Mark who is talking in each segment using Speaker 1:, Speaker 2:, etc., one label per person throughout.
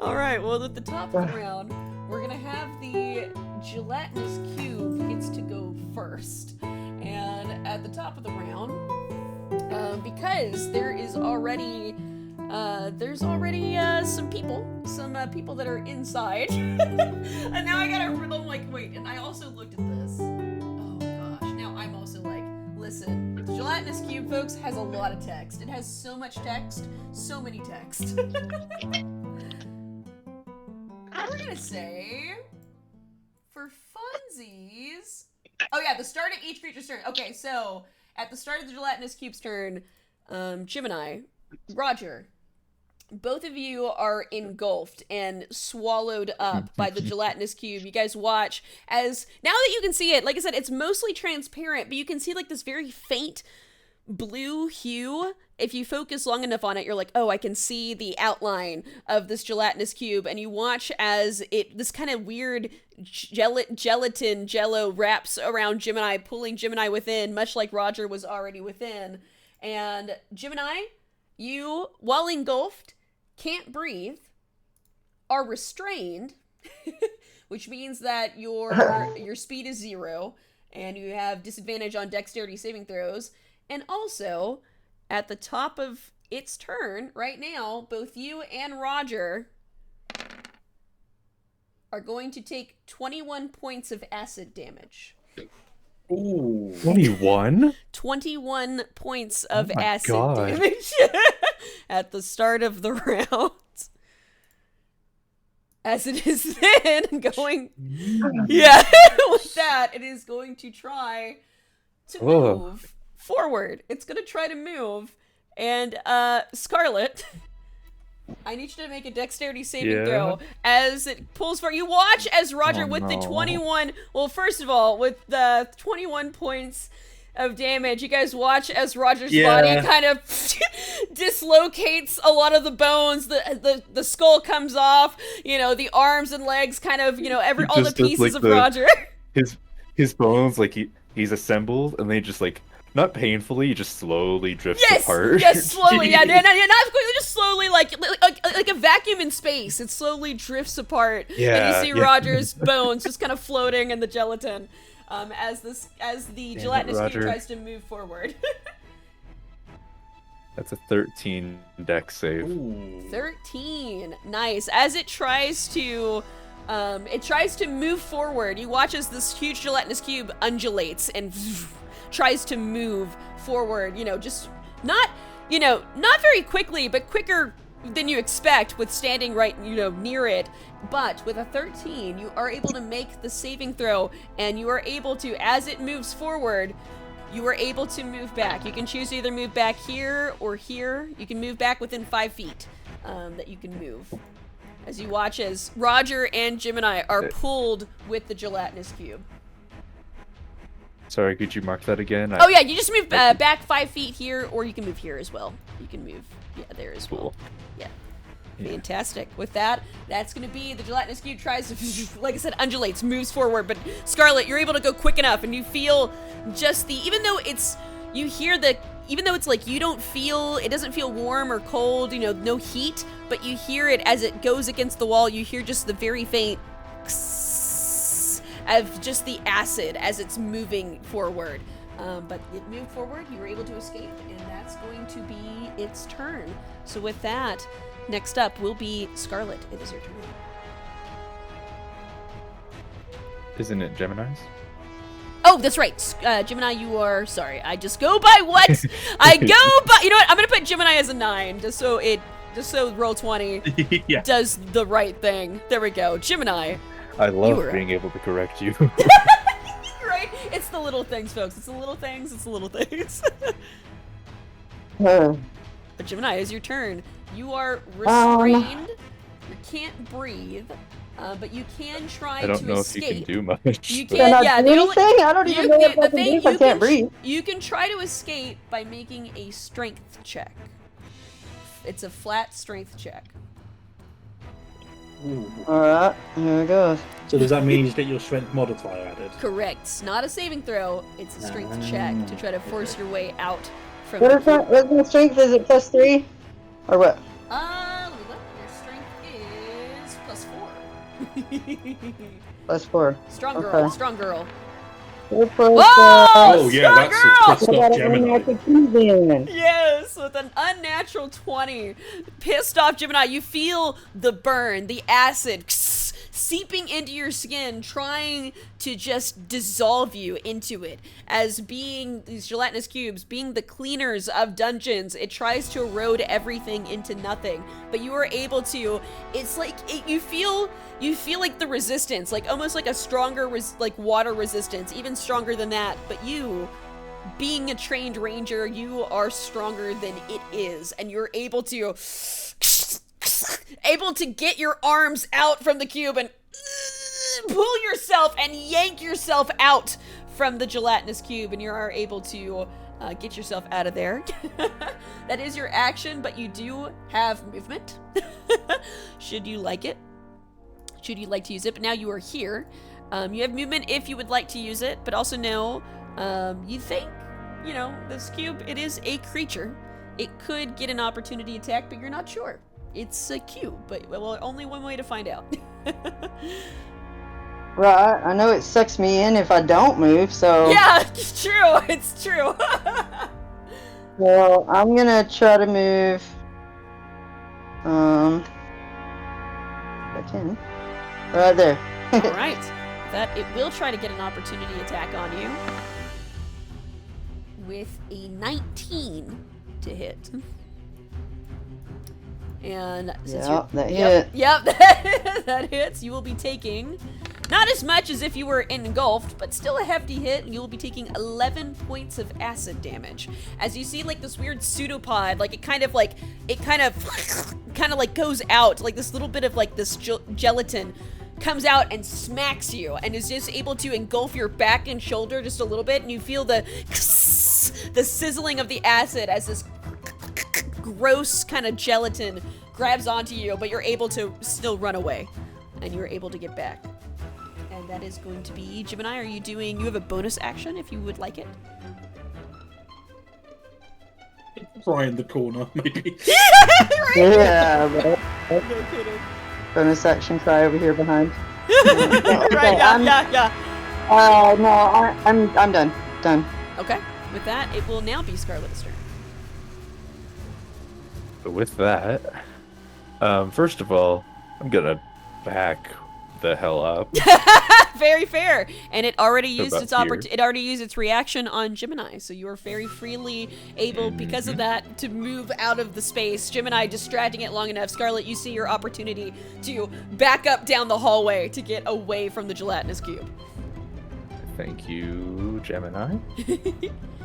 Speaker 1: All right, well, at the top of the round, we're going to have the gelatinous cube gets to go first. And at the top of the round, because there's already some people that are inside. And now I gotta, I'm like, wait, and I also looked at this. Oh gosh, now I'm also like, listen, the gelatinous cube, folks, has a lot of text. It has so much text, so many text. We're gonna say, for funsies, oh yeah, the start of each creature's turn. Okay, so at the start of the gelatinous cube's turn, Gemini, Roger, both of you are engulfed and swallowed up by the gelatinous cube. You guys watch as, now that you can see it, like I said, it's mostly transparent, but you can see like this very faint blue hue. If you focus long enough on it, you're like, oh, I can see the outline of this gelatinous cube. And you watch as this kind of weird gelatin jello wraps around Gemini, pulling Gemini within, much like Roger was already within. And Gemini, you, while engulfed, can't breathe, are restrained, which means that your speed is 0, and you have disadvantage on dexterity saving throws. And also, at the top of its turn, right now, both you and Roger are going to take 21 points of acid damage.
Speaker 2: Ooh.
Speaker 3: 21?
Speaker 1: 21 points of acid
Speaker 3: God.
Speaker 1: damage at the start of the round. As it is then going... Yeah, with that, it is going to try to move forward. It's going to try to move. And, Scarlet, I need you to make a dexterity saving throw as it pulls forward. You watch as Roger with the 21... Well, first of all, with the 21 points of damage, you guys watch as Roger's body kind of dislocates a lot of the bones. The skull comes off. You know, the arms and legs kind of, all the pieces of Roger.
Speaker 3: His bones, like, he's assembled, and they just, like, not painfully, he just slowly drifts apart.
Speaker 1: Yes, slowly, yeah, not quickly, just slowly, like a vacuum in space. It slowly drifts apart, and you see Roger's bones just kind of floating in the gelatin, as the gelatinous cube tries to move forward.
Speaker 3: That's a 13 dex save.
Speaker 2: Ooh.
Speaker 1: 13, nice. As it tries to move forward, you watch as this huge gelatinous cube undulates and tries to move forward, just not very quickly, but quicker than you expect with standing right, near it. But with a 13, you are able to make the saving throw, and you are able to, as it moves forward, you are able to move back. You can choose to either move back here or here. You can move back within 5 feet that you can move. As you watch as Roger and Gemini are pulled with the gelatinous cube.
Speaker 3: Sorry, could you mark that again?
Speaker 1: Oh yeah, you just move back 5 feet here, or you can move here as well. You can move, there as well. Yeah. Fantastic. With that, that's going to be the gelatinous cube tries to, like I said, undulates, moves forward. But Scarlet, you're able to go quick enough, and you feel just even though it's like you don't feel, it doesn't feel warm or cold, no heat, but you hear it as it goes against the wall. You hear just the very faint of just the acid as it's moving forward. But it moved forward, you were able to escape, and that's going to be its turn. So with that, next up will be Scarlet. It is your turn.
Speaker 3: Isn't it Gemini's?
Speaker 1: Oh, that's right. Gemini, you are, sorry, I just go by what? I go by, you know what, I'm going to put Gemini as a 9, just so roll 20 does the right thing. There we go. Gemini.
Speaker 3: I love being able to correct you.
Speaker 1: Right? It's the little things, folks. It's the little things. But Gemini, it's your turn. You are restrained. You can't breathe. But you can try to escape.
Speaker 3: I don't know if you can do much.
Speaker 1: You can,
Speaker 4: I don't even know what I can do if I can't breathe.
Speaker 1: You can try to escape by making a strength check. It's a flat strength check.
Speaker 4: Alright, here it goes.
Speaker 2: So does that mean you get your strength modifier added?
Speaker 1: Correct. It's not a saving throw. It's a strength check to try to force your way out from
Speaker 4: What's my strength? Is it +3? Or what?
Speaker 1: Let me look. Your strength
Speaker 4: +4.
Speaker 1: Strong girl,
Speaker 4: Okay.
Speaker 1: strong girl.
Speaker 4: Whoa!
Speaker 2: Oh, yeah,
Speaker 1: strong
Speaker 2: that's
Speaker 1: girl!
Speaker 2: a pissed off Gemini.
Speaker 1: Yes, with an unnatural 20. Pissed off Gemini, you feel the burn, the acid seeping into your skin, trying to just dissolve you into it. As being these gelatinous cubes, being the cleaners of dungeons, it tries to erode everything into nothing. But you are able to, it's like, you feel like the resistance, like almost like a stronger, like water resistance, even stronger than that. But you, being a trained ranger, you are stronger than it is, and you're able to get your arms out from the cube and pull yourself and yank yourself out from the gelatinous cube, and you are able to get yourself out of there. That is your action, but you do have movement. Should you like it? Should you like to use it? But now you are here. You have movement if you would like to use it, but also know, you think, you know, this cube, it is a creature. It could get an opportunity attack, but you're not sure. It's a cube, but well, only one way to find out.
Speaker 4: Right, I know it sucks me in if I don't move, so...
Speaker 1: Yeah, it's true, it's true.
Speaker 4: Well, I'm gonna try to move... if I can. Right there.
Speaker 1: Alright, that it will try to get an opportunity attack on you. With a 19 to hit. And since
Speaker 4: Yeah, that
Speaker 1: yep,
Speaker 4: hit.
Speaker 1: Yep, that hits. You will be taking not as much as if you were engulfed, but still a hefty hit. You will be taking 11 points of acid damage. As you see, like this weird pseudopod, like it kind of like goes out, like this little bit of like this gelatin comes out and smacks you, and is just able to engulf your back and shoulder just a little bit, and you feel the sizzling of the acid as this gross kind of gelatin grabs onto you, but you're able to still run away, and you're able to get back. And that is going to be Gemini. Are you doing? You have a bonus action if you would like it.
Speaker 2: Right in the corner, maybe.
Speaker 1: Right?
Speaker 4: Yeah, but...
Speaker 1: No kidding.
Speaker 4: Bonus action cry over here behind.
Speaker 1: Right? Yeah.
Speaker 4: No, I'm done. Done.
Speaker 1: Okay. With that, it will now be Scarlet's turn.
Speaker 3: But with that, first of all, I'm gonna back the hell up.
Speaker 1: Very fair. And it already used
Speaker 3: About
Speaker 1: its
Speaker 3: here.
Speaker 1: It already used its reaction on Gemini, so you are very freely able, because of that, to move out of the space. Gemini distracting it long enough. Scarlet, you see your opportunity to back up down the hallway to get away from the gelatinous cube.
Speaker 3: Thank you, Gemini.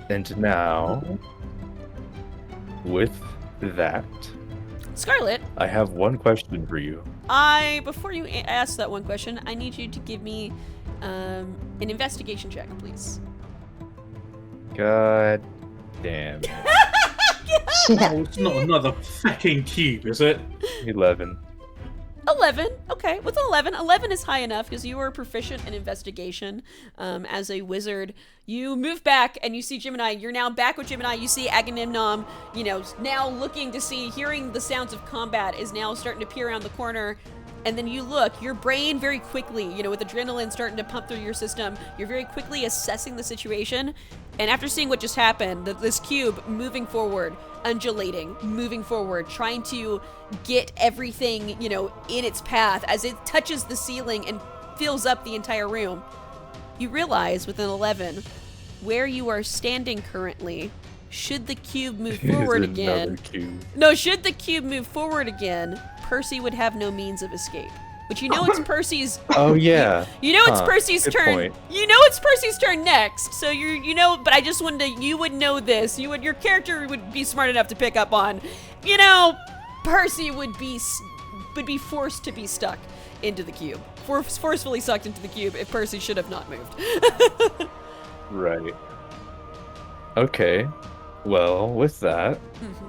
Speaker 3: And now, with that,
Speaker 1: Scarlet,
Speaker 3: I have one question for you.
Speaker 1: before you ask that one question, I need you to give me an investigation check, please.
Speaker 3: God damn it.
Speaker 4: Yeah.
Speaker 2: Oh, it's not another fucking cube, is it?
Speaker 3: 11.
Speaker 1: 11. Okay, with 11 is high enough because you are proficient in investigation as a wizard. You move back and you see Gemini. You're now back with Gemini. You see Agamemnon, you know, now looking to see, hearing the sounds of combat, is now starting to peer around the corner. And then you look, your brain very quickly, you know, with adrenaline starting to pump through your system, you're very quickly assessing the situation. And after seeing what just happened, this cube moving forward, undulating, moving forward, trying to get everything, you know, in its path as it touches the ceiling and fills up the entire room, you realize with an 11, where you are standing currently, should the cube move forward
Speaker 3: Is
Speaker 1: again...
Speaker 3: another cube.
Speaker 1: No, should the cube move forward again, Percy would have no means of escape. But you know it's Percy's...
Speaker 3: Oh, yeah.
Speaker 1: You know it's Percy's
Speaker 3: good
Speaker 1: turn.
Speaker 3: point.
Speaker 1: You know it's Percy's turn next. So you know, but I just wanted to, you would know this. Your character would be smart enough to pick up on, you know, Percy would be forced to be stuck into the cube. Forcefully sucked into the cube if Percy should have not moved.
Speaker 3: Right. Okay. Well, with that,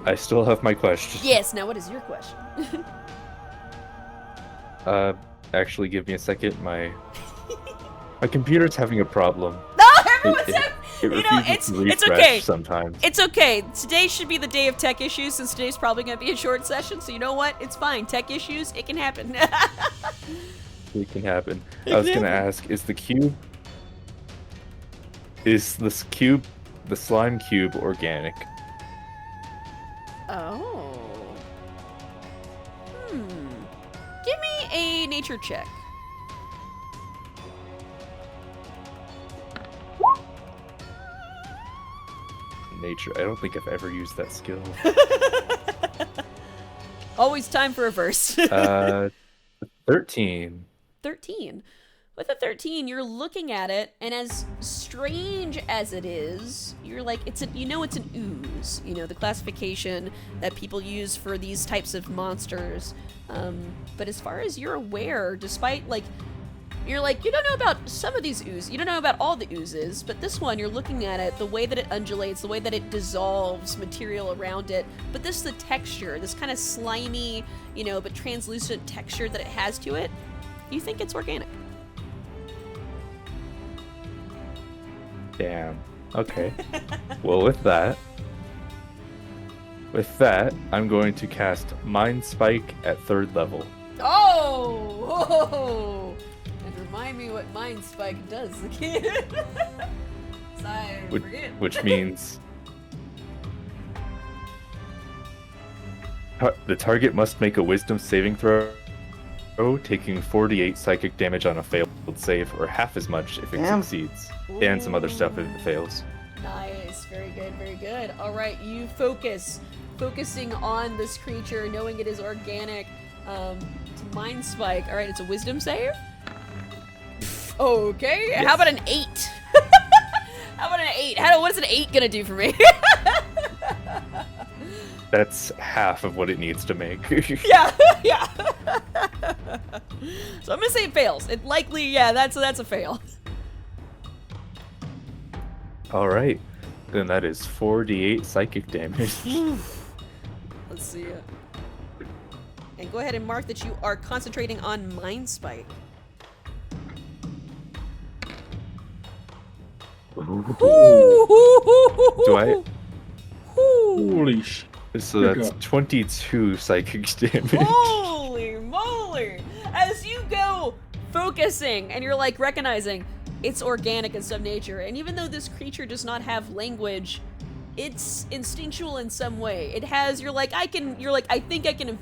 Speaker 3: I still have my question.
Speaker 1: Yes, now what is your question?
Speaker 3: Actually, give me a second. My computer's having a problem.
Speaker 1: No, everyone's
Speaker 3: It
Speaker 1: You know,
Speaker 3: refuses to
Speaker 1: it's
Speaker 3: refresh
Speaker 1: okay.
Speaker 3: sometimes.
Speaker 1: It's okay. Today should be the day of tech issues since today's probably going to be a short session. So you know what? It's fine. Tech issues, it can happen.
Speaker 3: It can happen. I was gonna ask, is this cube, the slime cube, organic?
Speaker 1: Oh. Give me a nature check.
Speaker 3: Nature. I don't think I've ever used that skill.
Speaker 1: Always time for a verse.
Speaker 3: 13.
Speaker 1: 13. With a 13, you're looking at it, and as strange as it is, you're like, it's an ooze. You know, the classification that people use for these types of monsters. But as far as you're aware, despite, like, you're like, you don't know about some of these oozes, you don't know about all the oozes, but this one, you're looking at it, the way that it undulates, the way that it dissolves material around it, but the texture, this kind of slimy, you know, but translucent texture that it has to it, you think it's organic.
Speaker 3: Damn. Okay. Well, with that, I'm going to cast Mind Spike at 3rd level.
Speaker 1: Oh! Whoa! And remind me what Mind Spike does again. I forget.
Speaker 3: Which means the target must make a Wisdom saving throw, taking 48 psychic damage on a failed save, or half as much if it succeeds, and some other stuff if it fails.
Speaker 1: Nice, very good, very good. All right, you focusing on this creature, knowing it is organic. To Mind Spike. All right, it's a Wisdom save. Okay, yes. How about an 8? How about an 8? What is an 8 gonna do for me?
Speaker 3: That's half of what it needs to make.
Speaker 1: Yeah. So I'm gonna say it fails. It likely, yeah, that's a fail.
Speaker 3: All right, then that is 48 psychic damage.
Speaker 1: Let's see it. And go ahead and mark that you are concentrating on Mind Spike.
Speaker 3: Do I?
Speaker 2: Holy sh!
Speaker 3: So that's 22 psychic damage.
Speaker 1: Holy moly! As you go focusing and you're like recognizing it's organic in some nature, and even though this creature does not have language, it's instinctual in some way. It has, I think I can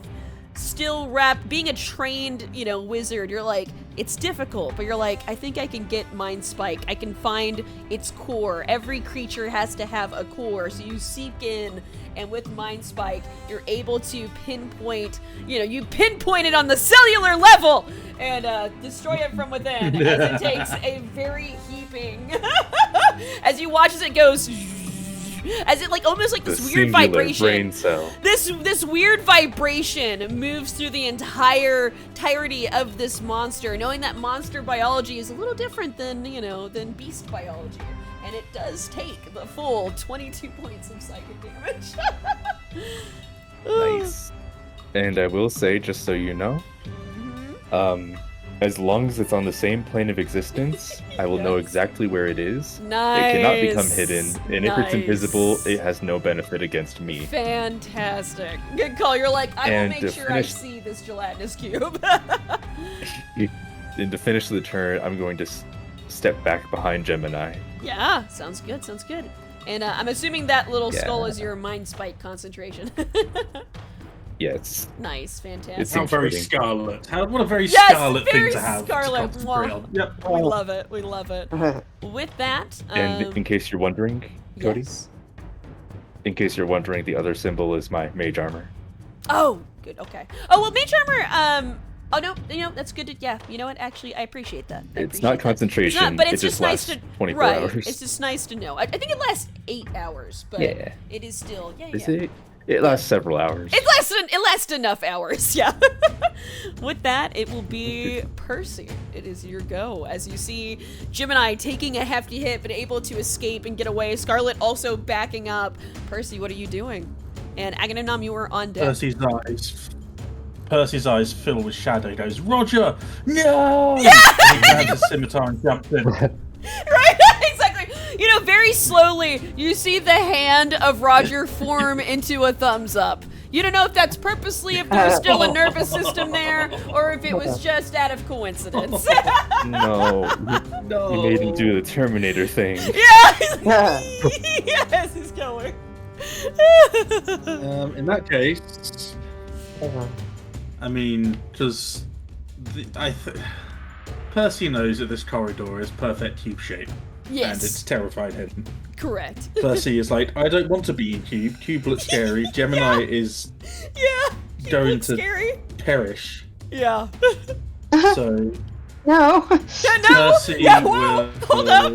Speaker 1: still being a trained, you know, wizard, you're like, it's difficult, but you're like, I think I can get Mind Spike. I can find its core. Every creature has to have a core, so you seek in, and with Mind Spike, you're able to pinpoint, you pinpoint it on the cellular level and destroy it from within as it takes a very heaping, as you watch as it goes, as it almost like this weird vibration.
Speaker 3: Brain cell.
Speaker 1: This weird vibration moves through the entirety of this monster, knowing that monster biology is a little different than beast biology, and it does take the full 22 points of psychic damage.
Speaker 3: Nice. And I will say, just so you know, as long as it's on the same plane of existence, I will know exactly where it is.
Speaker 1: Nice.
Speaker 3: It cannot become hidden, and if it's invisible, it has no benefit against me.
Speaker 1: Fantastic. Good call. You're like, I will make sure I see this gelatinous cube.
Speaker 3: And to finish the turn, I'm going to step back behind Gemini.
Speaker 1: Yeah, sounds good. And I'm assuming that little skull is your Mind Spike concentration.
Speaker 3: Yes.
Speaker 1: Nice, fantastic.
Speaker 2: How very Scarlet. What a very Scarlet thing to have.
Speaker 1: Scarlet.
Speaker 2: Yep.
Speaker 1: We love it. With that,
Speaker 3: and in case you're wondering, Cody,
Speaker 1: yes.
Speaker 3: In case you're wondering, the other symbol is my mage armor.
Speaker 1: Oh, good. Okay. Oh well, mage armor. Oh no, that's good. Yeah, you know what? Actually, I appreciate that.
Speaker 3: It's not concentration.
Speaker 1: But it's
Speaker 3: just
Speaker 1: nice
Speaker 3: lasts
Speaker 1: to
Speaker 3: 24 hours.
Speaker 1: It's just nice to know. I think it lasts 8 hours, but it is still
Speaker 3: Is it? It lasts several hours.
Speaker 1: It lasts enough hours, yeah. With that, it will be Percy. It is your go. As you see Gemini taking a hefty hit, but able to escape and get away. Scarlet also backing up. Percy, what are you doing? And Agamemnon, you are on deck.
Speaker 2: Percy's eyes fill with shadow. He goes, Roger, no!
Speaker 1: Yeah!
Speaker 2: And he grabs a scimitar and jumps in.
Speaker 1: Right? Exactly. You know, very slowly, you see the hand of Roger form into a thumbs up. You don't know if that's purposely, if there was still a nervous system there, or if it was just out of coincidence.
Speaker 3: No. You made him do the Terminator thing.
Speaker 1: Yeah! Yes, he's going.
Speaker 2: In that case, I mean, because Percy knows that this corridor is perfect cube shape.
Speaker 1: Yes.
Speaker 2: And it's terrified him.
Speaker 1: Correct.
Speaker 2: Percy is like, I don't want to be in cube. Cube looks scary. Gemini is going to perish.
Speaker 1: Yeah.
Speaker 2: So
Speaker 4: No.
Speaker 2: Percy will.
Speaker 1: Hold up.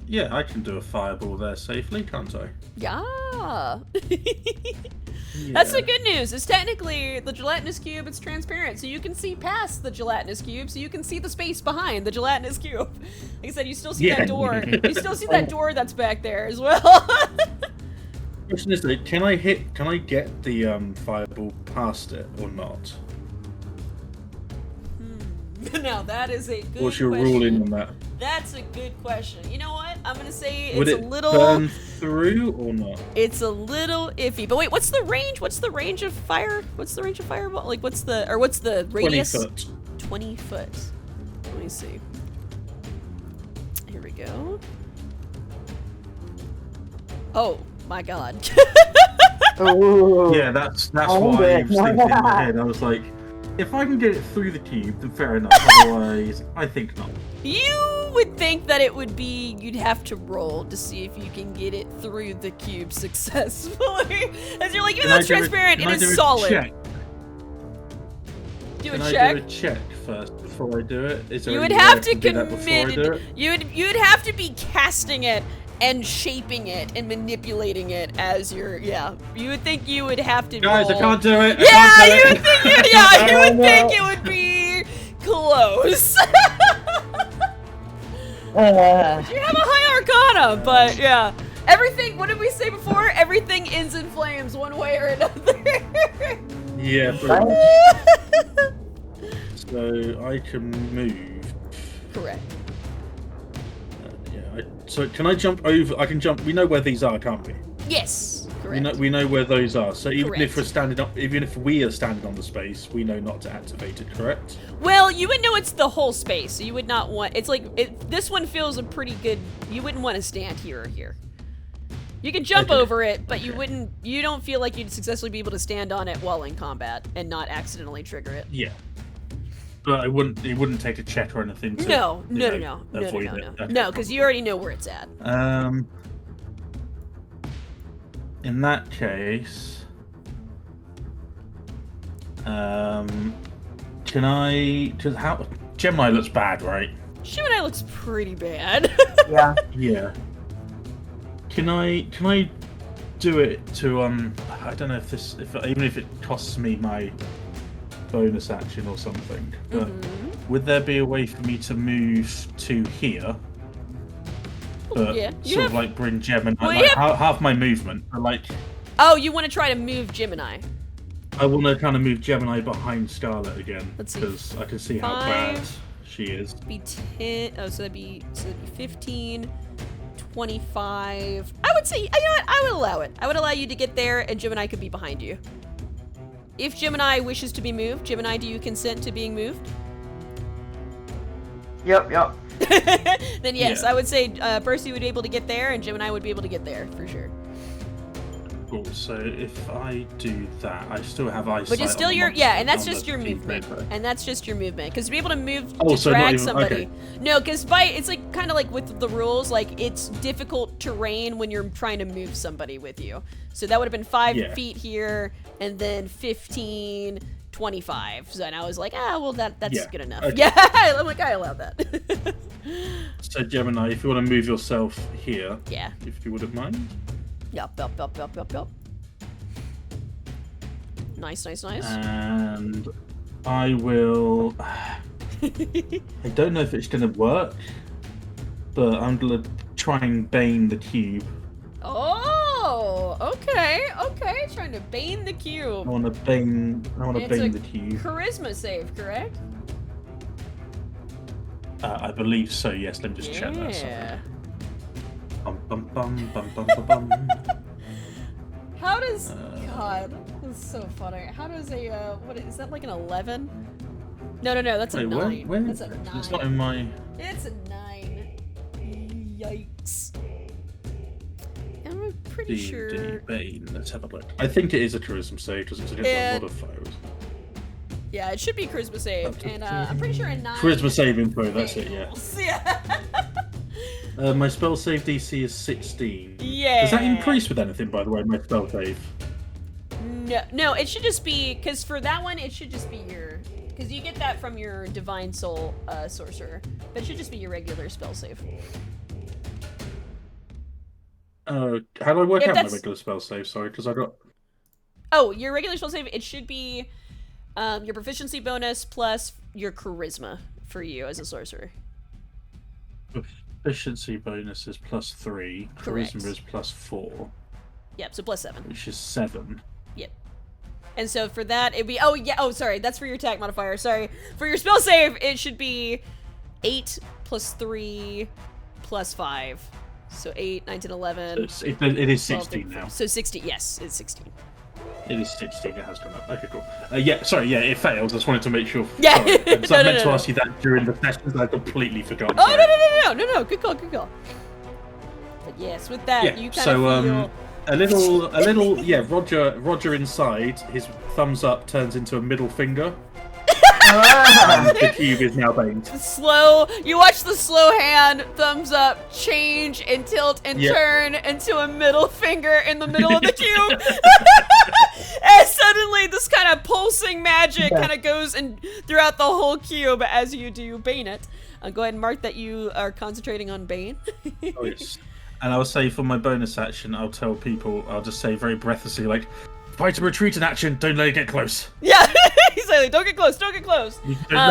Speaker 2: Yeah, I can do a fireball there safely, can't I?
Speaker 1: Yeah. That's the good news, is technically the gelatinous cube, it's transparent, so you can see past the gelatinous cube, so you can see the space behind the gelatinous cube. Like I said, you still see that door. You still see that door that's back there as well.
Speaker 2: Question is, can I get the fireball past it or not?
Speaker 1: Now that is a good
Speaker 2: What's your
Speaker 1: question.
Speaker 2: ruling on that?
Speaker 1: That's a good question. You know what? I'm gonna say
Speaker 2: Would
Speaker 1: it's
Speaker 2: it
Speaker 1: a little
Speaker 2: burn through or not?
Speaker 1: It's a little iffy. But wait, what's the range? What's the range of fire? What's the range of fireball? Like what's the radius?
Speaker 2: 20 foot.
Speaker 1: 20 foot. Let me see. Here we go. Oh my god.
Speaker 4: Ooh.
Speaker 2: Yeah, that's what I was thinking in my head. I was like, if I can get it through the cube, then fair enough. Otherwise, I think not.
Speaker 1: You would think that it would be, you'd have to roll to see if you can get it through the cube successfully. As you're like, even though it's transparent, it is solid. Do a check.
Speaker 2: Can I do a check first before I do it? Is there
Speaker 1: You would
Speaker 2: any way
Speaker 1: have
Speaker 2: I
Speaker 1: to
Speaker 2: can do that before I do
Speaker 1: commit.
Speaker 2: it?
Speaker 1: You'd have to be casting it and shaping it and manipulating it as you're. Yeah, you would think you would have to.
Speaker 2: Guys,
Speaker 1: roll.
Speaker 2: I can't do it.
Speaker 1: Yeah, you would think. You would think it would be close. You have a high arcana, but yeah. Everything, what did we say before? Everything ends in flames one way or another.
Speaker 2: Yeah, pretty much. So I can move.
Speaker 1: Correct.
Speaker 2: So can I jump over? I can jump. We know where these are, can't we?
Speaker 1: Yes, correct.
Speaker 2: We know where those are. So even
Speaker 1: Correct.
Speaker 2: if we're standing up, even if we are standing on the space, we know not to activate it. Correct?
Speaker 1: Well, you would know it's the whole space, so you would not want. It's like this one feels a pretty good. You wouldn't want to stand here or here. You can jump over it, but you wouldn't. You don't feel like you'd successfully be able to stand on it while in combat and not accidentally trigger it.
Speaker 2: Yeah. But it wouldn't take a check or anything. To,
Speaker 1: No,
Speaker 2: avoid it. Okay.
Speaker 1: No, because you already know where it's at.
Speaker 2: In that case, can I? Cause how Gemini looks bad, right?
Speaker 1: Gemini looks pretty bad.
Speaker 4: Yeah.
Speaker 2: Yeah. Can I do it to I don't know if even if it costs me my bonus action or something, but would there be a way for me to move to here? But
Speaker 1: Yeah,
Speaker 2: sort of like bring Gemini,
Speaker 1: Well,
Speaker 2: like half my movement, but like
Speaker 1: Oh, you want to try to move Gemini?
Speaker 2: I want to kind of move Gemini behind Scarlet again
Speaker 1: Let's see.
Speaker 2: because I can see how
Speaker 1: 5,
Speaker 2: bad she is.
Speaker 1: Be 10. Oh, so that'd be 15, 25. I would say, you know what? I would allow it. I would allow you to get there, and Gemini could be behind you. If Gemini wishes to be moved, Gemini, do you consent to being moved?
Speaker 4: Yep.
Speaker 1: Then yes,
Speaker 2: Yeah.
Speaker 1: I would say Percy would be able to get there, and Gemini would be able to get there for sure.
Speaker 2: Cool. So if I do that, I still have eyesight.
Speaker 1: But it's still
Speaker 2: on the
Speaker 1: your
Speaker 2: monster-
Speaker 1: and that's
Speaker 2: on
Speaker 1: just
Speaker 2: the
Speaker 1: your
Speaker 2: cube,
Speaker 1: movement,
Speaker 2: right?
Speaker 1: and that's just your movement. Because to be able to move
Speaker 2: Oh,
Speaker 1: to
Speaker 2: so not
Speaker 1: drag
Speaker 2: even-
Speaker 1: somebody,
Speaker 2: okay.
Speaker 1: no, because it's like kind of like with the rules, like it's difficult terrain when you're trying to move somebody with you. So that would have been 5
Speaker 2: Yeah.
Speaker 1: feet here, and then 15, 25. So and I was like, well that's
Speaker 2: Yeah,
Speaker 1: good enough.
Speaker 2: okay.
Speaker 1: Yeah, I'm like I allow that.
Speaker 2: So Gemini, if you want to move yourself here,
Speaker 1: Yeah.
Speaker 2: if you wouldn't mind.
Speaker 1: Yup. Nice.
Speaker 2: And I will. I don't know if it's gonna work, but I'm gonna try and bane the cube.
Speaker 1: Oh, okay. Trying to bane the
Speaker 2: I
Speaker 1: cube.
Speaker 2: want to bane
Speaker 1: It's a
Speaker 2: the cube.
Speaker 1: Charisma save, correct?
Speaker 2: I believe so. Yes. Let me just check that.
Speaker 1: Yeah.
Speaker 2: Bum, bum, bum, bum, bum, bum, bum.
Speaker 1: How does... God, this is so funny. How does a, what is that, like an 11? No, that's a
Speaker 2: Wait,
Speaker 1: 9.
Speaker 2: where?
Speaker 1: That's a 9.
Speaker 2: It's not in my...
Speaker 1: It's a 9. Yikes. I'm pretty sure...
Speaker 2: D&D Bane. Let's have a look. I think it is a charisma save because it's against a lot of foes.
Speaker 1: Yeah, it should be charisma save, and I'm pretty sure a 9...
Speaker 2: Charisma saving throw, that's it, yeah.
Speaker 1: Yeah.
Speaker 2: My spell save DC is 16.
Speaker 1: Yeah.
Speaker 2: Does that increase with anything, by the way, my spell save?
Speaker 1: No, it should just be, because for that one, it should just be your... Because you get that from your Divine Soul Sorcerer, but it should just be your regular spell save.
Speaker 2: How do I work out my regular spell save? Sorry, because I got...
Speaker 1: Oh, your regular spell save, it should be your proficiency bonus plus your charisma for you as a sorcerer.
Speaker 2: Proficiency bonus is +3.
Speaker 1: Correct.
Speaker 2: Charisma is +4.
Speaker 1: Yep, so +7.
Speaker 2: Which is 7.
Speaker 1: Yep. And so for that, it'd be... Oh, sorry, that's for your attack modifier. Sorry. For your spell save, it should be 8 + 3 + 5. So 8, 9, 10, 11.
Speaker 2: So it is 16
Speaker 1: 12,
Speaker 2: now.
Speaker 1: So 16, yes, it's 16.
Speaker 2: It is 16, it has gone up. Okay, cool. It failed. I just wanted to make sure.
Speaker 1: Yeah.
Speaker 2: Sorry. I meant to
Speaker 1: No.
Speaker 2: ask you that during the sessions, I completely forgot.
Speaker 1: Oh,
Speaker 2: Sorry.
Speaker 1: no. Good call. But yes, with that,
Speaker 2: Yeah,
Speaker 1: you kind
Speaker 2: so,
Speaker 1: of feel...
Speaker 2: a little, yeah, Roger inside, his thumbs up turns into a middle finger. And the cube is now baned.
Speaker 1: You watch the slow hand, thumbs up, change and tilt and turn into a middle finger in the middle of the cube. And suddenly this kind of pulsing magic kind of goes throughout the whole cube as you do Bane it. Go ahead and mark that you are concentrating on Bane.
Speaker 2: Oh, yes. And I'll say for my bonus action, I'll tell people, I'll just say very breathlessly, like, fight to retreat in action, don't let it get close.
Speaker 1: Yeah, he's like, don't get close.
Speaker 2: Don't let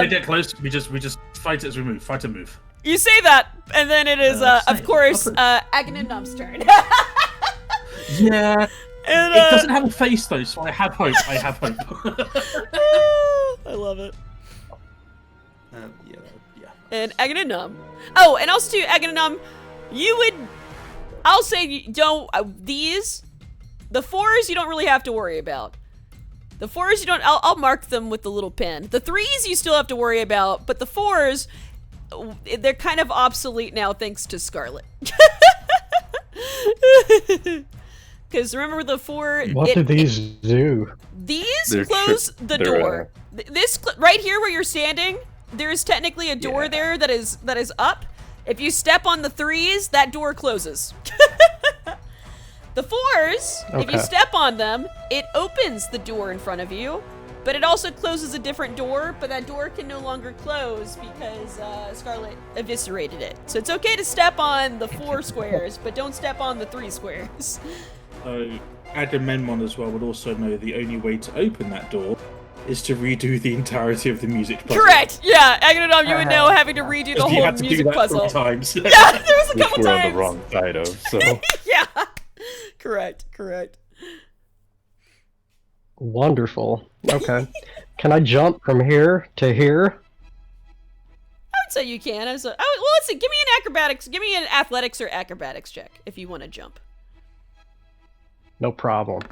Speaker 2: it get close, we just fight it as we move, fight and move.
Speaker 1: You say that, and then it is, of course, Agamemnon's turn.
Speaker 2: Yeah.
Speaker 1: And,
Speaker 2: it doesn't have a face though, so I have hope.
Speaker 1: I love it.
Speaker 2: Yeah.
Speaker 1: And Agamemnon. Oh, and also too, Agamemnon, I'll say you don't, the 4s you don't really have to worry about. The 4s you don't, I'll mark them with the little pen. The 3s you still have to worry about, but the 4s, they're kind of obsolete now thanks to Scarlet. Because remember the 4...
Speaker 5: What do these do?
Speaker 1: These close the door. This right here where you're standing, there is technically a door there that is up. If you step on the 3s, that door closes. The 4s, if you step on them, it opens the door in front of you, but it also closes a different door, but that door can no longer close because Scarlet eviscerated it. So it's okay to step on the 4 squares, but don't step on the 3 squares.
Speaker 2: So Agamemnon as well would also know the only way to open that door is to redo the entirety of the music puzzle.
Speaker 1: Correct. Yeah, Agamemnon, you would know having to redo the whole music puzzle.
Speaker 2: Times.
Speaker 1: Yeah, there was a couple
Speaker 3: we're
Speaker 1: times.
Speaker 3: on the wrong side of. So
Speaker 1: yeah. Correct.
Speaker 5: Wonderful. Okay. Can I jump from here to here?
Speaker 1: I would say you can. Well, let's see. Give me an athletics or acrobatics check if you want to jump.
Speaker 5: No problem.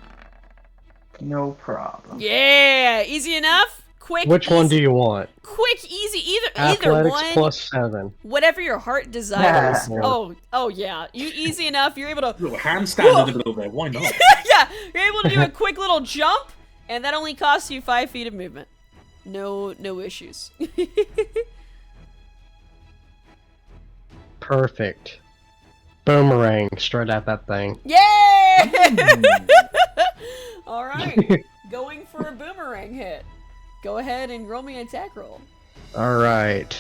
Speaker 4: No problem.
Speaker 1: Yeah, easy enough. Quick.
Speaker 5: Which one do you want?
Speaker 1: Quick, easy. Either
Speaker 5: Athletics
Speaker 1: one.
Speaker 5: +7.
Speaker 1: Whatever your heart desires.
Speaker 5: Yeah.
Speaker 1: Oh yeah. You easy enough. You're able to.
Speaker 2: Little handstand a little bit. Why not?
Speaker 1: Yeah, you're able to do a quick little jump, and that only costs you 5 feet of movement. No issues.
Speaker 5: Perfect. Boomerang straight at that thing.
Speaker 1: Yay! All right, going for a boomerang hit. Go ahead and roll me an attack roll.
Speaker 5: All right.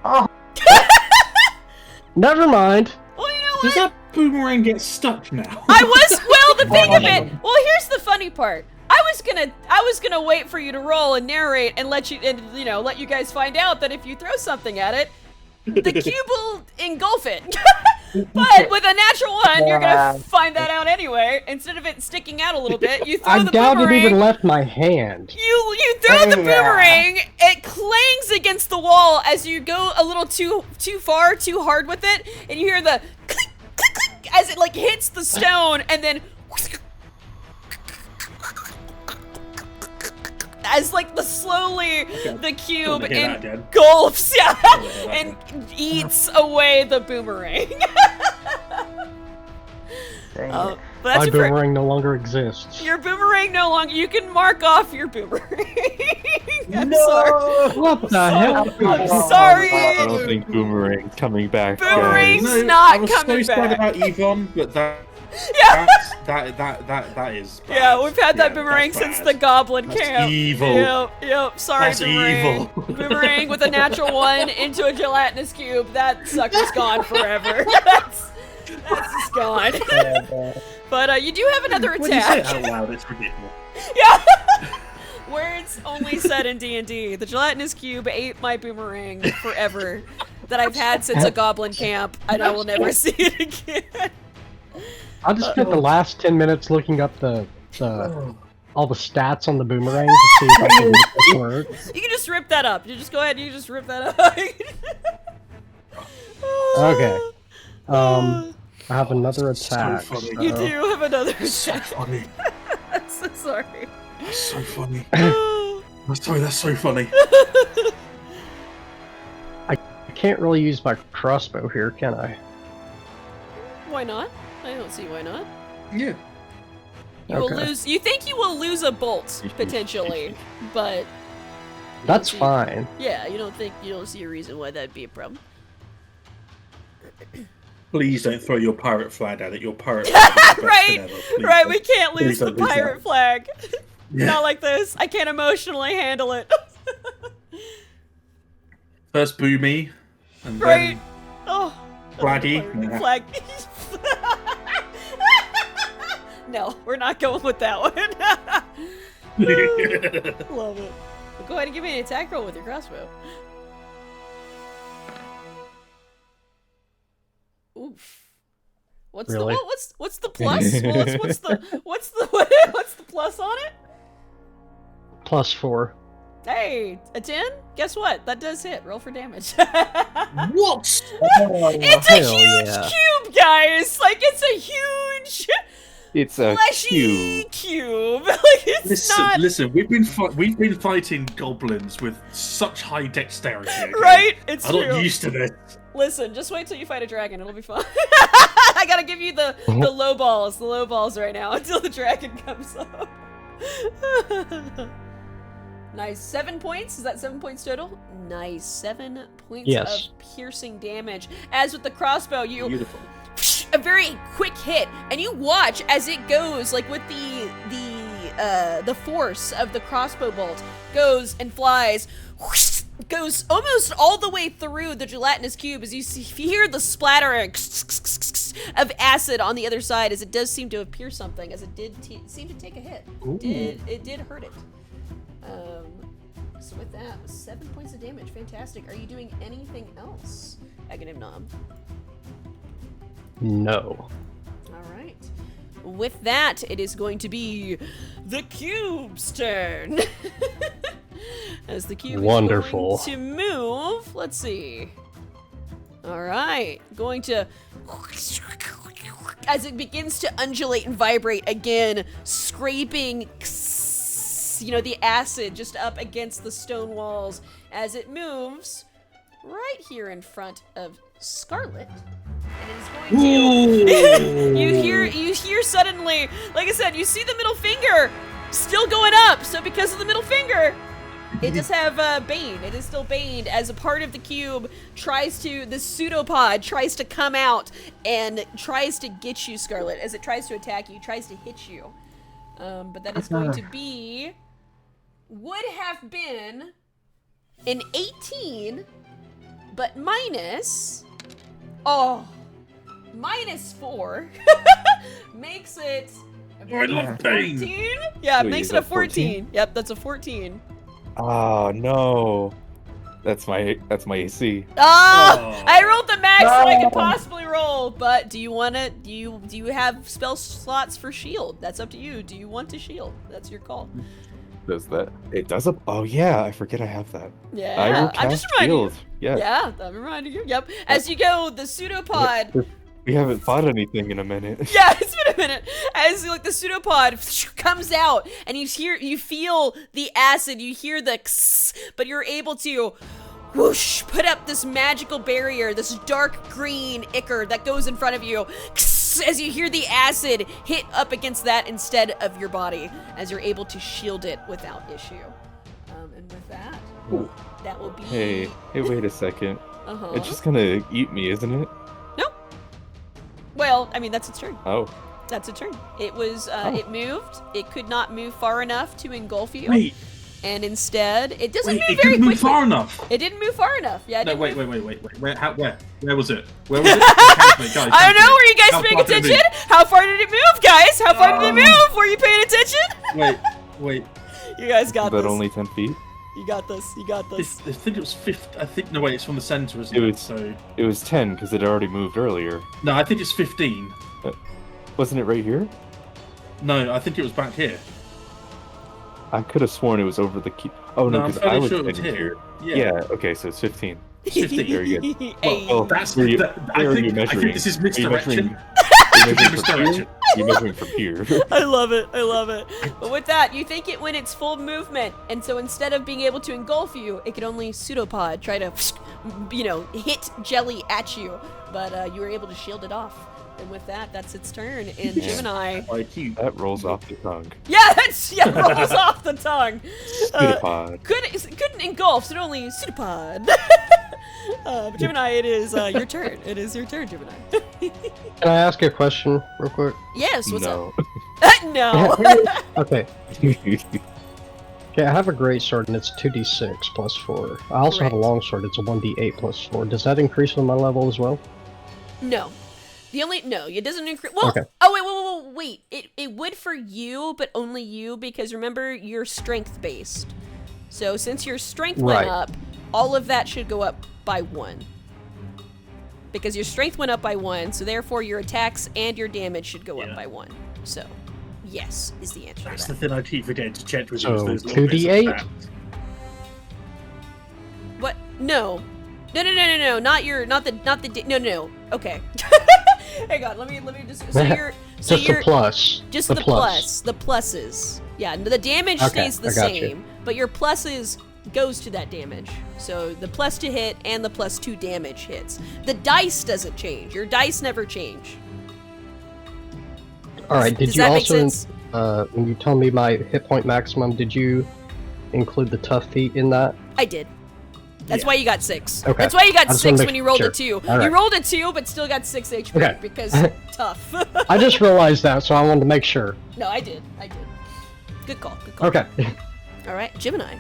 Speaker 4: Oh,
Speaker 5: Never mind.
Speaker 1: Well, you know what?
Speaker 2: Does that boomerang get stuck now?
Speaker 1: The thing of it. Well, here's the funny part. I was gonna wait for you to roll and narrate and let you let you guys find out that if you throw something at it, the cube will engulf it. But with a natural one, you're
Speaker 4: Yeah.
Speaker 1: gonna find that out anyway. Instead of it sticking out a little bit, you throw
Speaker 5: I
Speaker 1: the
Speaker 5: doubt it
Speaker 1: boomerang.
Speaker 5: even left my hand.
Speaker 1: You throw the
Speaker 4: Yeah.
Speaker 1: boomerang. It clangs against the wall as you go a little too far, too hard with it, and you hear the click, click, click as it like hits the stone, and then as like the cube
Speaker 2: Don't hear that again.
Speaker 1: engulfs, yeah,
Speaker 2: Don't hear that
Speaker 1: and eats away the boomerang.
Speaker 4: Dang
Speaker 1: But
Speaker 4: it.
Speaker 1: that's
Speaker 5: My
Speaker 1: your fir-
Speaker 5: boomerang no longer exists.
Speaker 1: Your boomerang no longer. You can mark off your boomerang. I'm
Speaker 4: No!
Speaker 1: sorry.
Speaker 5: What the hell?
Speaker 1: I'm sorry.
Speaker 3: I don't think Boomerang's coming back.
Speaker 1: Boomerang-
Speaker 3: guys.
Speaker 1: It's not
Speaker 2: I was
Speaker 1: coming
Speaker 2: so sad
Speaker 1: back.
Speaker 2: about Yvonne, but
Speaker 1: Yeah.
Speaker 2: that is bad.
Speaker 1: Yeah, we've had that
Speaker 2: Yeah,
Speaker 1: boomerang
Speaker 2: that's
Speaker 1: since
Speaker 2: bad.
Speaker 1: the goblin
Speaker 2: That's
Speaker 1: camp.
Speaker 2: evil.
Speaker 1: Yep. Sorry,
Speaker 2: That's
Speaker 1: boomerang.
Speaker 2: evil.
Speaker 1: Boomerang with a natural one into a gelatinous cube. That sucker's gone forever. That's just gone. But you do have another
Speaker 2: When you say it
Speaker 1: attack.
Speaker 2: out loud, it's ridiculous.
Speaker 1: Yeah. Words only said in D&D. The gelatinous cube ate my boomerang forever. That I've had since a goblin camp, and I will never see it again.
Speaker 5: I just spent the last 10 minutes looking up all the stats on the boomerang to see if I can make this work.
Speaker 1: You can just rip that up. You just go ahead. You just rip that up.
Speaker 5: Okay. I have another
Speaker 2: So
Speaker 5: attack.
Speaker 2: funny.
Speaker 1: You do have another
Speaker 2: So
Speaker 1: attack.
Speaker 2: funny.
Speaker 1: I'm so sorry.
Speaker 2: That's so funny. Sorry, that's so funny.
Speaker 5: I can't really use my crossbow here, can I?
Speaker 1: Why not? I don't see why not.
Speaker 2: Yeah.
Speaker 1: You will
Speaker 5: Okay.
Speaker 1: lose. You think you will lose a bolt potentially, but
Speaker 5: That's
Speaker 1: see-
Speaker 5: fine.
Speaker 1: yeah, you don't see a reason why that'd be a problem.
Speaker 2: Please don't throw your pirate flag at it. Your pirate flag is the best
Speaker 1: Right,
Speaker 2: thing ever. Please
Speaker 1: right.
Speaker 2: don't.
Speaker 1: We can't
Speaker 2: Please
Speaker 1: lose the
Speaker 2: don't lose that.
Speaker 1: pirate flag.
Speaker 2: Yeah.
Speaker 1: Not like this. I can't emotionally handle it.
Speaker 2: First Boomy, and
Speaker 1: Right.
Speaker 2: then
Speaker 1: Oh.
Speaker 2: Flaggy.
Speaker 1: Flag. No, we're not going with that one. Love it. Well, go ahead and give me an attack roll with your crossbow. Oof. What's
Speaker 5: Really?
Speaker 1: the what's the plus? Well, what's the plus on it?
Speaker 5: +4.
Speaker 1: Hey, a 10? Guess what? That does hit. Roll for damage.
Speaker 2: What?
Speaker 1: It's a
Speaker 5: hell
Speaker 1: huge
Speaker 5: yeah.
Speaker 1: cube, guys. Like it's a huge
Speaker 3: It's a
Speaker 1: fleshy
Speaker 3: cube.
Speaker 1: cube. Like it's not
Speaker 2: Listen. We've been fighting goblins with such high dexterity. Okay?
Speaker 1: right. It's
Speaker 2: I'm
Speaker 1: true.
Speaker 2: not used to this.
Speaker 1: Listen, just wait till you fight a dragon. It'll be fun. I gotta give you the low balls right now until the dragon comes up. Nice. 7 points. Is that 7 points total? Nice. 7 points
Speaker 5: Yes.
Speaker 1: of piercing damage. As with the crossbow, you
Speaker 2: Beautiful.
Speaker 1: a very quick hit, and you watch as it goes, like with the force of the crossbow bolt goes and flies, whoosh, goes almost all the way through the gelatinous cube as you hear the splatter of acid on the other side, as it does seem to have pierced something, as it did seem to take a hit. It did hurt it. So with that, 7 points of damage. Fantastic. Are you doing anything else, Agamemnon?
Speaker 5: No.
Speaker 1: All right. With that, it is going to be the cube's turn. As the cube
Speaker 5: Wonderful.
Speaker 1: is going to move, let's see. All right, going to, as it begins to undulate and vibrate again, scraping, the acid just up against the stone walls as it moves right here in front of Scarlet. And it is going to. you hear suddenly, like I said, you see the middle finger still going up. So because of the middle finger, it does have Bane. It is still baned as a part of the cube the pseudopod tries to come out and tries to get you, Scarlet. As it tries to attack you, tries to hit you. But that is going to be, would have been an 18, but minus, -4 makes it
Speaker 2: I love Bane.
Speaker 1: 14. Yeah, it
Speaker 3: Wait,
Speaker 1: makes
Speaker 3: is
Speaker 1: it a
Speaker 3: that
Speaker 1: 14. Yep, that's a 14.
Speaker 3: Oh no, that's my AC.
Speaker 1: I rolled the max that I could possibly roll. go, but do you have spell slots for shield? That's up to you. Do you want to shield? That's your call.
Speaker 3: Does that? It does a. Oh yeah, I forget I have that.
Speaker 1: Yeah,
Speaker 3: I will
Speaker 1: I'm just
Speaker 3: cast
Speaker 1: reminding you.
Speaker 3: shield. Yeah.
Speaker 1: Yeah, I'm reminding you. Yep. As you go, the pseudopod.
Speaker 3: We haven't fought anything in a minute.
Speaker 1: Yeah, it's been a minute. As like the pseudopod comes out, and you feel the acid, you hear the but you're able to whoosh put up this magical barrier, this dark green ichor that goes in front of you. As you hear the acid hit up against that instead of your body, as you're able to shield it without issue. And with that, that will be.
Speaker 3: Hey, wait a second.
Speaker 1: Uh-huh.
Speaker 3: It's just gonna eat me, isn't it?
Speaker 1: Well, I mean, that's its turn.
Speaker 3: Oh.
Speaker 1: That's its turn. It was, it moved. It could not move far enough to engulf you.
Speaker 2: Wait.
Speaker 1: And instead, it doesn't move
Speaker 2: it
Speaker 1: very
Speaker 2: couldn't
Speaker 1: quickly.
Speaker 2: move far enough.
Speaker 1: It didn't move far enough. Yeah.
Speaker 2: No, wait. Where was it? Where was it?
Speaker 1: I don't know. Were you guys paying attention? How far did it move, guys? How far did it move? Were you paying attention?
Speaker 2: Wait.
Speaker 1: You guys got
Speaker 3: Is that
Speaker 1: this.
Speaker 3: only 10 feet?
Speaker 1: You got this. You got this.
Speaker 2: I think it was 50. I think no wait, it's from the center, isn't it?
Speaker 3: It was-
Speaker 2: So
Speaker 3: It was 10 because it already moved earlier.
Speaker 2: no, I think it's 15.
Speaker 3: Wasn't it right here?
Speaker 2: No, I think it was back here.
Speaker 3: I could have sworn it was over the key. Oh no,
Speaker 2: No, I'm
Speaker 3: because I
Speaker 2: fairly
Speaker 3: was
Speaker 2: sure it was
Speaker 3: standing
Speaker 2: here.
Speaker 3: here.
Speaker 2: Yeah.
Speaker 3: Yeah. Okay, so it's 15.
Speaker 2: It's 15.
Speaker 3: Very good.
Speaker 1: Hey.
Speaker 3: Well,
Speaker 2: That's
Speaker 3: where you-
Speaker 2: I
Speaker 3: where are you
Speaker 2: think
Speaker 3: measuring?
Speaker 2: this is
Speaker 3: Are you
Speaker 2: misdirection.
Speaker 3: measuring from
Speaker 2: Misdirection.
Speaker 3: here? You're measuring from here.
Speaker 1: I love it. I love it. But with that, you think it went its full movement, and so instead of being able to engulf you, it could only pseudopod try to, hit jelly at you. But you were able to shield it off. And with that, that's its turn. And Gemini.
Speaker 3: That rolls off the tongue.
Speaker 1: Yeah, rolls off the tongue.
Speaker 3: Pseudopod.
Speaker 1: Couldn't engulf, so it only pseudopod. But Gemini, it is your turn. It is your turn, Gemini.
Speaker 5: Can I ask you a question real quick?
Speaker 1: Yes, what's
Speaker 3: No.
Speaker 1: up? No.
Speaker 5: Okay. Okay, I have a great sword and it's 2d6 plus 4. I also have a
Speaker 1: Correct.
Speaker 5: long sword. It's a 1d8 plus 4. Does that increase with my level as well?
Speaker 1: No. It doesn't increase. Well,
Speaker 5: Okay.
Speaker 1: Oh wait. It would for you, but only you, because remember you're strength based. So since your strength went
Speaker 5: Right.
Speaker 1: up, all of that should go up by 1. Because your strength went up by 1, so therefore your attacks and your damage should go up
Speaker 2: Yeah.
Speaker 1: by 1. So, yes is the answer
Speaker 2: That's
Speaker 1: to
Speaker 2: the
Speaker 1: that.
Speaker 2: thing I keep forgetting to check with
Speaker 5: So,
Speaker 2: you. is those little bits of
Speaker 5: 2d8?
Speaker 2: stats.
Speaker 1: What? No. No. No. Okay. Hang on. Let me just. So you're. So
Speaker 5: Just
Speaker 1: you're.
Speaker 5: the plus.
Speaker 1: Just
Speaker 5: the
Speaker 1: the plus. The pluses. Yeah, the damage
Speaker 5: Okay,
Speaker 1: stays the
Speaker 5: I got you.
Speaker 1: same, but your pluses goes to that damage. So the plus to hit and the plus 2 damage hits. The dice doesn't change. Your dice never change.
Speaker 5: Alright, did
Speaker 1: Does
Speaker 5: you
Speaker 1: that make
Speaker 5: also,
Speaker 1: sense?
Speaker 5: when you told me my hit point maximum, did you include the tough feat in that?
Speaker 1: I did. That's
Speaker 2: Yeah.
Speaker 1: why you got 6.
Speaker 5: Okay.
Speaker 1: That's why you got
Speaker 5: I just wanna
Speaker 1: 6
Speaker 5: make
Speaker 1: when you rolled
Speaker 5: sure.
Speaker 1: a 2.
Speaker 5: All right.
Speaker 1: You rolled a 2, but still got 6 HP
Speaker 5: Okay.
Speaker 1: because tough.
Speaker 5: I just realized that, so I wanted to make sure.
Speaker 1: No, I did. Good call. Good call.
Speaker 5: Okay.
Speaker 1: All right, Gemini.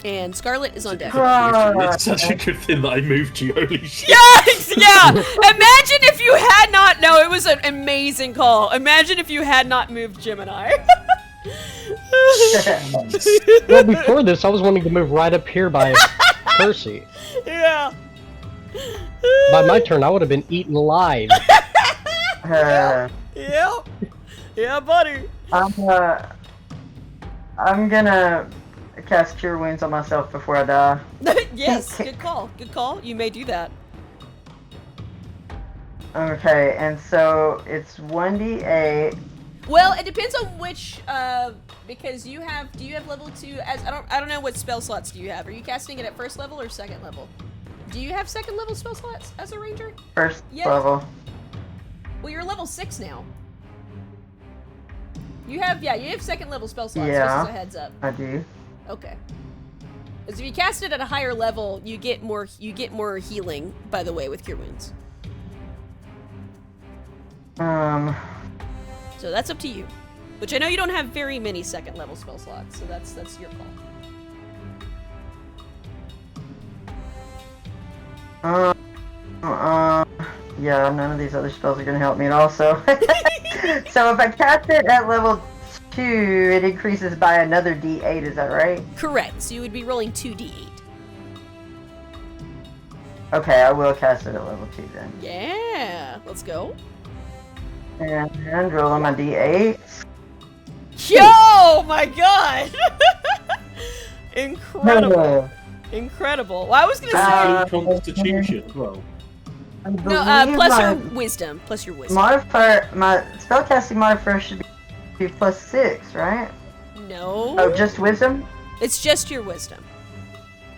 Speaker 1: And Scarlet is on deck.
Speaker 2: It's such a good thing that I moved you. Holy shit!
Speaker 1: Yeah. Imagine if you had not. No, it was an amazing call. Imagine if you had not moved Gemini.
Speaker 5: Well, before this, I was wanting to move right up here by Percy.
Speaker 1: Yeah.
Speaker 5: By my turn, I would have been eaten alive.
Speaker 1: Yeah. Yeah, buddy.
Speaker 4: I'm gonna cast Cure Wounds on myself before I die.
Speaker 1: Yes. Good call. Good call. You may do that.
Speaker 4: Okay, and so it's 1d8.
Speaker 1: Well, it depends on which. Because you have. Do you have level 2? As I don't know what spell slots do you have. Are you casting it at first level or second level? Do you have second level spell slots as a ranger?
Speaker 4: First
Speaker 1: Yes.
Speaker 4: level.
Speaker 1: Well, you're level 6 now. You have second level spell slots,
Speaker 4: Yeah.
Speaker 1: just as a heads up.
Speaker 4: I do.
Speaker 1: Okay. Because if you cast it at a higher level, you get more healing, by the way, with Cure Wounds. So that's up to you. Which I know you don't have very many second level spell slots, so that's your call.
Speaker 4: Yeah, none of these other spells are gonna help me at all, so. So if I cast it at level 2, it increases by another d8, is that right?
Speaker 1: Correct. So you would be rolling 2d8.
Speaker 4: Okay, I will cast it at level 2 then.
Speaker 1: Yeah, let's go.
Speaker 4: And roll on my d8.
Speaker 1: Yo, my god! Incredible. Incredible. Well, I was gonna say...
Speaker 2: Constitution as well.
Speaker 1: No, plus your wisdom. Plus your wisdom.
Speaker 4: Modifier, my spellcasting modifier should be +6, right?
Speaker 1: No.
Speaker 4: Oh, just wisdom?
Speaker 1: It's just your wisdom.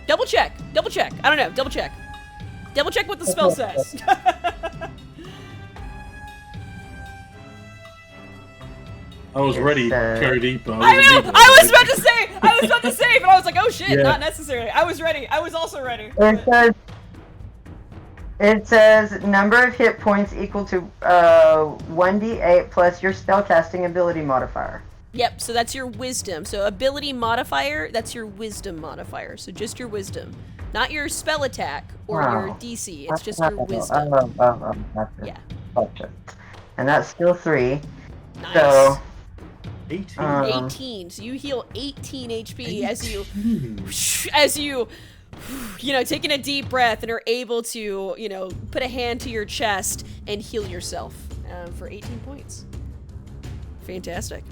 Speaker 1: Double check. Double check. I don't know. Double check. Double check what the spell says.
Speaker 2: I was ready, Cody, but
Speaker 1: I know! I was about to say, but I was like, oh shit,
Speaker 2: Yeah.
Speaker 1: not necessary. I was ready. I was also ready.
Speaker 4: It says number of hit points equal to 1d8 plus your spellcasting ability modifier.
Speaker 1: Yep, so that's your wisdom. So ability modifier, that's your wisdom modifier. So just your wisdom. Not your spell attack or your DC. It's just your wisdom. Yeah.
Speaker 4: Gotcha. And that's still 3.
Speaker 1: Nice.
Speaker 4: So
Speaker 2: 18.
Speaker 1: 18. So you heal 18 HP as you taking a deep breath and are able to, put a hand to your chest and heal yourself for 18 points. Fantastic.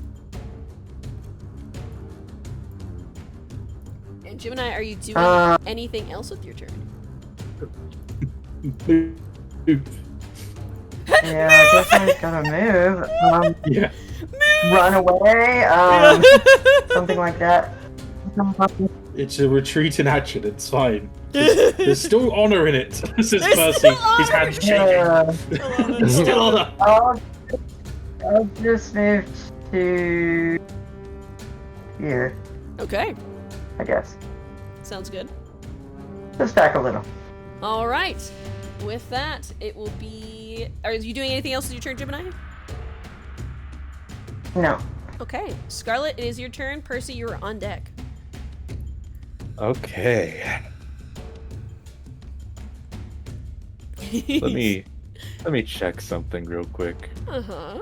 Speaker 1: And Gemini, are you doing anything else with your turn?
Speaker 4: yeah, I guess I gotta move.
Speaker 2: Yeah.
Speaker 4: Run away. Something like that.
Speaker 2: It's a retreat in action, it's fine. There's still honor in it, says Percy, his hands shaking. There's still honor.
Speaker 4: I'll just move to here,
Speaker 1: Okay,
Speaker 4: I guess.
Speaker 1: sounds good.
Speaker 4: Just back a little.
Speaker 1: All right. With that, it will be... Are you doing anything else with your turn, Gemini?
Speaker 4: No.
Speaker 1: Okay. Scarlet, it is your turn. Percy, you're on deck.
Speaker 3: Okay. Let me check something real quick.
Speaker 1: Uh-huh.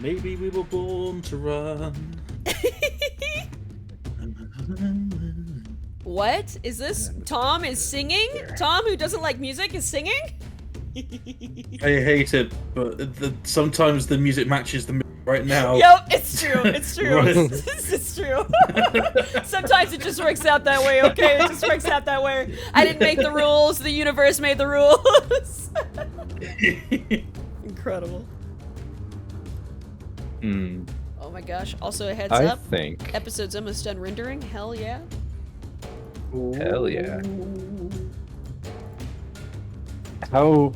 Speaker 2: Maybe we were born to run.
Speaker 1: What? Is this... Tom is singing? Tom, who doesn't like music, is singing?
Speaker 2: I hate it, but sometimes the music matches the right now.
Speaker 1: Yep, it's true. It's true.
Speaker 2: Right.
Speaker 1: It's true. Sometimes it just works out that way, okay? It just works out that way. I didn't make the rules. The universe made the rules. Incredible. Oh my gosh. Also, a heads
Speaker 3: I
Speaker 1: up.
Speaker 3: think.
Speaker 1: Episode's almost done rendering. Hell yeah.
Speaker 3: Hell yeah. How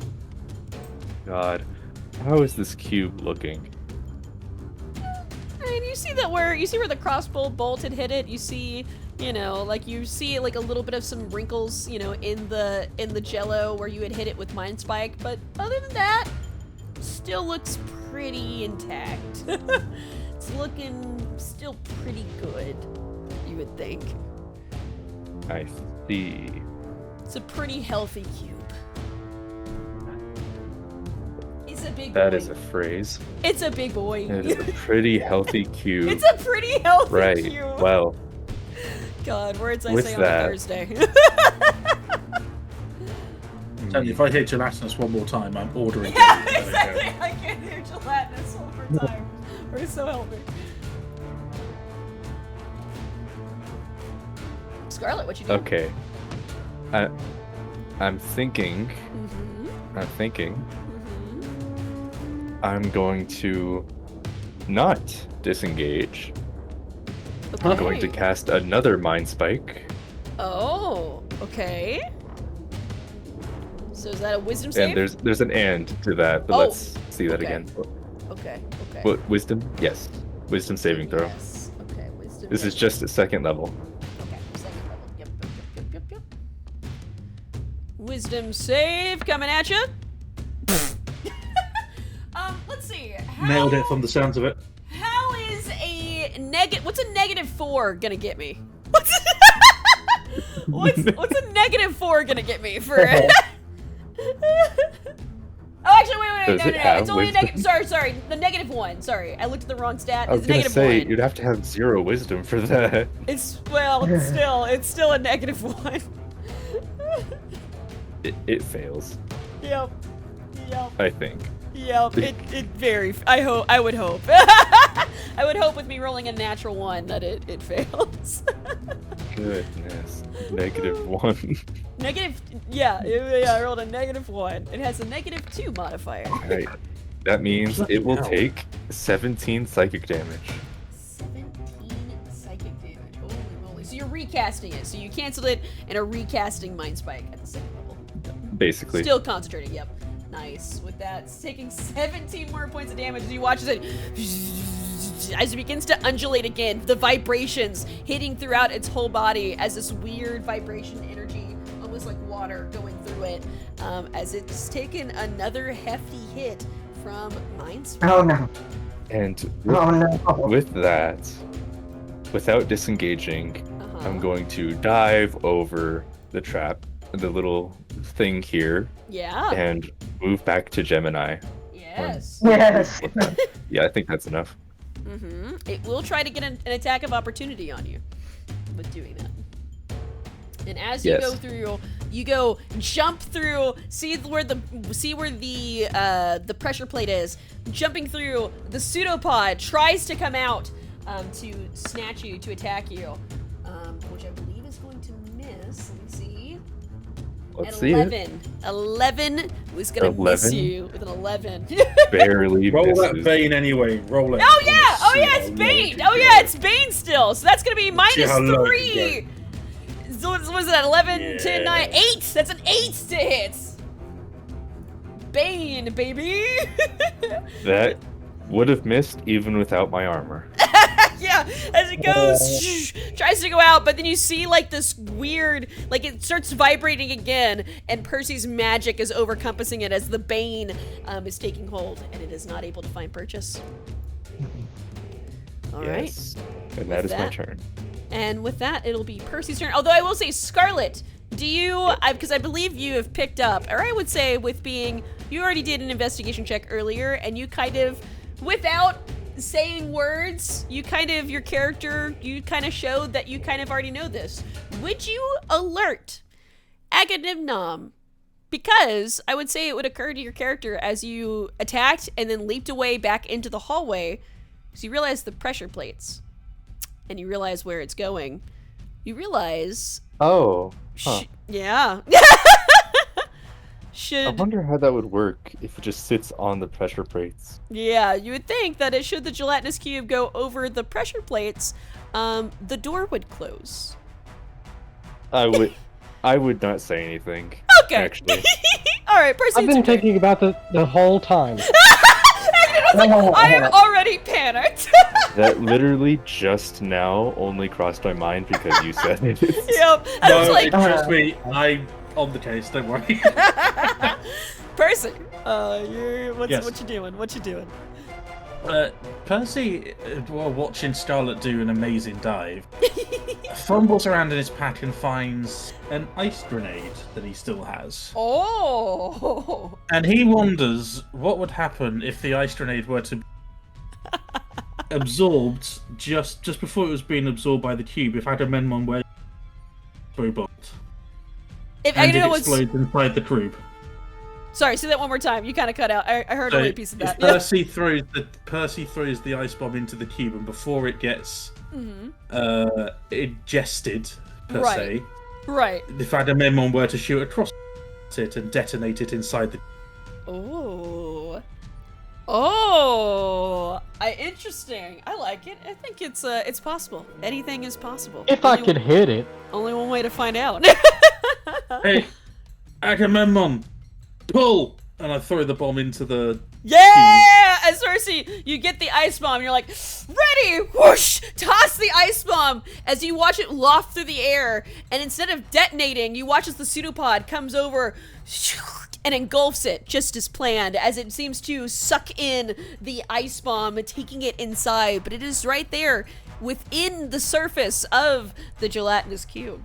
Speaker 3: is this cube looking?
Speaker 1: I mean, you see where the crossbow bolt had hit it. You see, you see like a little bit of some wrinkles, in the jello where you had hit it with Mind Spike. But other than that, still looks pretty intact. It's looking still pretty good, you would think.
Speaker 3: I see.
Speaker 1: It's a pretty healthy cube. It's a big boy.
Speaker 3: That is a phrase.
Speaker 1: It's a big boy.
Speaker 3: It is a pretty healthy cube.
Speaker 1: It's a pretty healthy
Speaker 3: right.
Speaker 1: cube.
Speaker 3: Well,
Speaker 1: God, words I
Speaker 3: with
Speaker 1: say
Speaker 3: that-
Speaker 1: on a Thursday.
Speaker 2: And if I hear gelatinous one more time, I'm ordering it.
Speaker 1: Yeah,
Speaker 2: There we go.
Speaker 1: exactly. I can't hear gelatinous one more time. Or so help me. Scarlet, what you doing?
Speaker 3: okay. I'm thinking.
Speaker 1: Mm-hmm.
Speaker 3: I'm going to not disengage.
Speaker 1: Okay.
Speaker 3: I'm going to cast another Mind Spike.
Speaker 1: Oh, okay. So is that a wisdom save?
Speaker 3: And there's an and to that, but
Speaker 1: Oh,
Speaker 3: let's see that
Speaker 1: okay.
Speaker 3: again.
Speaker 1: Okay.
Speaker 3: What, wisdom? Yes. Wisdom saving throw.
Speaker 1: Yes. Okay, wisdom.
Speaker 3: This is just a second level.
Speaker 1: Okay, second level. Yep. Wisdom save coming at you. Let's see.
Speaker 2: Nailed it from the sounds of it.
Speaker 1: How is what's a -4 gonna get me? What's a -4 gonna get me for? Oh, actually, wait.
Speaker 3: Does
Speaker 1: No.
Speaker 3: it have
Speaker 1: It's only a
Speaker 3: wisdom?
Speaker 1: negative. Sorry. The -1. Sorry, I looked at the wrong stat.
Speaker 3: I was
Speaker 1: It's
Speaker 3: gonna say
Speaker 1: -1.
Speaker 3: you'd have to have 0 wisdom for that.
Speaker 1: It's still a -1.
Speaker 3: It fails,
Speaker 1: Yep. Yep.
Speaker 3: I think.
Speaker 1: Yep. It very. I would hope. I would hope with me rolling a natural 1 that it fails.
Speaker 3: Goodness. -1.
Speaker 1: Yeah, I rolled a -1. It has a -2 modifier.
Speaker 3: Right. That means it will take 17 psychic damage.
Speaker 1: 17 psychic damage. Holy moly. So you're recasting it. So you canceled it and are recasting Mind Spike at the second level.
Speaker 3: Basically.
Speaker 1: Still concentrating, yep. Nice. With that, it's taking 17 more points of damage as you watch it. As it begins to undulate again, the vibrations hitting throughout its whole body as this weird vibration energy, almost like water going through it, as it's taken another hefty hit from Mind Spike.
Speaker 4: Oh no.
Speaker 3: And
Speaker 4: Oh no.
Speaker 3: with that, without disengaging, I'm going to dive over the trap, the little thing here,
Speaker 1: Yeah.
Speaker 3: and move back to Gemini.
Speaker 1: Yes.
Speaker 4: Yes.
Speaker 3: Yeah, I think that's enough.
Speaker 1: It will try to get an attack of opportunity on you with doing that. And as you
Speaker 3: Yes.
Speaker 1: go through, you go jump through, see where the pressure plate is. Jumping through, the pseudopod tries to come out to snatch you, to attack you, which I believe is going to miss. Let me see.
Speaker 3: Let's
Speaker 1: At
Speaker 3: see
Speaker 1: 11.
Speaker 3: it.
Speaker 1: 11 was gonna miss
Speaker 3: 11?
Speaker 1: you with an 11.
Speaker 3: Barely
Speaker 2: Roll that
Speaker 3: misses.
Speaker 2: Bane anyway. Roll it.
Speaker 1: Oh yeah! Oh
Speaker 2: See
Speaker 1: yeah,
Speaker 2: how
Speaker 1: it's
Speaker 2: low
Speaker 1: Bane!
Speaker 2: you
Speaker 1: Oh
Speaker 2: can
Speaker 1: yeah,
Speaker 2: go.
Speaker 1: it's Bane still! So that's gonna be minus
Speaker 2: how low you
Speaker 1: 3! So what was that? 11, 10, 9, 8! That's an 8 to hit! Bane, baby!
Speaker 3: That would have missed even without my armor.
Speaker 1: Yeah, as it goes, tries to go out, but then you see like this weird, like it starts vibrating again, and Percy's magic is overcompassing it as the Bane is taking hold, and it is not able to find purchase. All right.
Speaker 3: Yes. And that is my
Speaker 1: that-
Speaker 3: turn.
Speaker 1: And with that, it'll be Percy's turn. Although I will say, Scarlet, do you, because I believe you have picked up, or I would say with being, you already did an investigation check earlier, and you kind of, without saying words, you kind of, your character, you kind of showed that you kind of already know this. Would you alert Agamemnon? Because I would say it would occur to your character as you attacked and then leaped away back into the hallway, because you realize the pressure plates. And you realize where it's going. You realize...
Speaker 3: Oh. Huh.
Speaker 1: Yeah.
Speaker 3: I
Speaker 1: Should...
Speaker 3: wonder how that would work if it just sits on the pressure plates.
Speaker 1: Yeah, you would think that should the gelatinous cube go over the pressure plates, the door would close.
Speaker 3: I would not say anything.
Speaker 1: Okay.
Speaker 3: Actually.
Speaker 1: Alright, Percy,
Speaker 5: I've been thinking about the whole time.
Speaker 1: I am already panicked.
Speaker 3: That literally just now only crossed my mind because you said it.
Speaker 1: Yep. I was
Speaker 2: No,
Speaker 1: like,
Speaker 2: trust me, I'm on the case. Don't worry.
Speaker 1: Percy,
Speaker 2: Yes.
Speaker 1: what you doing? What you doing?
Speaker 2: Percy, while watching Scarlet do an amazing dive, fumbles around in his pack and finds an ice grenade that he still has.
Speaker 1: Oh.
Speaker 2: And he wonders what would happen if the ice grenade were to be absorbed just before it was being absorbed by the cube. If Agamemnon were robot
Speaker 1: If
Speaker 2: and
Speaker 1: I
Speaker 2: it
Speaker 1: know what's...
Speaker 2: explodes inside the cube.
Speaker 1: Sorry, say that one more time. You kind of cut out. I heard
Speaker 2: So
Speaker 1: only a piece of that.
Speaker 2: Percy throws the ice bomb into the cube, and before it gets ingested per
Speaker 1: Right.
Speaker 2: se,
Speaker 1: Right.
Speaker 2: if Agamemnon were to shoot across it and detonate it inside the
Speaker 1: Oh. Oh. Interesting. I like it. I think it's possible. Anything is possible.
Speaker 5: If I could hit it.
Speaker 1: Only one way to find out.
Speaker 2: Hey, Agamemnon, pull! And I throw the bomb into the
Speaker 1: Yeah! As Percy, you get the ice bomb. You're like, ready! Whoosh! Toss the ice bomb as you watch it loft through the air. And instead of detonating, you watch as the pseudopod comes over and engulfs it, just as planned, as it seems to suck in the ice bomb, taking it inside. But it is right there within the surface of the gelatinous cube.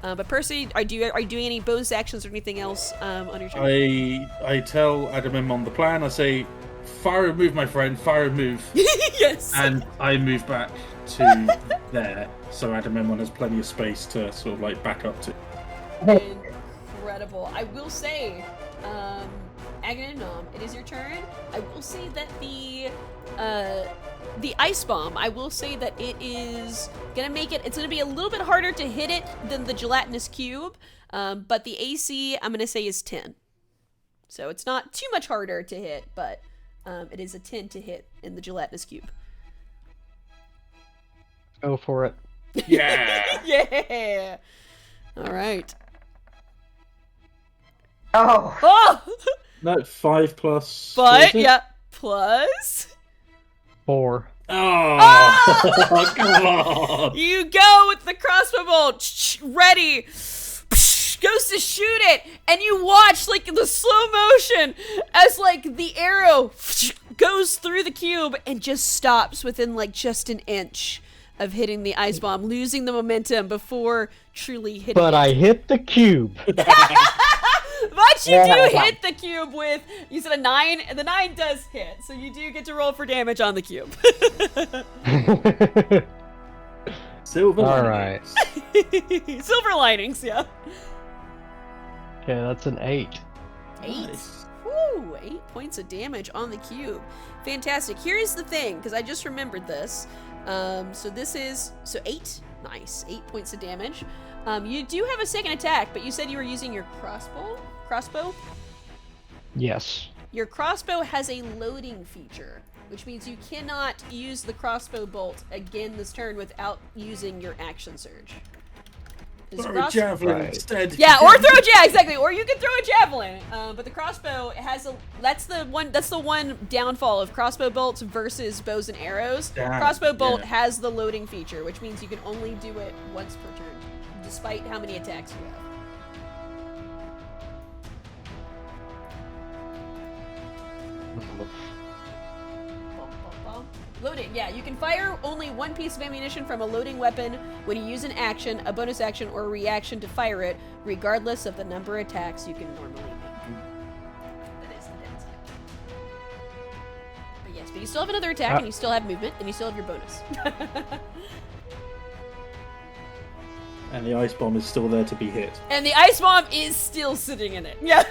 Speaker 1: But Percy, are you doing any bonus actions or anything else on your turn?
Speaker 2: I tell Agamemnon the plan. I say, fire and move, my friend, fire and move.
Speaker 1: Yes.
Speaker 2: And I move back to there, so Agamemnon has plenty of space to sort of like back up to.
Speaker 1: incredible. I will say, Agamemnon, it is your turn. I will say that the ice bomb, I will say that it is gonna make it, it's gonna be a little bit harder to hit it than the gelatinous cube, but the AC, I'm gonna say, is 10. So it's not too much harder to hit, but it is a 10 to hit in the gelatinous cube.
Speaker 5: Go for it.
Speaker 2: Yeah.
Speaker 1: Yeah. All right.
Speaker 4: Oh,
Speaker 1: Oh,
Speaker 2: No, 5 plus.
Speaker 1: but
Speaker 2: what is it?
Speaker 1: yeah, plus
Speaker 5: 4.
Speaker 2: Oh, come on.
Speaker 1: you go with the crossbow bolt, ready. Goes to shoot it, and you watch like the slow motion as like the arrow goes through the cube and just stops within like just an inch of hitting the ice bomb, losing the momentum before truly hitting
Speaker 5: But
Speaker 1: it.
Speaker 5: I hit the cube.
Speaker 1: But you do hit the cube with, you said a 9, and the 9 does hit, so you do get to roll for damage on the cube.
Speaker 2: Silver.
Speaker 5: All
Speaker 2: linings.
Speaker 5: right.
Speaker 1: Silver linings, yeah.
Speaker 5: Okay, that's an 8.
Speaker 1: 8.
Speaker 2: Nice.
Speaker 1: Woo, 8 points of damage on the cube. Fantastic. Here's the thing, because I just remembered this. So this is, 8. Nice. 8 points of damage. You do have a second attack, but you said you were using your crossbow?
Speaker 5: Yes.
Speaker 1: Your crossbow has a loading feature, which means you cannot use the crossbow bolt again this turn without using your action surge. 'Cause
Speaker 2: Throw a javelin
Speaker 5: Right.
Speaker 2: instead.
Speaker 1: Yeah, or throw exactly, or you can throw a javelin. But the crossbow has that's the one downfall of crossbow bolts versus bows and arrows.
Speaker 2: Damn,
Speaker 1: Crossbow bolt
Speaker 2: yeah.
Speaker 1: has the loading feature, which means you can only do it once per turn, despite how many attacks you have. Loading, yeah, you can fire only one piece of ammunition from a loading weapon when you use an action, a bonus action, or a reaction to fire it, regardless of the number of attacks you can normally make. That is the downside. But yes, but you still have another attack, and you still have movement, and you still have your bonus.
Speaker 2: And the ice bomb is still there to be hit.
Speaker 1: And the ice bomb is still sitting in it. Yeah.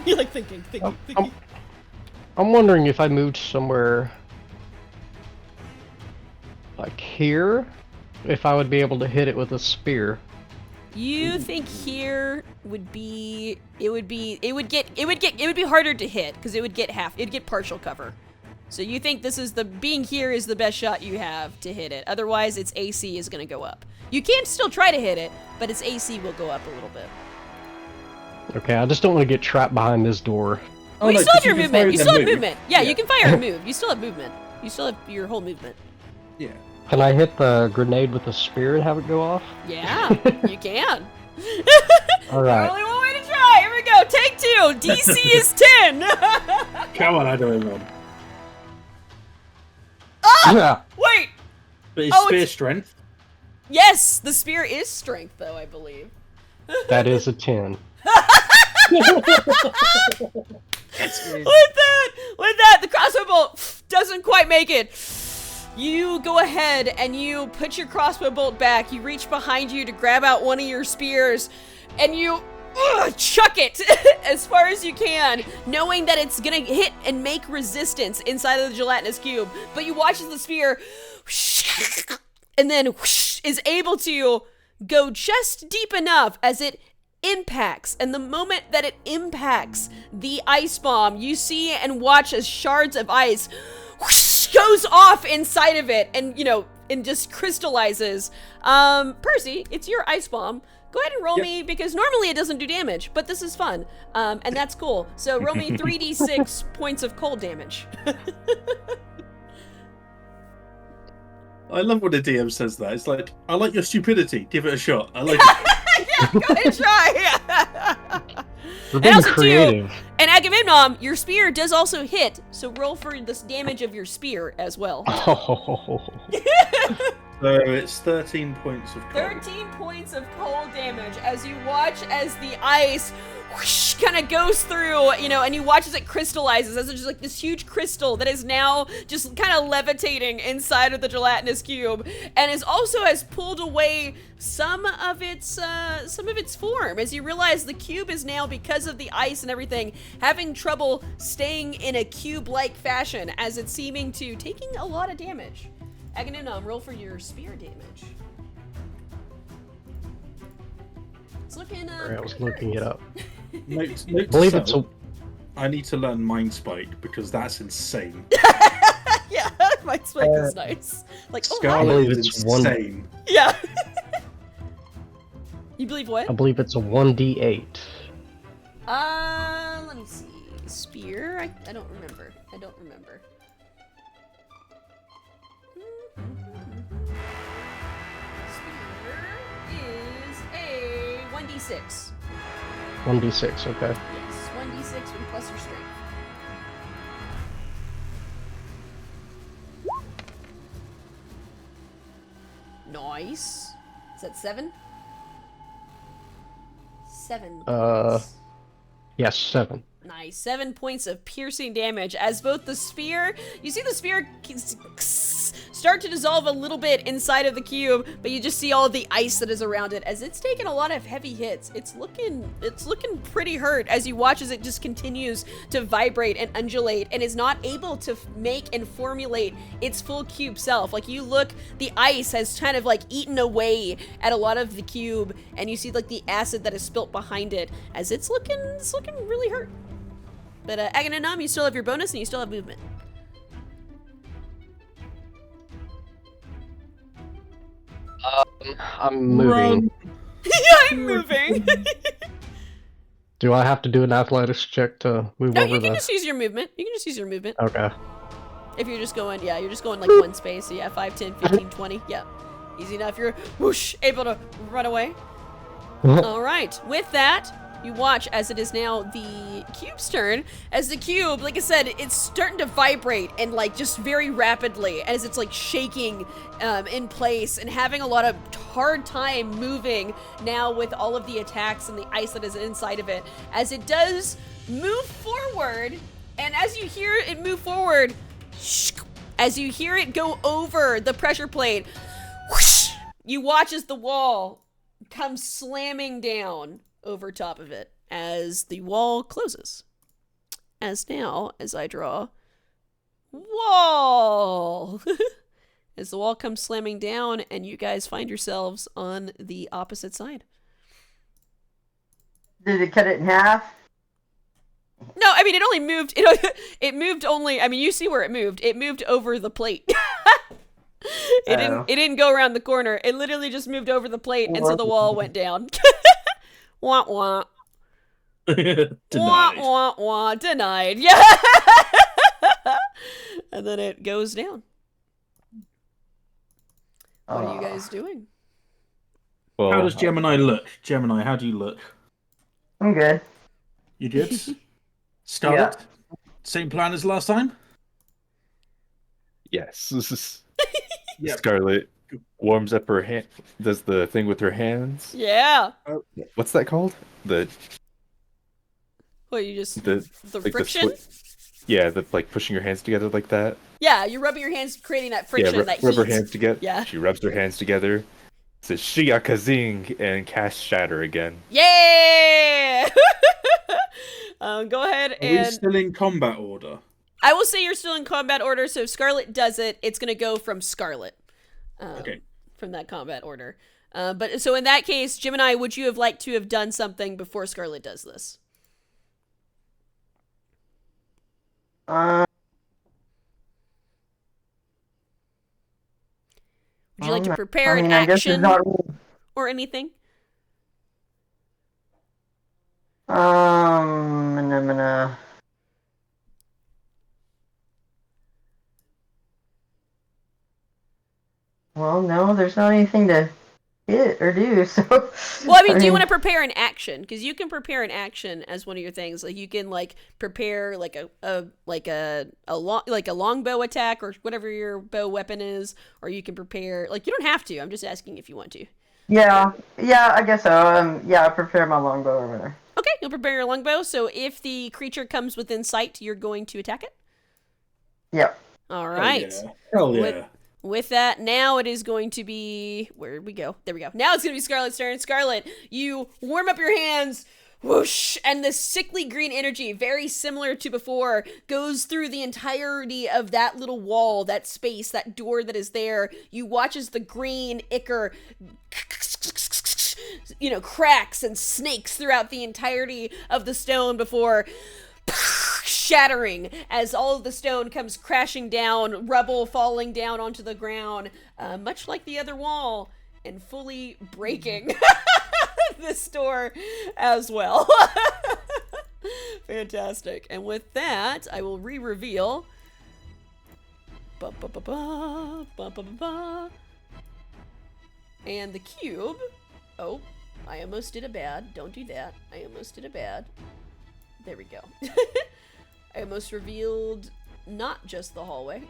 Speaker 1: You're like thinking.
Speaker 5: I'm wondering if I moved somewhere like here, if I would be able to hit it with a spear.
Speaker 1: You think here would be it would be harder to hit because it'd get partial cover. So you think this is being here is the best shot you have to hit it. Otherwise its AC is going to go up. You can still try to hit it, but its AC will go up a little bit.
Speaker 5: Okay, I just don't want to get trapped behind this door.
Speaker 1: Well, you
Speaker 2: no,
Speaker 1: still have
Speaker 2: 'cause
Speaker 1: your
Speaker 2: can
Speaker 1: movement.
Speaker 2: fire
Speaker 1: You
Speaker 2: the
Speaker 1: still have
Speaker 2: move.
Speaker 1: movement. Yeah, you can fire and move. You still have movement. You still have your whole movement.
Speaker 2: Yeah.
Speaker 5: Can I hit the grenade with the spear and have it go off?
Speaker 1: Yeah, you can.
Speaker 5: All right.
Speaker 1: Only one way to try. Here we go. Take 2. DC is 10.
Speaker 2: Come on, I don't know.
Speaker 5: Yeah.
Speaker 1: Wait.
Speaker 2: But it's
Speaker 1: Oh,
Speaker 2: spear
Speaker 1: it's-
Speaker 2: strength.
Speaker 1: Yes, the spear is strength, though, I believe.
Speaker 5: That is a 10.
Speaker 1: With that, the crossbow bolt doesn't quite make it. You go ahead and you put your crossbow bolt back. You reach behind you to grab out one of your spears, and you chuck it as far as you can, knowing that it's gonna hit and make resistance inside of the gelatinous cube. But you watch as the spear and then is able to go just deep enough as it impacts, and the moment that it impacts the ice bomb, you see and watch as shards of ice goes off inside of it, and and just crystallizes. Percy, it's your ice bomb. Go ahead and roll me, because normally it doesn't do damage, but this is fun, and that's cool. So roll me 3d6 points of cold damage.
Speaker 2: I love when a DM says that. It's like, I like your stupidity. Give it a shot. I like it.
Speaker 1: Yeah, go ahead and try.
Speaker 5: We're being
Speaker 1: also, too,
Speaker 5: creative.
Speaker 1: And Agamemnon, your spear does also hit, so roll for this damage of your spear as well.
Speaker 5: Oh.
Speaker 2: So it's 13 points of cold.
Speaker 1: 13 points of cold damage as you watch as the ice whoosh, kind of goes through, and you watch as it crystallizes, as it's just like this huge crystal that is now just kind of levitating inside of the gelatinous cube, and has pulled away some of its form, as you realize the cube is now, because of the ice and everything, having trouble staying in a cube-like fashion, as it's seeming to taking a lot of damage. Agamemnon, roll for your spear damage. It's looking.
Speaker 5: I was looking it up.
Speaker 2: Note
Speaker 5: I believe
Speaker 2: to
Speaker 5: it's a.
Speaker 2: self, I need to learn Mind Spike because that's insane.
Speaker 1: Yeah, my spike is nice. Like, oh, hi.
Speaker 5: I believe
Speaker 2: Scarlet is
Speaker 5: it's one-
Speaker 2: insane.
Speaker 1: Yeah. You believe what?
Speaker 5: I believe it's a 1d8.
Speaker 1: Let me see. Spear? I don't remember. I don't remember. Spear is a 1d6.
Speaker 5: 1d6. Okay.
Speaker 1: Yes, 1d6 with plus your strength. Nice. Is that 7? 7 points.
Speaker 5: Yes, 7.
Speaker 1: Nice. 7 points of piercing damage as both the spear, you see the spear start to dissolve a little bit inside of the cube, but you just see all of the ice that is around it as it's taken a lot of heavy hits. It's looking pretty hurt as you watch as it just continues to vibrate and undulate and is not able to make and formulate its full cube self. Like, you look, the ice has kind of like eaten away at a lot of the cube, and you see like the acid that is spilt behind it as it's looking really hurt. But Agamemnon, you still have your bonus and you still have movement.
Speaker 5: I'm moving.
Speaker 1: Yeah, I'm moving.
Speaker 5: Do I have to do an athletics check to move
Speaker 1: No,
Speaker 5: over
Speaker 1: you can
Speaker 5: the?
Speaker 1: just use your movement. You can just use your movement.
Speaker 5: Okay.
Speaker 1: If you're just going, yeah, you're just going like one space. So yeah, 5, 10, 15, 20. Yeah. Easy enough. You're whoosh, able to run away. All right. With that, you watch as it is now the cube's turn. As the cube, like I said, it's starting to vibrate and like just very rapidly as it's like shaking in place and having a lot of hard time moving now with all of the attacks and the ice that is inside of it. As it does move forward, and as you hear it move forward, as you hear it go over the pressure plate, whoosh, you watch as the wall comes slamming down over top of it as the wall closes. As now, as I draw wall, as the wall comes slamming down and you guys find yourselves on the opposite side.
Speaker 4: Did it cut it in half?
Speaker 1: No, I mean, it only moved, it moved only, I mean, you see where it moved. It moved over the plate. It didn't go around the corner. It literally just moved over the plate, and so the wall went down. Wah wah.
Speaker 2: Denied.
Speaker 1: Wah wah wah. Denied. Yeah. And then it goes down. What are you guys doing?
Speaker 3: Well,
Speaker 2: How does Gemini look? Gemini, how do you look?
Speaker 4: I'm good.
Speaker 2: You good? Scarlet? Same plan as last time?
Speaker 3: yes.
Speaker 2: Yep.
Speaker 3: Scarlet warms up her hand, does the thing with her hands.
Speaker 1: Yeah.
Speaker 3: What's that called? The
Speaker 1: What, you just
Speaker 3: the
Speaker 1: the
Speaker 3: like
Speaker 1: friction?
Speaker 3: the like pushing your hands together like that.
Speaker 1: Yeah, you're rubbing your hands, creating that friction,
Speaker 3: Yeah,
Speaker 1: that
Speaker 3: rub her
Speaker 1: heat.
Speaker 3: hands together.
Speaker 1: Yeah.
Speaker 3: She rubs her hands together. Says Shia Kazing and cast Shatter again.
Speaker 1: Yeah. Go ahead
Speaker 2: Are we
Speaker 1: and
Speaker 2: still in combat order?
Speaker 1: I will say you're still in combat order, so if Scarlet does it, it's going to go from Scarlet.
Speaker 2: Okay.
Speaker 1: From that combat order. But so in that case, Gemini, would you have liked to have done something before Scarlet does this? Would you like to prepare an
Speaker 4: I guess it's
Speaker 1: action
Speaker 4: not.
Speaker 1: or anything?
Speaker 4: I'm gonna. Well, no, there's not anything to hit or do. So.
Speaker 1: Well, I mean, do you want to prepare an action? Because you can prepare an action as one of your things. Like you can like prepare like a longbow attack or whatever your bow weapon is, or you can prepare like you don't have to. I'm just asking if you want to.
Speaker 4: Yeah, I guess so. I prepare my longbow over there.
Speaker 1: Okay, you'll prepare your longbow. So if the creature comes within sight, you're going to attack it.
Speaker 4: Yep.
Speaker 1: All right.
Speaker 2: Hell yeah.
Speaker 1: With that, now it is going to be... Where'd we go? There we go. Now it's going to be Scarlet's turn. Scarlet, you warm up your hands, whoosh, and the sickly green energy, very similar to before, goes through the entirety of that little wall, that space, that door that is there. You watch as the green ichor, cracks and snakes throughout the entirety of the stone before... shattering as all of the stone comes crashing down, rubble falling down onto the ground, much like the other wall, and fully breaking this door as well. Fantastic. And with that, I will re-reveal. And the cube. Oh, I almost did a bad. Don't do that. I almost did a bad. There we go. I almost revealed not just the hallway.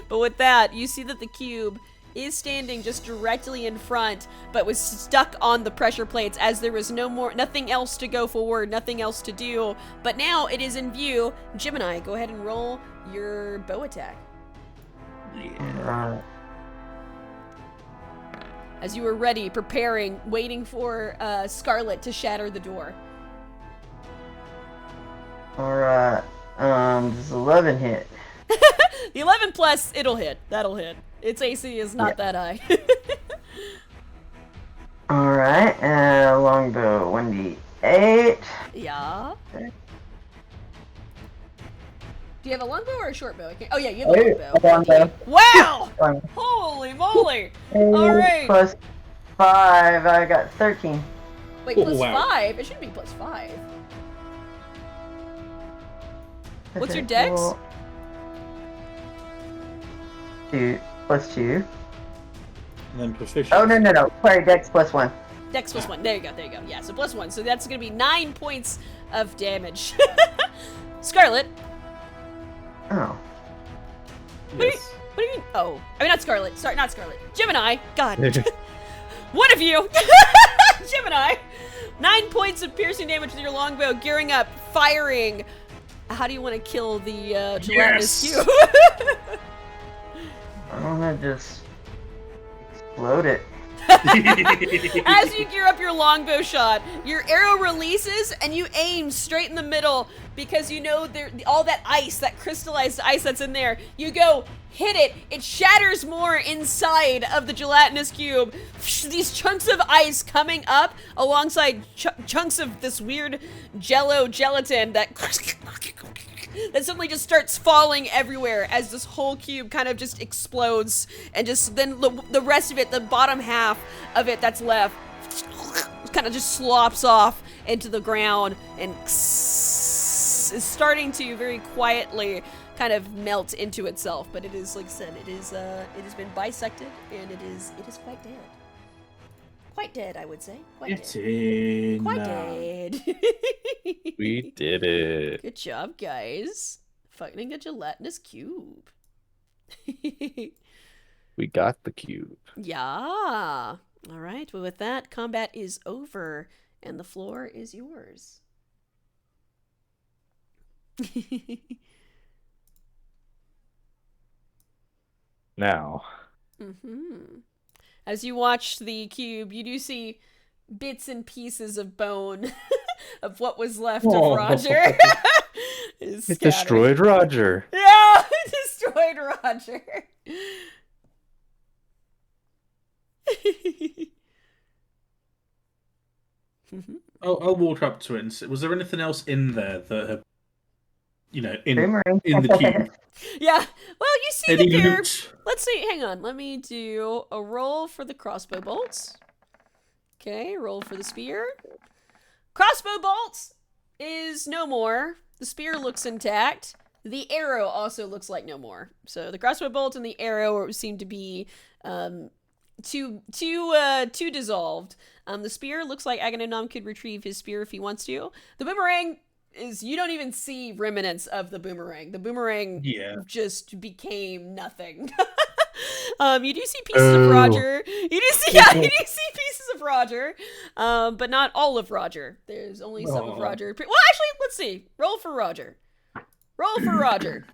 Speaker 1: But with that, you see that the cube is standing just directly in front, but was stuck on the pressure plates as there was nothing else to go forward, nothing else to do. But now it is in view. Gemini, go ahead and roll your bow attack.
Speaker 2: Yeah.
Speaker 1: As you were ready, preparing, waiting for Scarlet to shatter the door.
Speaker 4: Alright. Does 11 hit?
Speaker 1: The 11 plus, it'll hit. That'll hit. Its AC is not that high.
Speaker 4: Alright, longbow 1d8.
Speaker 1: Yeah. Do you have a longbow or a short bow? Oh yeah, you have a longbow. Wow! Holy moly! Alright.
Speaker 4: Plus 5, I got 13.
Speaker 1: Wait, plus 5? It shouldn't be plus 5. What's your dex?
Speaker 4: Well, 2 plus 2.
Speaker 2: And then proficiency.
Speaker 4: Oh, no. Sorry, dex plus 1.
Speaker 1: Dex plus 1. There you go. Yeah, so plus 1. So that's going to be 9 points of damage. Scarlet.
Speaker 4: Oh.
Speaker 2: Yes.
Speaker 1: What do you mean? Oh. I mean, not Scarlet. Sorry, not Scarlet. Gemini. God. One of you. Gemini. 9 points of piercing damage with your longbow, gearing up, firing. How do you want to kill the gelatinous cube?
Speaker 4: I want to just explode it.
Speaker 1: As you gear up your longbow shot, your arrow releases and you aim straight in the middle because you know all that ice, that crystallized ice that's in there. You go, hit it, it shatters more inside of the gelatinous cube. These chunks of ice coming up alongside chunks of this weird gelatin that suddenly just starts falling everywhere as this whole cube kind of just explodes, and just then the rest of it, the bottom half of it that's left, kind of just slops off into the ground and is starting to very quietly kind of melt into itself. But it is, like I said, it has been bisected, and it is quite dead. Quite dead, I would say. Quite dead. Quite dead.
Speaker 3: We did it.
Speaker 1: Good job, guys. Fighting a gelatinous cube.
Speaker 3: We got the cube.
Speaker 1: Yeah. All right. Well, with that, combat is over, and the floor is yours.
Speaker 3: Now.
Speaker 1: As you watch the cube, you do see bits and pieces of bone of what was left of Roger.
Speaker 3: It destroyed Roger.
Speaker 1: Yeah, it destroyed Roger.
Speaker 2: I'll walk up to it and say, was there anything else in there that had, in
Speaker 4: Boomerang.
Speaker 2: the cube?
Speaker 1: Yeah. Well, you see
Speaker 2: Any
Speaker 1: that there.
Speaker 2: loot?
Speaker 1: Let's see. Hang on. Let me do a roll for the crossbow bolts. Okay, roll for the spear. Crossbow bolts is no more. The spear looks intact. The arrow also looks like no more. So the crossbow bolt and the arrow seem to be too dissolved. The spear looks like Agamemnon could retrieve his spear if he wants to. The boomerang is, you don't even see remnants of the boomerang. The boomerang just became nothing. You do see pieces of Roger. You do see pieces of Roger, but not all of Roger. There's only some of Roger. Well, actually, let's see. Roll for Roger. Roll for Roger.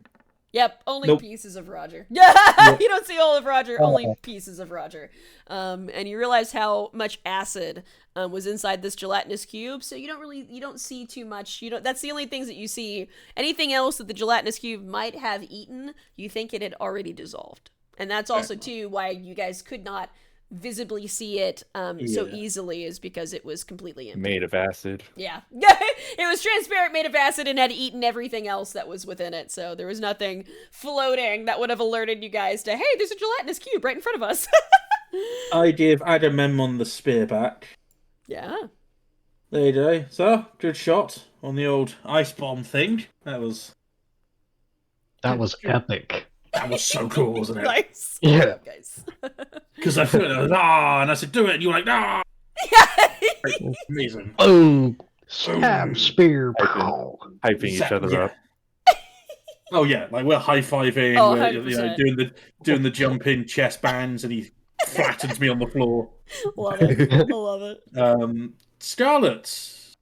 Speaker 1: Yep, only pieces of Roger. Yeah, you don't see all of Roger, only pieces of Roger. And you realize how much acid was inside this gelatinous cube, so you don't see too much. That's the only things that you see. Anything else that the gelatinous cube might have eaten, you think it had already dissolved. And that's also too why you guys could not visibly see it so easily, is because it was completely empty.
Speaker 3: Made of acid.
Speaker 1: Yeah. It was transparent, made of acid, and had eaten everything else that was within it. So there was nothing floating that would have alerted you guys to, hey, there's a gelatinous cube right in front of us.
Speaker 2: I give Agamemnon the spear back.
Speaker 1: Yeah.
Speaker 2: There you go. So, good shot on the old ice bomb thing. That was
Speaker 5: epic.
Speaker 2: That was so cool, wasn't it?
Speaker 1: Nice.
Speaker 5: Yeah.
Speaker 1: Good job, guys.
Speaker 2: Because I felt like, and I said, do it, and you were like,
Speaker 1: Yeah.
Speaker 2: Amazing.
Speaker 5: Boom! Stab, spear, pow.
Speaker 3: Hyping each other up.
Speaker 2: Oh yeah, like we're high-fiving, we're doing the jump-in chest bands, and he flattens me on the floor.
Speaker 1: Love it. I love it.
Speaker 2: Scarlet,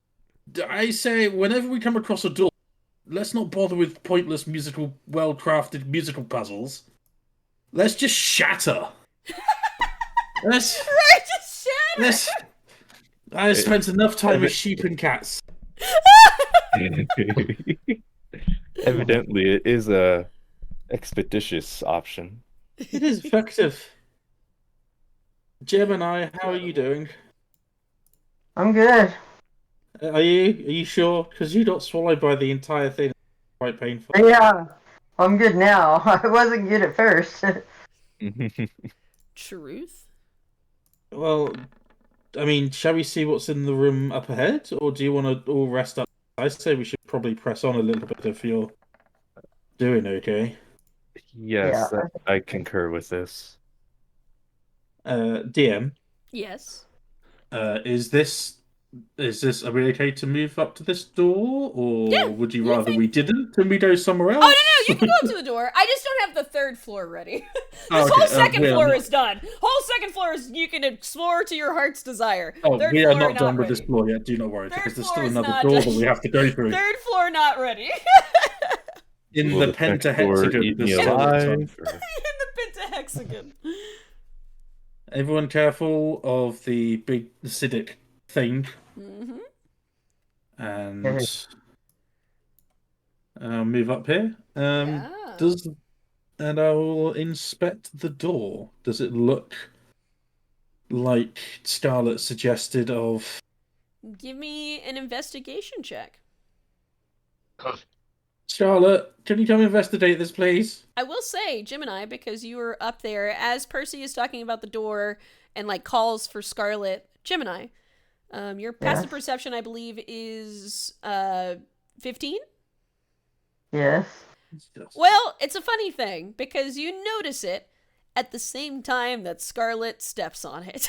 Speaker 2: I say whenever we come across a door, let's not bother with pointless well-crafted musical puzzles. Let's just shatter.
Speaker 1: Just shatter.
Speaker 2: I spent enough time with sheep and cats.
Speaker 3: Evidently, it is a expeditious option.
Speaker 2: It is effective. Gemini, how are you doing?
Speaker 4: I'm good.
Speaker 2: Are you sure? Because you got swallowed by the entire thing. It's quite painful.
Speaker 4: Yeah, I'm good now. I wasn't good at first.
Speaker 1: Truth?
Speaker 2: Well, I mean, shall we see what's in the room up ahead? Or do you want to all rest up? I say we should probably press on a little bit if you're doing okay.
Speaker 3: Yes,
Speaker 4: Yeah.
Speaker 3: I concur with this.
Speaker 2: DM,
Speaker 1: Yes.
Speaker 2: are we okay to move up to this door, or
Speaker 1: Yeah,
Speaker 2: would you
Speaker 1: you
Speaker 2: rather
Speaker 1: think-
Speaker 2: we didn't and we go somewhere else?
Speaker 1: Oh, no, you can go up to the door. I just don't have the third floor ready. This
Speaker 2: Oh, okay.
Speaker 1: whole second
Speaker 2: We are
Speaker 1: floor
Speaker 2: not-
Speaker 1: is done. Whole second floor is you can explore to your heart's desire.
Speaker 2: Oh,
Speaker 1: Third
Speaker 2: we are
Speaker 1: floor
Speaker 2: not done with
Speaker 1: ready.
Speaker 2: this floor yet. Do not worry,
Speaker 1: Third
Speaker 2: because there's
Speaker 1: floor
Speaker 2: still
Speaker 1: is
Speaker 2: another
Speaker 1: not
Speaker 2: door
Speaker 1: done.
Speaker 2: that we have to go through.
Speaker 1: Third floor not ready.
Speaker 2: In
Speaker 3: Will
Speaker 2: the
Speaker 3: next door
Speaker 2: pentahexagon.
Speaker 3: eat me
Speaker 2: there's still
Speaker 3: alive,
Speaker 2: time.
Speaker 1: In the pentahexagon.
Speaker 2: Everyone careful of the big acidic thing.
Speaker 1: Mm-hmm.
Speaker 2: And I'll move up here.
Speaker 1: Yeah.
Speaker 2: And I will inspect the door. Does it look like Scarlet suggested of?
Speaker 1: Give me an investigation check.
Speaker 2: Scarlet, can you come investigate this, please?
Speaker 1: I will say, Gemini, because you were up there as Percy is talking about the door and like calls for Scarlet. Gemini, your passive perception, I believe, is 15.
Speaker 4: Yes.
Speaker 1: Well, it's a funny thing because you notice it at the same time that Scarlet steps on it.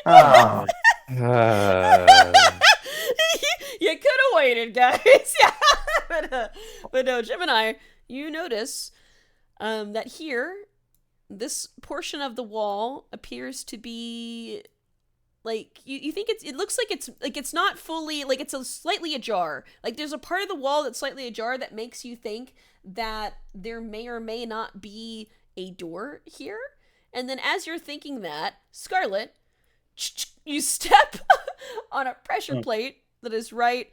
Speaker 4: Oh.
Speaker 1: You could have waited, guys. Yeah, but no, Gemini, you notice that here, this portion of the wall appears to be like you think it looks like it's not fully, like it's slightly ajar. Like there's a part of the wall that's slightly ajar that makes you think that there may or may not be a door here. And then as you're thinking that, Scarlet, you step on a pressure plate that is right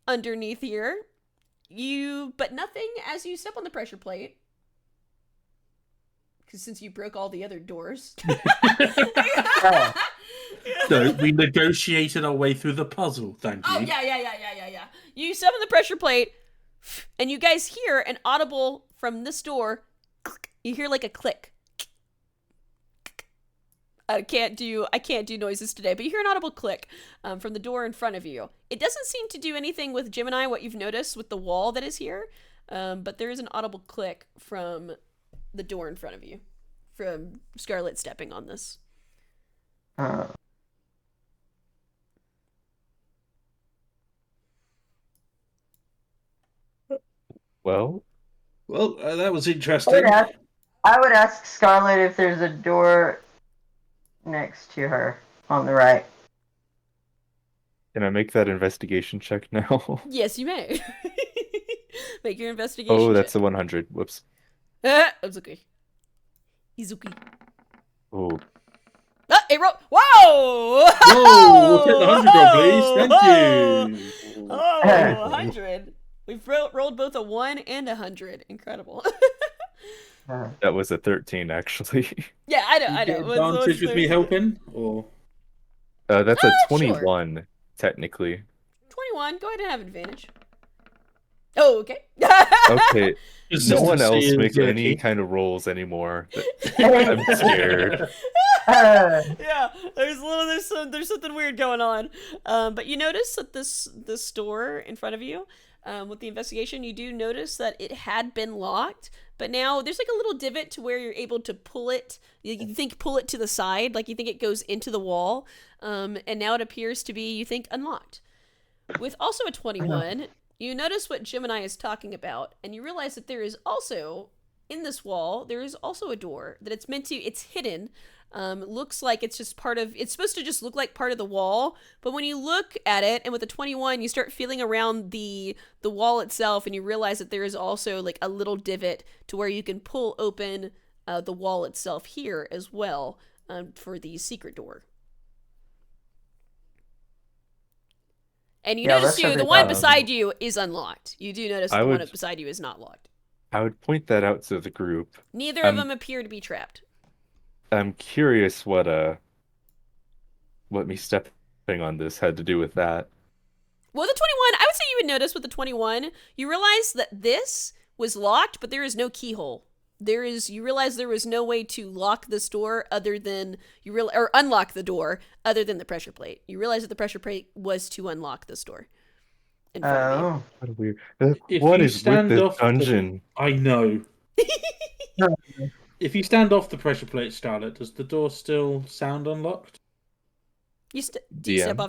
Speaker 1: underneath here. But nothing as you step on the pressure plate. Because since you broke all the other doors.
Speaker 2: No, we negotiated our way through the puzzle, thank you.
Speaker 1: Oh, yeah. You step on the pressure plate, and you guys hear an audible from this door. You hear like a click. I can't do noises today, but you hear an audible click from the door in front of you. It doesn't seem to do anything with Gemini, what you've noticed with the wall that is here. but there is an audible click from the door in front of you, from Scarlet stepping on this.
Speaker 3: Well,
Speaker 2: that was interesting.
Speaker 4: I would ask Scarlet if there's a door next to her on the right.
Speaker 3: can I make that investigation check now?
Speaker 1: Yes, you may. Make your investigation.
Speaker 3: Oh, that's
Speaker 1: check.
Speaker 3: a 100. Whoops.
Speaker 1: It's okay. Izuki.
Speaker 3: Oh,
Speaker 1: It rolled. Whoa!
Speaker 2: Whoa! We'll take the 100 roll, please. Thank you.
Speaker 1: Oh, 100. We've rolled both a 1 and a 100. Incredible.
Speaker 3: that was a 13,
Speaker 1: Yeah, I know.
Speaker 2: You
Speaker 1: I
Speaker 2: get
Speaker 1: know.
Speaker 2: advantage with me helping, or
Speaker 3: that's a
Speaker 1: Sure.
Speaker 3: 21, technically.
Speaker 1: 21. Go ahead and have advantage. Oh, okay.
Speaker 3: Okay. No one else
Speaker 2: Consistency
Speaker 3: makes
Speaker 2: is
Speaker 3: any
Speaker 2: key.
Speaker 3: kind of rolls anymore. I'm scared.
Speaker 1: Yeah, there's something weird going on. But you notice that this door in front of you, with the investigation, you do notice that it had been locked, but now there's like a little divot to where you're able to pull it. You think pull it to the side, like you think it goes into the wall, and now it appears to be, you think, unlocked. With also a 21, you notice what Gemini is talking about, and you realize that there is also, in this wall, there is also a door that it's hidden. Looks like it's just it's supposed to just look like part of the wall, but when you look at it, and with a 21, you start feeling around the wall itself, and you realize that there is also like a little divot to where you can pull open the wall itself here as well, for the secret door. And you notice the one beside you is unlocked. You do notice the one beside you is not locked.
Speaker 3: I would point that out to the group.
Speaker 1: Neither of them appear to be trapped.
Speaker 3: I'm curious what me stepping on this had to do with that.
Speaker 1: Well, the 21, I would say you would notice with the 21, you realize that this was locked, but there is no keyhole. You realize there was no way to lock this door other than or unlock the door other than the pressure plate. You realize that the pressure plate was to unlock this door.
Speaker 3: What a weird.
Speaker 2: If
Speaker 3: What
Speaker 2: you
Speaker 3: is with
Speaker 2: stand
Speaker 3: this
Speaker 2: off
Speaker 3: dungeon?
Speaker 2: I know. If you stand off the pressure plate, Scarlet, does the door still sound unlocked?
Speaker 1: Do you step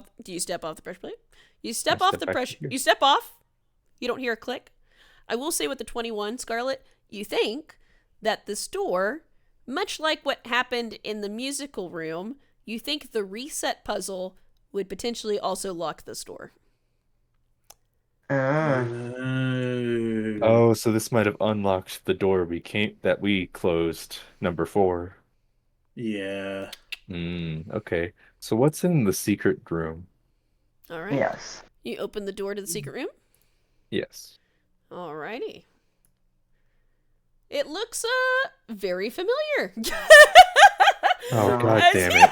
Speaker 1: off the pressure plate? You step off the pressure.
Speaker 3: Here.
Speaker 1: You step off. You don't hear a click. I will say with the 21, Scarlet, you think that this door, much like what happened in the musical room, you think the reset puzzle would potentially also lock this door.
Speaker 3: Oh, so this might have unlocked the door that we closed, number 4.
Speaker 2: Yeah.
Speaker 3: Okay. So what's in the secret room?
Speaker 1: All right.
Speaker 4: Yes.
Speaker 1: You open the door to the secret room?
Speaker 3: Yes.
Speaker 1: Alrighty. It looks very familiar.
Speaker 3: Oh, god damn it.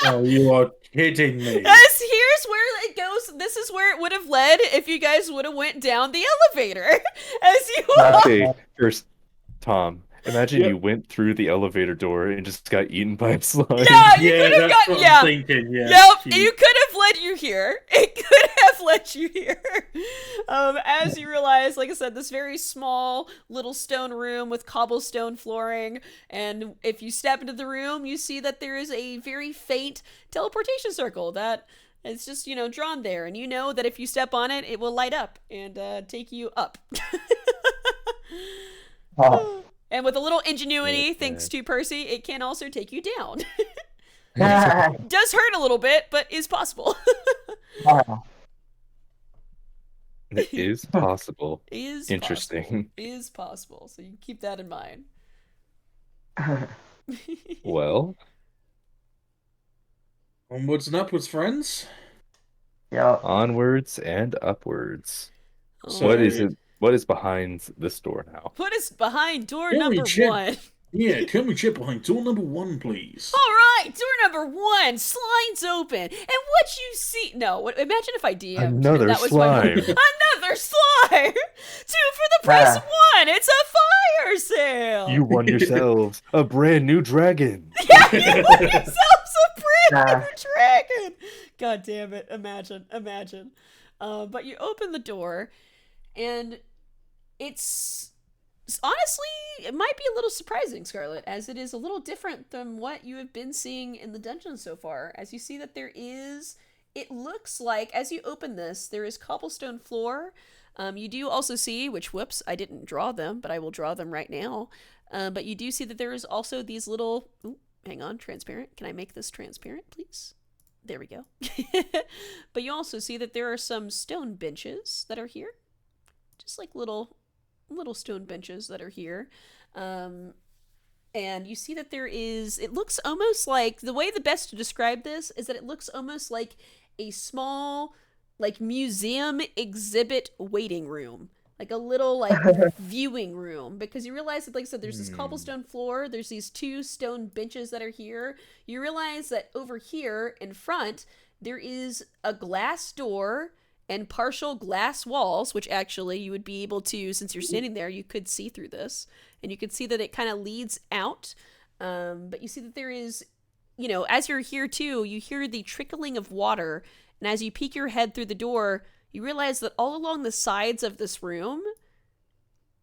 Speaker 2: Oh, you are kidding me.
Speaker 1: Here's where it goes. This is where it would have led if you guys would have went down the elevator. As you
Speaker 3: Okay, first, Tom, imagine you went through the elevator door and just got eaten by a slime.
Speaker 1: Yeah, you could have
Speaker 2: that's
Speaker 1: got.
Speaker 2: what
Speaker 1: Yeah.
Speaker 2: I'm thinking. Yeah.
Speaker 1: Yep, it could have led you here. It could have led you here. As you realize, like I said, this very small little stone room with cobblestone flooring, and if you step into the room, you see that there is a very faint teleportation circle that is just, drawn there, and you know that if you step on it, it will light up and take you up. And with a little ingenuity, thanks to Percy, it can also take you down. Does hurt a little bit, but is possible.
Speaker 3: It is possible.
Speaker 1: Is
Speaker 3: Interesting.
Speaker 1: Possible. Is possible. So you keep that in mind.
Speaker 3: Well,
Speaker 2: Onwards and upwards, friends.
Speaker 4: Yep.
Speaker 3: onwards and upwards.
Speaker 2: So-
Speaker 3: What is it? What is behind this door now?
Speaker 1: What is behind door
Speaker 2: Holy
Speaker 1: number
Speaker 2: shit.
Speaker 1: 1?
Speaker 2: Yeah, can we check behind door number 1, please?
Speaker 1: All right, door number 1 slides open, and what you see? No, imagine if I DM'd. and
Speaker 3: Another
Speaker 1: that was
Speaker 3: slime.
Speaker 1: Another slime. 2 for the price of 1. It's a fire sale.
Speaker 3: You won yourselves a brand new dragon.
Speaker 1: Yeah, you won yourselves a brand new dragon. God damn it! Imagine. But you open the door, and It's honestly, it might be a little surprising, Scarlet, as it is a little different than what you have been seeing in the dungeon so far. As you see that there is, it looks like, as you open this, there is cobblestone floor. You do also see, which, whoops, I didn't draw them, but I will draw them right now. But you do see that there is also these little, ooh, hang on, transparent. Can I make this transparent, please? There we go. But you also see that there are some stone benches that are here. Just like little stone benches that are here. And you see that there is, it looks almost like, the way the best to describe this is that it looks almost like a small, like, museum exhibit waiting room. Like a little, like, viewing room. Because you realize that, like I said, there's this cobblestone floor, there's these 2 stone benches that are here. You realize that over here in front, there is a glass door and partial glass walls, which actually you would be able to, since you're standing there, you could see through this. And you could see that it kind of leads out. But you see that there is, you know, as you're here too, you hear the trickling of water. And as you peek your head through the door, you realize that all along the sides of this room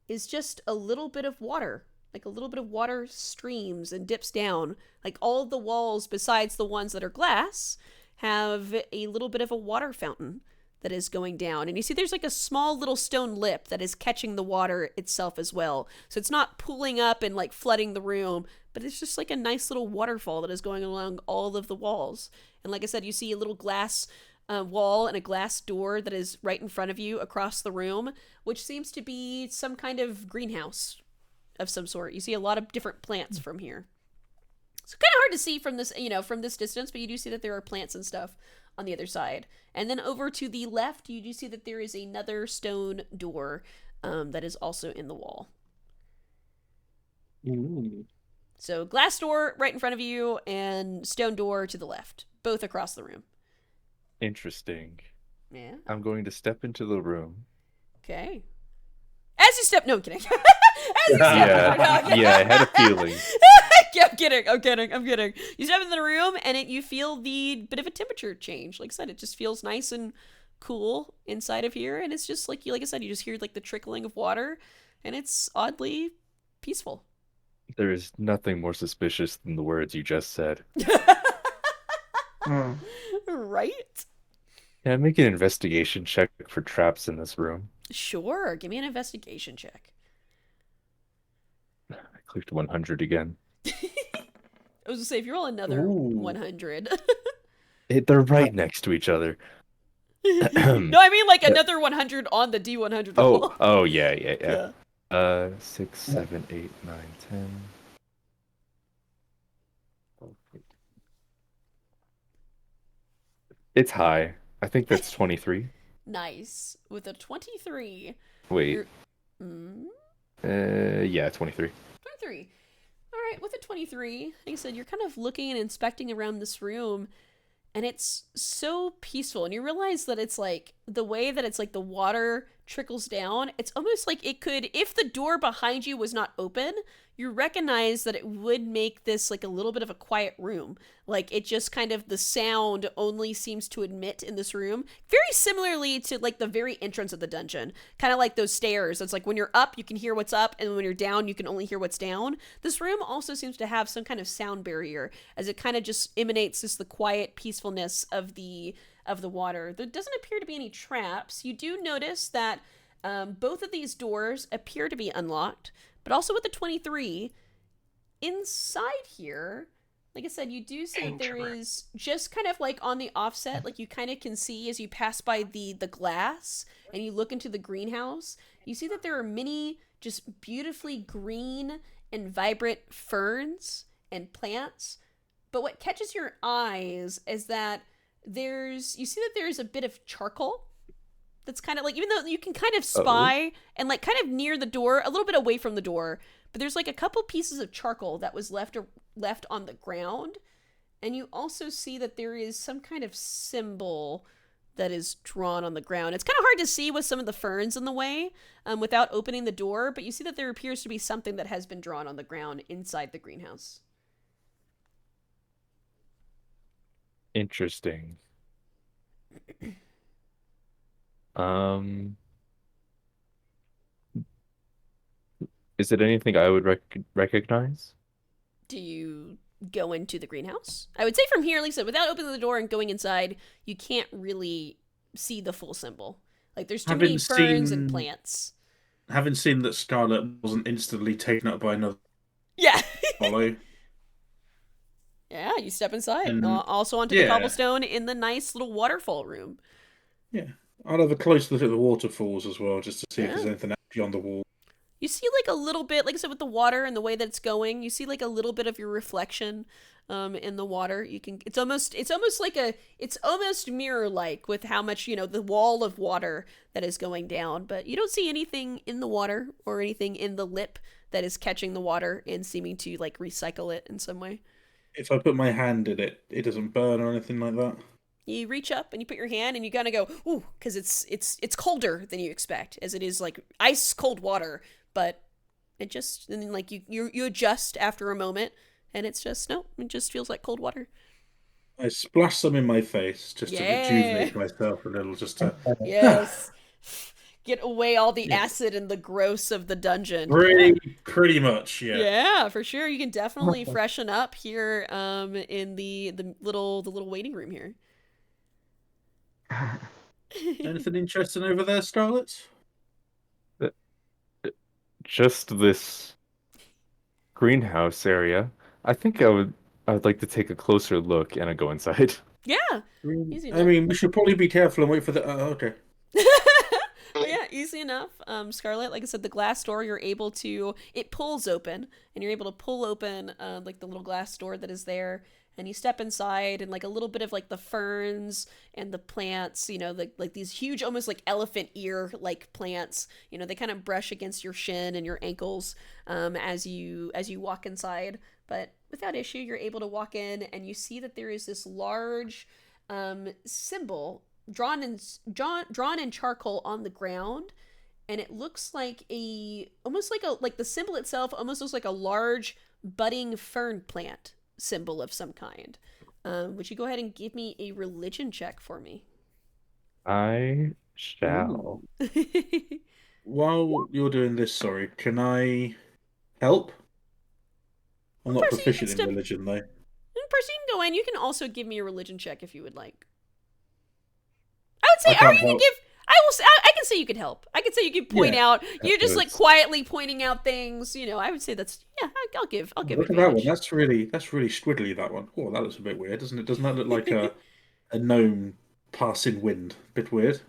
Speaker 1: is just a little bit of water. Like a little bit of water streams and dips down. Like all of the walls, besides the ones that are glass, have a little bit of a water fountain that is going down. And you see there's like a small little stone lip that is catching the water itself as well. So it's not pooling up and like flooding the room, but it's just like a nice little waterfall that is going along all of the walls. And like I said, you see a little glass wall and a glass door that is right in front of you across the room, which seems to be some kind of greenhouse of some sort. You see a lot of different plants from here. It's kind of hard to see from this, you know, from this distance, but you do see that there are plants and stuff on the other side. And then over to the left, you do see that there is another stone door that is also in the wall.
Speaker 3: Ooh.
Speaker 1: So glass door right in front of you and stone door to the left, both across the room.
Speaker 3: Interesting.
Speaker 1: Yeah.
Speaker 3: I'm going to step into the room.
Speaker 1: Okay. As you step, no, I'm kidding. As you step
Speaker 3: Yeah, I had a feeling.
Speaker 1: I'm kidding. You step into the room and you feel the bit of a temperature change. Like I said, it just feels nice and cool inside of here. And it's just like I said, you just hear like the trickling of water and it's oddly peaceful.
Speaker 3: There is nothing more suspicious than the words you just said.
Speaker 1: Right?
Speaker 3: Can I make an investigation check for traps in this room?
Speaker 1: Sure. Give me an investigation check.
Speaker 3: I clicked 100 again.
Speaker 1: I was gonna say, if you roll another 100.
Speaker 3: They're right next to each other.
Speaker 1: No, I mean like another 100 on the D100 roll.
Speaker 3: Oh, yeah. 6, 7, 8, 9, 10. It's high. I think that's 23.
Speaker 1: Nice. With a 23.
Speaker 3: Wait. Yeah, 23.
Speaker 1: 23. All right, with a 23, like I said, you're kind of looking and inspecting around this room, and it's so peaceful. And you realize that it's like the way that it's like the water trickles down, it's almost like it could, if the door behind you was not open, you recognize that it would make this like a little bit of a quiet room. Like it just kind of, the sound only seems to emit in this room. Very similarly to like the very entrance of the dungeon. Kind of like those stairs. It's like when you're up, you can hear what's up, and when you're down, you can only hear what's down. This room also seems to have some kind of sound barrier, as it kind of just emanates just the quiet peacefulness of the water. There doesn't appear to be any traps. You do notice that both of these doors appear to be unlocked, but also with the 23, inside here, like I said, you do see that there is just kind of like on the offset, like you kind of can see as you pass by the glass and you look into the greenhouse, you see that there are many just beautifully green and vibrant ferns and plants. But what catches your eyes is that you see that there's a bit of charcoal that's kind of like, even though you can kind of spy and like kind of near the door, a little bit away from the door, but there's like a couple pieces of charcoal that was left on the ground. And you also see that there is some kind of symbol that is drawn on the ground. It's kind of hard to see with some of the ferns in the way without opening the door, but you see that there appears to be something that has been drawn on the ground inside the greenhouse.
Speaker 3: Interesting. Is it anything I would recognize?
Speaker 1: Do you go into the greenhouse? I would say from here, like I said, without opening the door and going inside, you can't really see the full symbol. Like there's too many ferns and plants.
Speaker 2: Having seen that Scarlet wasn't instantly taken up by another
Speaker 1: Yeah.
Speaker 2: hollow.
Speaker 1: Yeah, you step inside.
Speaker 2: And,
Speaker 1: Also onto the cobblestone in the nice little waterfall room.
Speaker 2: Yeah. I'll have a close look at the waterfalls as well, just to see if there's anything actually on the wall.
Speaker 1: You see like a little bit, like I said, with the water and the way that it's going, you see like a little bit of your reflection in the water. It's almost mirror-like with how much, the wall of water that is going down, but you don't see anything in the water or anything in the lip that is catching the water and seeming to like recycle it in some way.
Speaker 2: If I put my hand in it, it doesn't burn or anything like that.
Speaker 1: You reach up and you put your hand and you kind of go, ooh, because it's colder than you expect, as it is like ice cold water, but it just, and then like you adjust after a moment, and it just feels like cold water.
Speaker 2: I splash some in my face just to rejuvenate myself a little, just to
Speaker 1: yes. Get away all the acid and the gross of the dungeon.
Speaker 2: Pretty much, yeah.
Speaker 1: Yeah, for sure. You can definitely freshen up here in the little waiting room here.
Speaker 2: Anything interesting over there, Scarlet?
Speaker 3: Just this greenhouse area. I think I'd like to take a closer look and I go inside.
Speaker 1: Yeah.
Speaker 2: Easy enough. I mean, we should probably be careful and wait for the. Okay.
Speaker 1: But yeah, easy enough. Scarlet, like I said, the glass door, it pulls open, and you're able to pull open like the little glass door that is there, and you step inside, and like a little bit of like the ferns and the plants, like these huge, almost like elephant ear like plants, they kind of brush against your shin and your ankles as you walk inside. But without issue, you're able to walk in, and you see that there is this large symbol drawn in charcoal on the ground, and it looks like like the symbol itself almost looks like a large budding fern plant symbol of some kind. Would you go ahead and give me a religion check for me?
Speaker 3: I shall.
Speaker 2: While you're doing this, sorry, can I help? I'm not proficient in religion, though.
Speaker 1: Percy, you can go in. You can also give me a religion check if you would like. I would say, I can say you could help. I can say you could point out. You're just like quietly pointing out things. I would say that's I'll give.
Speaker 2: Look at that one. That's really squiddly. That one. Oh, that looks a bit weird, doesn't it? Doesn't that look like a gnome passing wind? Bit weird.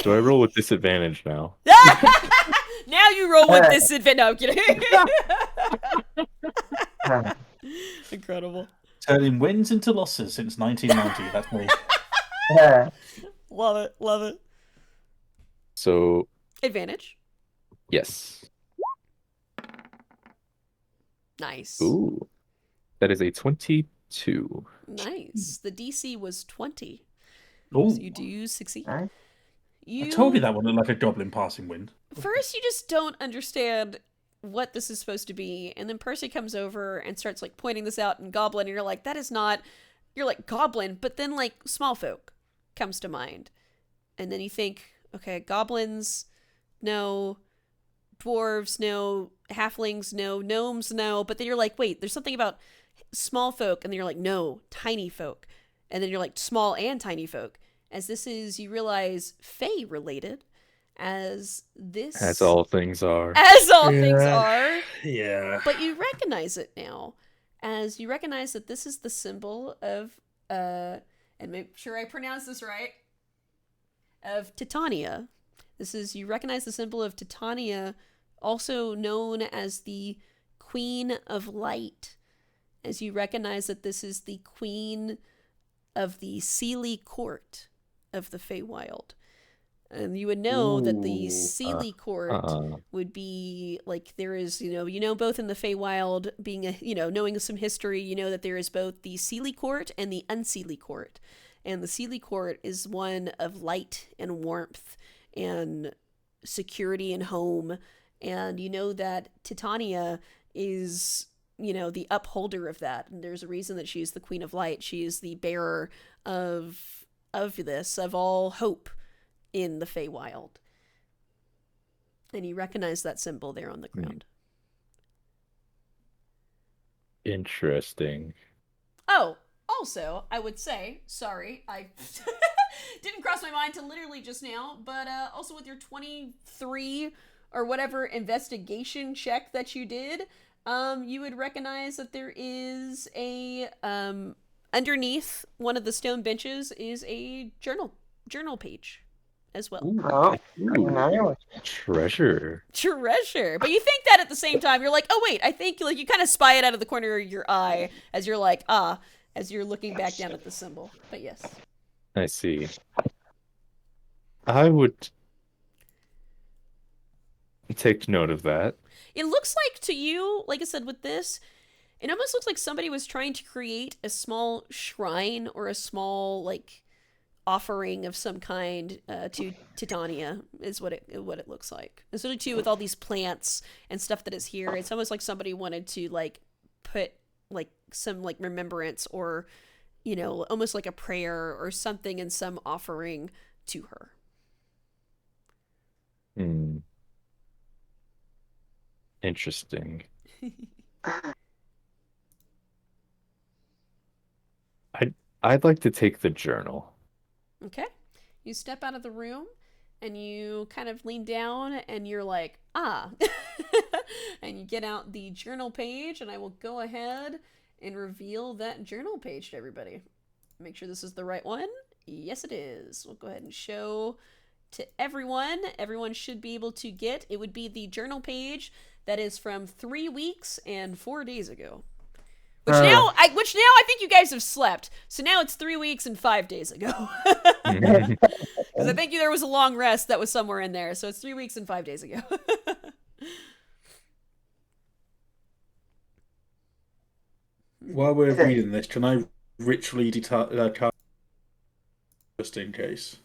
Speaker 3: Do I roll with disadvantage now?
Speaker 1: Now you roll with disadvantage. No, I'm kidding. Incredible.
Speaker 2: Turning wins into losses since 1990. That's me.
Speaker 1: Love it.
Speaker 3: So
Speaker 1: advantage.
Speaker 3: Yes.
Speaker 1: Nice.
Speaker 3: Ooh, that is a 22.
Speaker 1: Nice. The DC was 20.
Speaker 2: Ooh.
Speaker 1: So you do succeed.
Speaker 2: I told you that one looked like a goblin passing wind.
Speaker 1: First, you just don't understand what this is supposed to be, and then Percy comes over and starts like pointing this out in goblin, and you're like, that is not. You're like goblin, but then like small folk comes to mind, and then you think, okay, goblins, no, dwarves, no, halflings, no, gnomes, no, but then you're like, wait, there's something about small folk, and then you're like, no, tiny folk, and then you're like, small and tiny folk, as this is, you realize, fae related, as
Speaker 3: all things are,
Speaker 1: things are,
Speaker 2: yeah,
Speaker 1: but you recognize it now, as you recognize that this is the symbol of, and make sure I pronounce this right, of Titania. You recognize the symbol of Titania, also known as the Queen of Light, as you recognize that this is the Queen of the Seelie Court of the Feywild. And you would know that the Seelie Court would be like, there is, both in the Feywild being knowing some history, that there is both the Seelie Court and the Unseelie Court. And the Seelie Court is one of light and warmth and security and home. And you know that Titania is, the upholder of that. And there's a reason that she's the Queen of Light. She is the bearer of all hope in the Feywild. And you recognize that symbol there on the ground.
Speaker 3: Interesting.
Speaker 1: Oh, also, I would say, sorry, I didn't cross my mind till literally just now, but also with your 23 or whatever investigation check that you did, you would recognize that there is a underneath one of the stone benches is a journal page as well.
Speaker 4: Oh,
Speaker 3: Ooh,
Speaker 4: another
Speaker 3: treasure.
Speaker 1: Treasure. But you think that at the same time, you're like, oh wait, I think like you kind of spy it out of the corner of your eye as you're like, as you're looking back down at the symbol. But yes.
Speaker 3: I see. I would take note of that.
Speaker 1: It looks like to you, like I said with this, it almost looks like somebody was trying to create a small shrine or a small like offering of some kind to Titania is what it looks like. Especially too with all these plants and stuff that is here. It's almost like somebody wanted to like put like some like remembrance or almost like a prayer or something in some offering to her.
Speaker 3: Hmm. Interesting. I'd like to take the journal.
Speaker 1: Okay. You step out of the room and you kind of lean down and you're like, ah. And you get out the journal page, and I will go ahead and reveal that journal page to everybody. Make sure this is the right one. Yes, it is. We'll go ahead and show to everyone. Everyone should be able to get. It would be the journal page that is from 3 weeks and 4 days ago. Which now I think you guys have slept. So now it's 3 weeks and 5 days ago. Because I think there was a long rest that was somewhere in there. So it's 3 weeks and 5 days ago.
Speaker 2: While we're reading this, can I ritually cast just in case?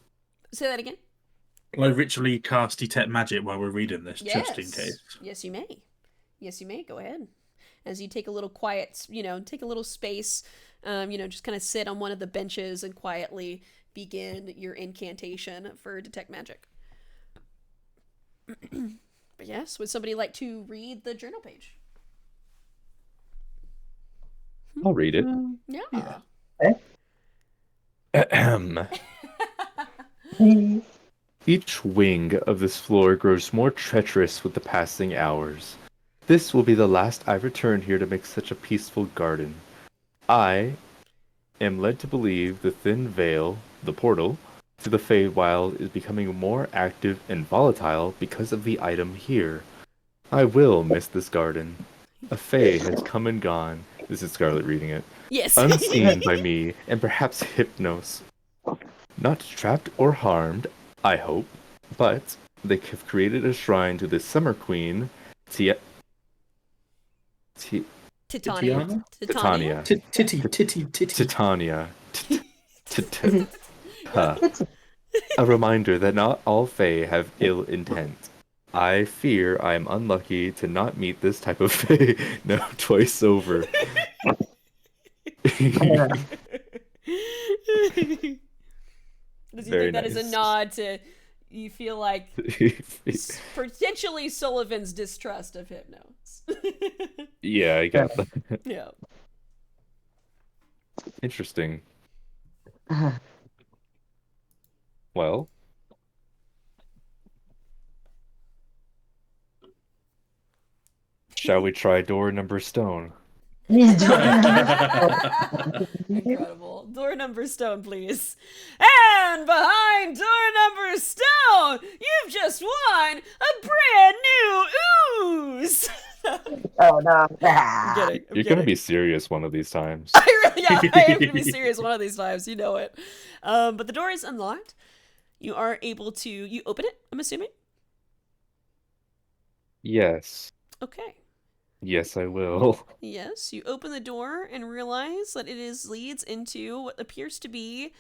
Speaker 1: Say that again.
Speaker 2: Can I ritually cast detect magic while we're reading this,
Speaker 1: Yes.
Speaker 2: just in case?
Speaker 1: Yes, you may. Yes, you may. Go ahead. As you take a little quiet, take a little space, just kind of sit on one of the benches and quietly begin your incantation for detect magic. But yes, would somebody like to read the journal page?
Speaker 3: I'll read it.
Speaker 1: Yeah.
Speaker 3: Ahem. Each wing of this floor grows more treacherous with the passing hours. This will be the last I return here to make such a peaceful garden. I am led to believe the thin veil, the portal, to the Feywild is becoming more active and volatile because of the item here. I will miss this garden. A Fey has come and gone. This is Scarlet reading it.
Speaker 1: Yes.
Speaker 3: Unseen by me, and perhaps Hypnos. Not trapped or harmed, I hope, but they have created a shrine to the Summer Queen,
Speaker 1: Titania.
Speaker 3: Titania. Titania. A reminder that not all Fae have ill intent. I fear I am unlucky to not meet this type of Fae now twice over.
Speaker 1: Does he
Speaker 3: Very
Speaker 1: think that is a
Speaker 3: nice.
Speaker 1: nod to, you feel like, potentially Sullivan's distrust of Hypnos?
Speaker 3: Yeah, I get that.
Speaker 1: Yeah.
Speaker 3: Interesting. Well, shall we try door number stone?
Speaker 1: Incredible. Door number stone, please. And behind door number stone, you've just won a brand new ooze.
Speaker 4: Oh no.
Speaker 1: I'm kidding.
Speaker 3: You're gonna be serious one of these times.
Speaker 1: I am gonna be serious one of these times. You know it. But the door is unlocked. You are able to. You open it. I'm assuming.
Speaker 3: Yes.
Speaker 1: Okay.
Speaker 3: Yes, I will.
Speaker 1: Yes, you open the door and realize that leads into what appears to be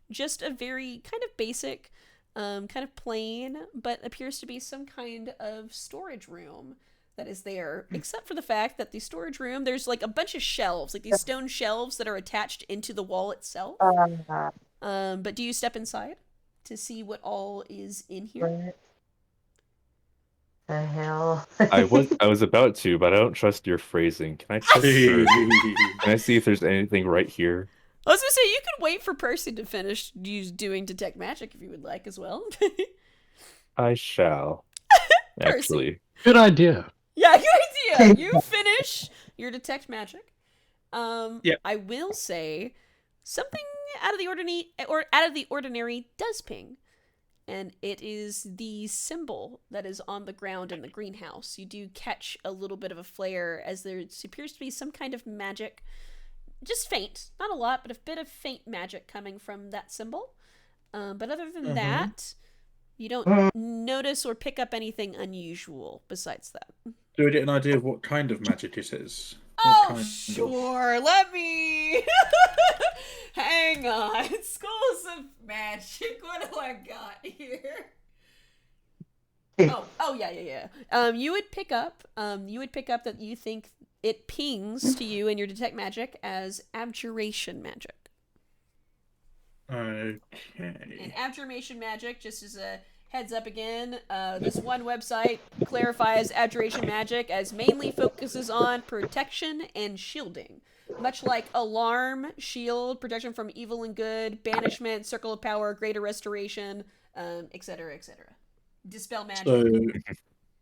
Speaker 1: just a very kind of basic, kind of plain, but appears to be some kind of storage room that is there, except for the fact that the storage room, there's like a bunch of shelves, like these stone shelves that are attached into the wall itself. But do you step inside to see what all is in here?
Speaker 4: The hell?
Speaker 3: I was about to, but I don't trust your phrasing. Can I check for, can I see if there's anything right here?
Speaker 1: I was gonna say you could wait for Percy to finish doing detect magic if you would like as well.
Speaker 3: I shall.
Speaker 1: Percy.
Speaker 3: Actually.
Speaker 5: Good idea.
Speaker 1: Yeah, good idea. You finish your detect magic.
Speaker 2: Yeah.
Speaker 1: I will say something out of the ordinary does ping. And it is the symbol that is on the ground in the greenhouse. You do catch a little bit of a flare as there appears to be some kind of magic, just faint, not a lot, but a bit of faint magic coming from that symbol. But other than that, you don't notice or pick up anything unusual besides that.
Speaker 2: Do we get an idea of what kind of magic it is?
Speaker 1: Oh, sure. Let me... Hang on. Schools of Magic. What do I got here? Yeah. You would pick up that you think it pings to you in your detect magic as abjuration magic.
Speaker 2: Okay.
Speaker 1: And abjuration magic, just as a heads up again, this one website clarifies abjuration magic as mainly focuses on protection and shielding. Much like alarm, shield, protection from evil and good, banishment, circle of power, greater restoration, etc., etc. Dispel magic.
Speaker 2: So,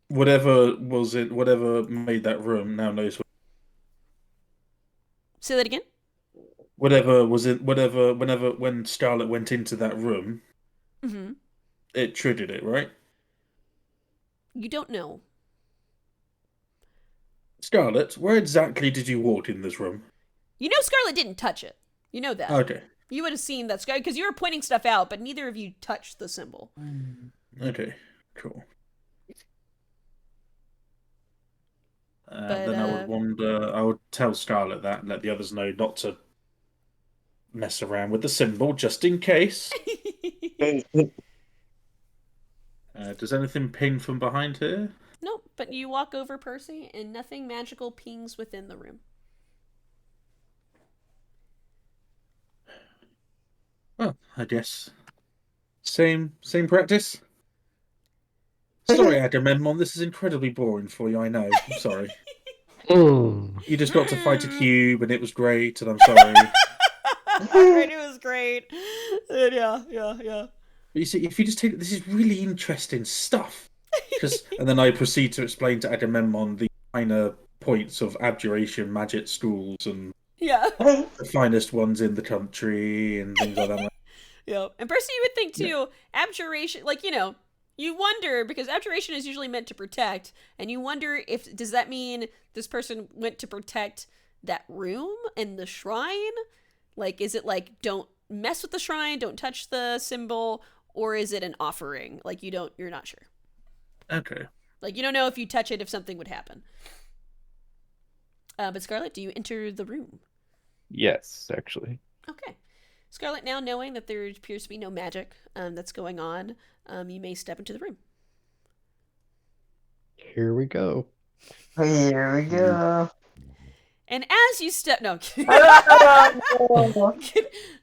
Speaker 2: whatever made that room now knows.
Speaker 1: Say that again?
Speaker 2: When Scarlet went into that room, it triggered it, right?
Speaker 1: You don't know.
Speaker 2: Scarlet, where exactly did you walk in this room?
Speaker 1: You know Scarlet didn't touch it. You know that.
Speaker 2: Okay.
Speaker 1: You would have seen that, Scarlet, because you were pointing stuff out, but neither of you touched the symbol.
Speaker 2: Okay, cool.
Speaker 1: But,
Speaker 2: then I would tell Scarlet that and let the others know not to mess around with the symbol, just in case. Does anything ping from behind here?
Speaker 1: Nope, but you walk over, Percy, and nothing magical pings within the room.
Speaker 2: Well, I guess same practice. Sorry, Agamemnon, this is incredibly boring for you. I know. I'm sorry. You just got to fight a cube, and it was great, and I'm sorry.
Speaker 1: Right, it was great. Yeah.
Speaker 2: But you see, if you just take this is really interesting stuff. And then I proceed to explain to Agamemnon the finer points of abjuration magic schools and the finest ones in the country and things like that.
Speaker 1: Yeah, and Percy, you would think too, abjuration, like, you wonder, because abjuration is usually meant to protect, and you wonder does that mean this person went to protect that room and the shrine? Like, is it like, don't mess with the shrine, don't touch the symbol, or is it an offering? Like, you're not sure.
Speaker 2: Okay.
Speaker 1: Like, you don't know if you touch it, if something would happen. But Scarlet, do you enter the room?
Speaker 3: Yes, actually.
Speaker 1: Okay. Scarlet, now knowing that there appears to be no magic that's going on, you may step into the room.
Speaker 5: Here we go.
Speaker 4: Here we go.
Speaker 1: And as you step... No.
Speaker 4: Oh,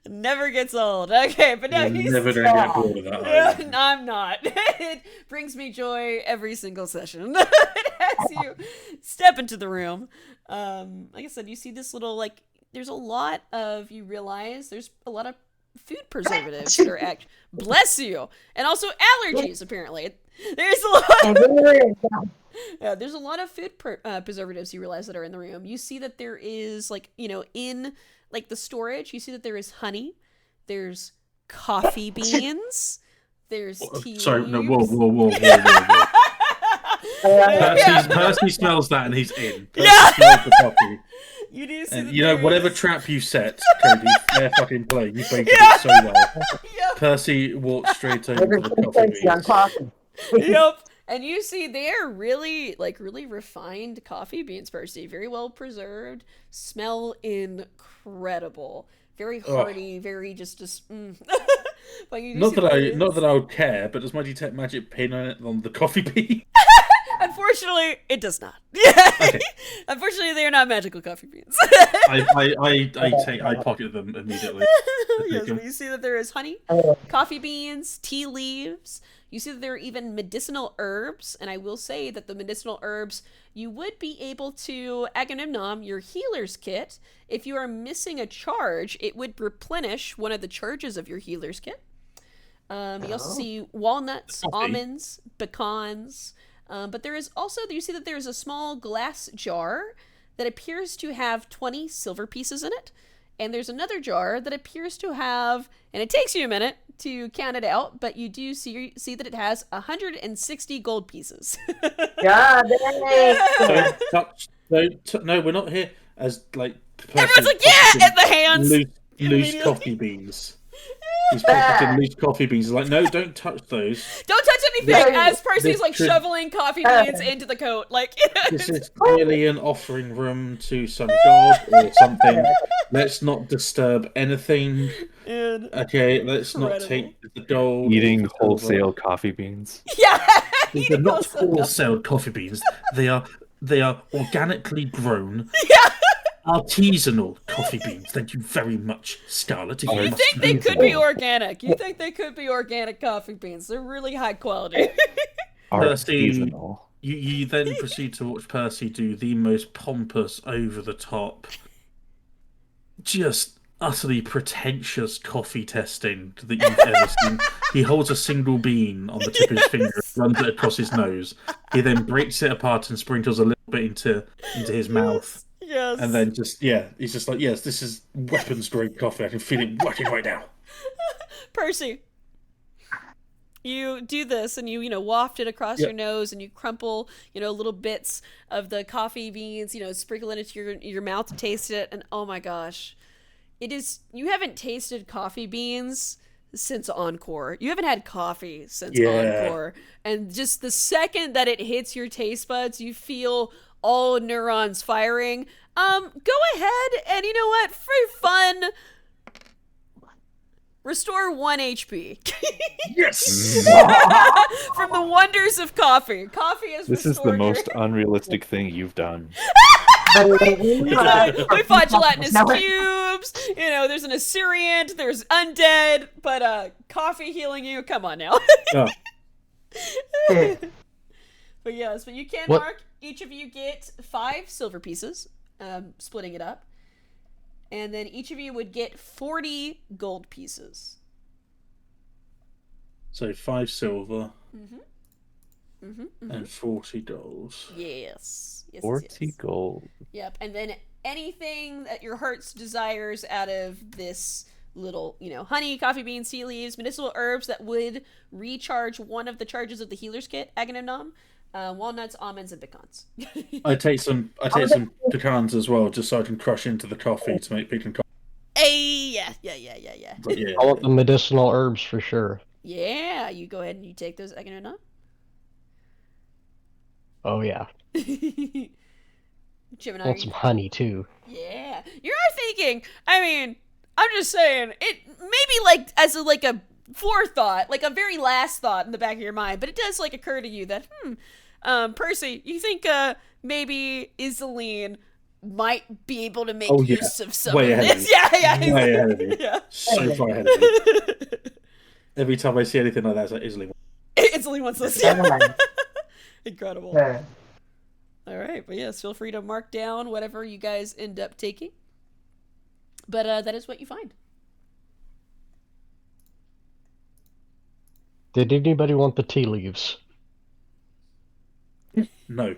Speaker 1: Never gets old. Okay, but no,
Speaker 2: You're never going to get bored of that.
Speaker 1: No, I'm not. It brings me joy every single session. As you step into the room, like I said, you see this little, like, there's a lot of, you realize there's a lot of food preservatives that are bless you, and also allergies, apparently. There's a lot of food preservatives you realize that are in the room. You see that there is, like, in, like, the storage, you see that there is honey, there's coffee beans, there's tea
Speaker 2: Sorry, no,
Speaker 1: leaves.
Speaker 2: whoa. Percy smells that and he's in. Percy smells the coffee.
Speaker 1: You do see
Speaker 2: And whatever trap you set, Cody, fair fucking play. You played it so well.
Speaker 1: Yep.
Speaker 2: Percy walked straight over to the coffee beans.
Speaker 1: Yep. And you see they're really refined coffee beans, Percy. Very well preserved. Smell incredible. Very hearty, very just But you
Speaker 2: not that I would care, but does my detect magic pin on the coffee bean?
Speaker 1: Unfortunately, it does not.
Speaker 2: Okay.
Speaker 1: Unfortunately, they are not magical coffee beans.
Speaker 2: I pocket them immediately.
Speaker 1: Yes, but you see that there is honey, coffee beans, tea leaves. You see that there are even medicinal herbs, and I will say that the medicinal herbs, you would be able to Agamemnon your healer's kit. If you are missing a charge, it would replenish one of the charges of your healer's kit. You also see walnuts, almonds, pecans, but there is also, you see that there is a small glass jar that appears to have 20 silver pieces in it. And there's another jar that appears to have, and it takes you a minute to count it out, but you do see that it has 160 gold pieces.
Speaker 4: God dang.
Speaker 2: No, we're not here as like.
Speaker 1: Everyone's like, yeah, at the hands.
Speaker 2: Loose coffee beans. He's fucking loose coffee beans. He's like, no, don't touch those.
Speaker 1: Don't touch anything. As Percy's like shoveling coffee beans into the coat, like.
Speaker 2: This is clearly an offering room to some god or something. Let's not disturb anything. Okay, let's not take the gold.
Speaker 3: Eating wholesale coffee beans.
Speaker 1: Yeah,
Speaker 2: they're not wholesale coffee beans. They are organically grown.
Speaker 1: Yeah.
Speaker 2: Artisanal coffee beans. Thank you very much, Scarlet.
Speaker 1: You think they could be organic? You think they could be organic coffee beans? They're really high quality.
Speaker 2: Percy, you then proceed to watch Percy do the most pompous, over-the-top, just utterly pretentious coffee testing that you've ever seen. He holds a single bean on the tip of his finger, runs it across his nose. He then breaks it apart and sprinkles a little bit into his mouth.
Speaker 1: Yes.
Speaker 2: And then he's just like, yes, this is weapons-grade coffee. I can feel it working right now.
Speaker 1: Percy, you do this and you waft it across your nose and you crumple, little bits of the coffee beans, sprinkle it into your mouth to taste it. And oh my gosh, you haven't tasted coffee beans since Encore. You haven't had coffee since Encore. And just the second that it hits your taste buds, you feel all neurons firing. Go ahead and you know what? For fun, restore 1 HP.
Speaker 2: Yes!
Speaker 1: From the wonders of coffee. Coffee is
Speaker 3: This is the most unrealistic thing you've done.
Speaker 1: We fought gelatinous cubes. There's an Assyrian. There's undead. But coffee healing you. Come on now. But yes, but you can mark. Each of you get 5 silver pieces, splitting it up. And then each of you would get 40 gold pieces.
Speaker 2: So 5 silver and 40 gold.
Speaker 1: Yes.
Speaker 3: 40 gold.
Speaker 1: Yep. And then anything that your heart's desires out of this little, honey, coffee beans, tea leaves, medicinal herbs that would recharge one of the charges of the healer's kit, Agamemnon. Walnuts, almonds, and pecans.
Speaker 2: I take some pecans as well, just so I can crush into the coffee to make pecan coffee.
Speaker 1: Hey, yeah.
Speaker 5: I want the medicinal herbs for sure.
Speaker 1: Yeah, you go ahead and you take those, Agamemnon.
Speaker 5: Oh yeah.
Speaker 1: Jim and
Speaker 5: I want some honey too.
Speaker 1: Yeah, you're thinking. I mean, I'm just saying it. Maybe like as a forethought, like a very last thought in the back of your mind, but it does occur to you that Percy, you think maybe Iseline might be able to make use of some
Speaker 2: Way
Speaker 1: of
Speaker 2: ahead
Speaker 1: this.
Speaker 2: Of you.
Speaker 1: Yeah.
Speaker 2: Way ahead of you.
Speaker 1: Yeah.
Speaker 2: So far ahead of you. Every time I see anything like that, it's like Iseline.
Speaker 1: Iseline wants this. Yeah. Incredible.
Speaker 4: Yeah.
Speaker 1: All right, but yes, feel free to mark down whatever you guys end up taking. But that is what you find.
Speaker 5: Did anybody want the tea leaves?
Speaker 2: No.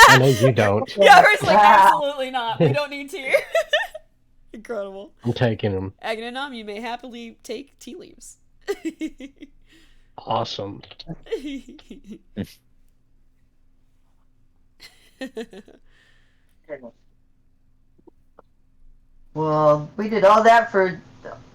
Speaker 5: I know you don't.
Speaker 1: Yeah, Percy's like, absolutely not. We don't need tea. Incredible.
Speaker 5: I'm taking them.
Speaker 1: Agamemnon, you may happily take tea leaves.
Speaker 5: Awesome.
Speaker 4: Well, we did all that for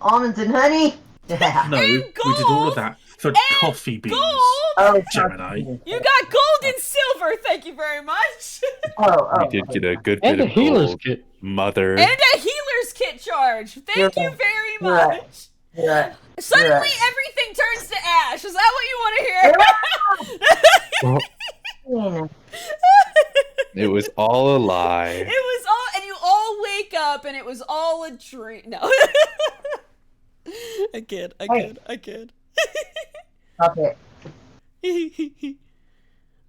Speaker 4: almonds and honey?
Speaker 2: No, we did all of that for coffee beans.
Speaker 1: Gold!
Speaker 4: Oh,
Speaker 2: Gemini.
Speaker 1: You got gold and silver, thank you very much.
Speaker 4: Oh,
Speaker 3: You did get a good
Speaker 5: And
Speaker 3: bit
Speaker 5: a
Speaker 3: of
Speaker 5: healer's
Speaker 3: gold,
Speaker 5: kit.
Speaker 3: mother.
Speaker 1: And a healer's kit charge. Thank you very much.
Speaker 4: Yeah.
Speaker 1: Suddenly everything turns to ash. Is that what you want to hear?
Speaker 3: It was all a lie.
Speaker 1: It was all, and you all wake up and it was all a dream. No. I kid.
Speaker 4: Stop it.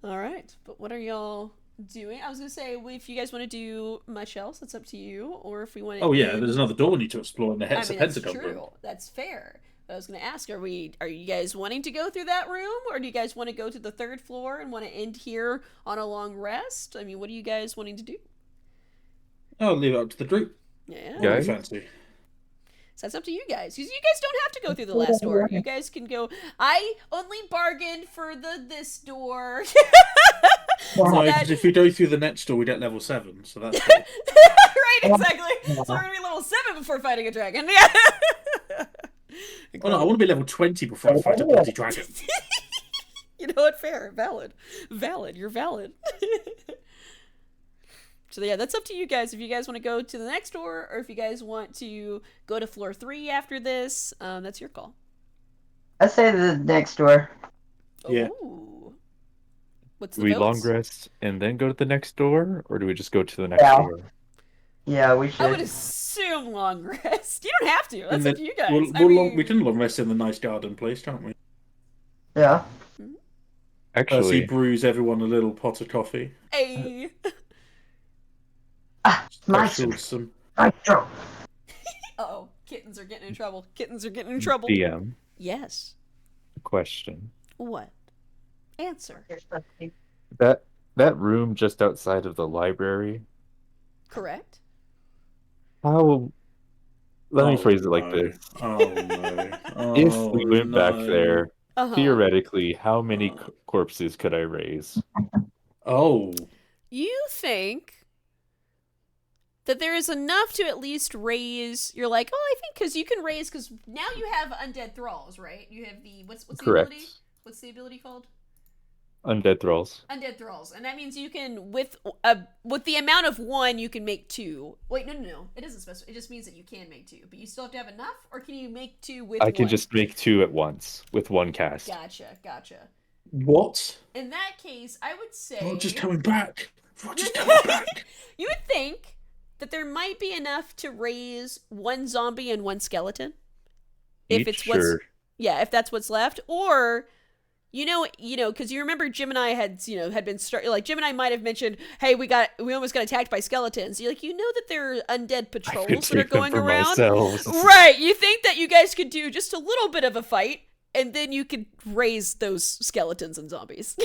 Speaker 1: All right, but what are y'all doing? I was gonna say, if you guys want to do much else, it's up to you. Or if we want to.
Speaker 2: Oh yeah, there's another door we need to explore in the
Speaker 1: I mean, that's
Speaker 2: Pentagon
Speaker 1: true.
Speaker 2: room.
Speaker 1: That's fair. But I was gonna ask, are you guys wanting to go through that room, or do you guys want to go to the third floor and want to end here on a long rest? I mean, what are you guys wanting to do?
Speaker 2: I'll leave it up to the group.
Speaker 1: Yeah.
Speaker 2: What do you
Speaker 3: Guys?
Speaker 2: fancy?
Speaker 1: So that's up to you guys. You guys don't have to go through the last door. You guys can go. I only bargained for this door.
Speaker 2: No,
Speaker 1: that-
Speaker 2: because if we go through the next door, we get level 7, so that's cool.
Speaker 1: Right, exactly. So we're gonna be level 7 before fighting a dragon. Yeah.
Speaker 2: Oh no, I want to be level 20 before I fight a bloody dragon.
Speaker 1: You know what? Fair, valid. You're valid. So yeah, that's up to you guys. If you guys want to go to the next door, or if you guys want to go to floor 3 after this, that's your call.
Speaker 4: I say the next door.
Speaker 2: Yeah.
Speaker 1: Ooh. What's the
Speaker 3: Do we
Speaker 1: votes?
Speaker 3: long rest and then go to the next door, or do we just go to the next
Speaker 4: Yeah.
Speaker 3: door?
Speaker 4: Yeah, we
Speaker 1: I would
Speaker 4: should.
Speaker 1: assume long rest. You don't have to. That's
Speaker 2: And
Speaker 1: up
Speaker 2: then
Speaker 1: to you guys.
Speaker 2: we can long rest in the nice garden place, can't we?
Speaker 4: Yeah.
Speaker 2: Firstly,
Speaker 3: Actually,
Speaker 2: brews everyone a little pot of coffee.
Speaker 1: Hey.
Speaker 2: Special
Speaker 4: Nice.
Speaker 2: some.
Speaker 4: Nitro.
Speaker 1: Uh-oh. Kittens are getting in trouble. Kittens are getting in trouble.
Speaker 3: DM,
Speaker 1: Yes.
Speaker 3: question.
Speaker 1: What? Answer.
Speaker 3: That room just outside of the library,
Speaker 1: Correct?
Speaker 3: how... Let me
Speaker 2: Oh,
Speaker 3: phrase it like
Speaker 2: no.
Speaker 3: this.
Speaker 2: Oh no.
Speaker 3: If
Speaker 2: Oh,
Speaker 3: we went back
Speaker 2: no.
Speaker 3: there,
Speaker 1: Uh-huh.
Speaker 3: theoretically, how many corpses could I raise?
Speaker 2: Oh.
Speaker 1: You think that there is enough to at least raise. You're like, oh, I think because you can raise, because now you have undead thralls, right? You have the what's the
Speaker 3: Correct.
Speaker 1: ability? What's the ability called?
Speaker 3: Undead thralls.
Speaker 1: Undead thralls, and that means you can with the amount of 1 you can make 2. Wait, no, it doesn't specify. It just means that you can make 2, but you still have to have enough, or can you make 2 with?
Speaker 3: I can
Speaker 1: 1?
Speaker 3: just make 2 at once with 1 cast.
Speaker 1: Gotcha.
Speaker 2: What?
Speaker 1: In that case, I would say
Speaker 2: Roger's coming back. Roger's coming back.
Speaker 1: you would think that there might be enough to raise 1 zombie and 1 skeleton. If it's
Speaker 3: Sure.
Speaker 1: if that's what's left, or you know, because you remember Jim and I had been Jim and I might have mentioned, hey, we almost got attacked by skeletons. You're like, that there are undead patrols that are going around,
Speaker 3: myself.
Speaker 1: right? You think that you guys could do just a little bit of a fight, and then you could raise those skeletons and zombies.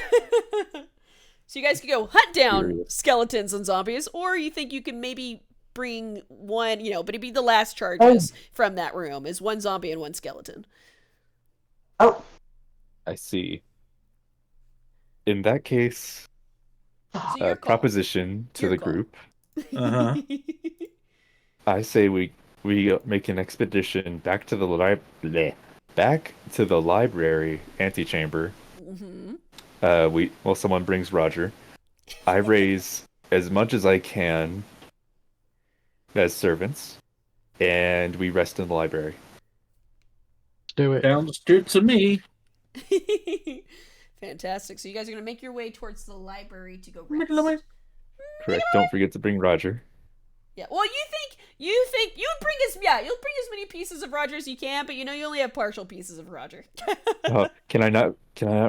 Speaker 1: So you guys could go hunt down
Speaker 3: Serious.
Speaker 1: skeletons and zombies, or you think you can maybe bring 1, but it'd be the last charges from that room is 1 zombie and 1 skeleton.
Speaker 4: Oh.
Speaker 3: I see. In that case,
Speaker 1: So your call.
Speaker 3: proposition to
Speaker 1: Your
Speaker 3: the
Speaker 1: call.
Speaker 3: group,
Speaker 2: Uh-huh.
Speaker 3: I say we make an expedition back to the library antechamber.
Speaker 1: Mm-hmm.
Speaker 3: Someone brings Roger. I raise as much as I can as servants, and we rest in the library.
Speaker 5: Do it.
Speaker 2: Sounds good to me.
Speaker 1: Fantastic. So you guys are gonna make your way towards the library to go rest.
Speaker 2: Middle of it.
Speaker 3: Correct. Don't forget to bring Roger.
Speaker 1: Yeah. Well, you think you'll bring as many pieces of Roger as you can, but you only have partial pieces of Roger.
Speaker 3: Can I not